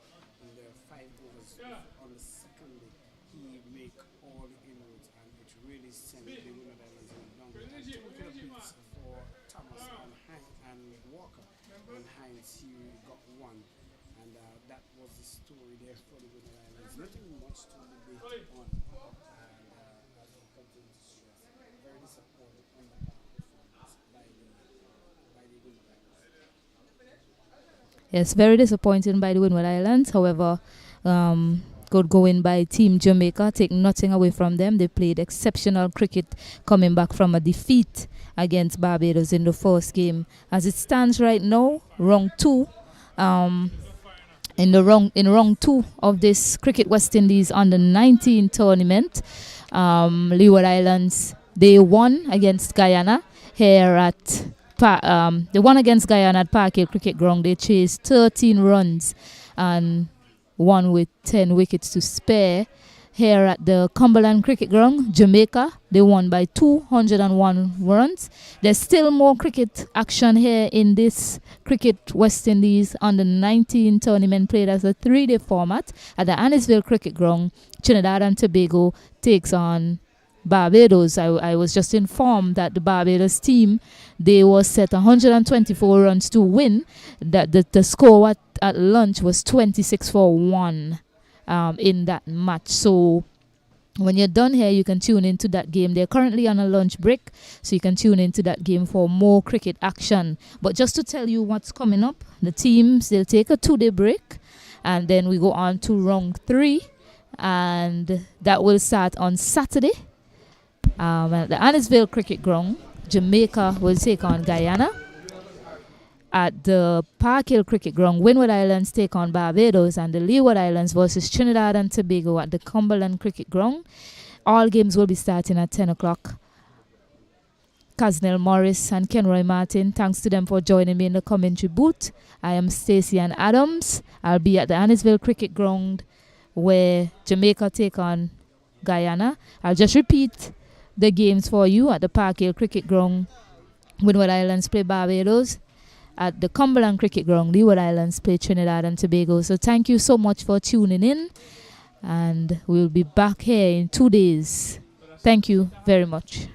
5 overs on the second day, he make all the inroads, and it really sent the Windward Islands in long. And 2 wicket apiece for Thomas and Walker, and Hines he got 1. And that was the story there for the Windward Islands. Nothing much to debate on. And as we continue to stress, very disappointed on the back performance by the Windward Islands. Yes, very disappointing by the Windward Islands. However, good going by Team Jamaica. Take nothing away from them. They played exceptional cricket, coming back from a defeat against Barbados in the first game. As it stands right now, round 2. In round 2 of this Cricket West Indies under 19 tournament, Leeward Islands, they won against Guyana here at they won against Guyana at Park Hill Cricket Ground. They chased 13 runs and won with 10 wickets to spare. Here at the Cumberland Cricket Ground, Jamaica, they won by 201 runs. There's still more cricket action here in this Cricket West Indies under 19 tournament, played as a 3-day format at the Annisville Cricket Ground. Trinidad and Tobago takes on Barbados. I was just informed that the Barbados team, they were set 124 runs to win. That the score at lunch was 26 for 1. In that match. So when you're done here, you can tune into that game. They're currently on a lunch break, so you can tune into that game for more cricket action. But just to tell you what's coming up, the teams, they'll take a 2-day break, and then we go on to round 3, and that will start on Saturday at the Annisville Cricket Ground. Jamaica will take on Guyana. At the Park Hill Cricket Ground, Windward Islands take on Barbados, and the Leeward Islands versus Trinidad and Tobago at the Cumberland Cricket Ground. All games will be starting at 10 o'clock. Kaznell Morris and Kenroy Martin, thanks to them for joining me in the commentary booth. I am Stacey Ann Adams. I'll be at the Annisville Cricket Ground where Jamaica take on Guyana. I'll just repeat the games for you. At the Park Hill Cricket Ground, Windward Islands play Barbados. At the Cumberland Cricket Ground, Leeward Islands play Trinidad and Tobago. So thank you so much for tuning in, and we'll be back here in 2 days. Thank you very much.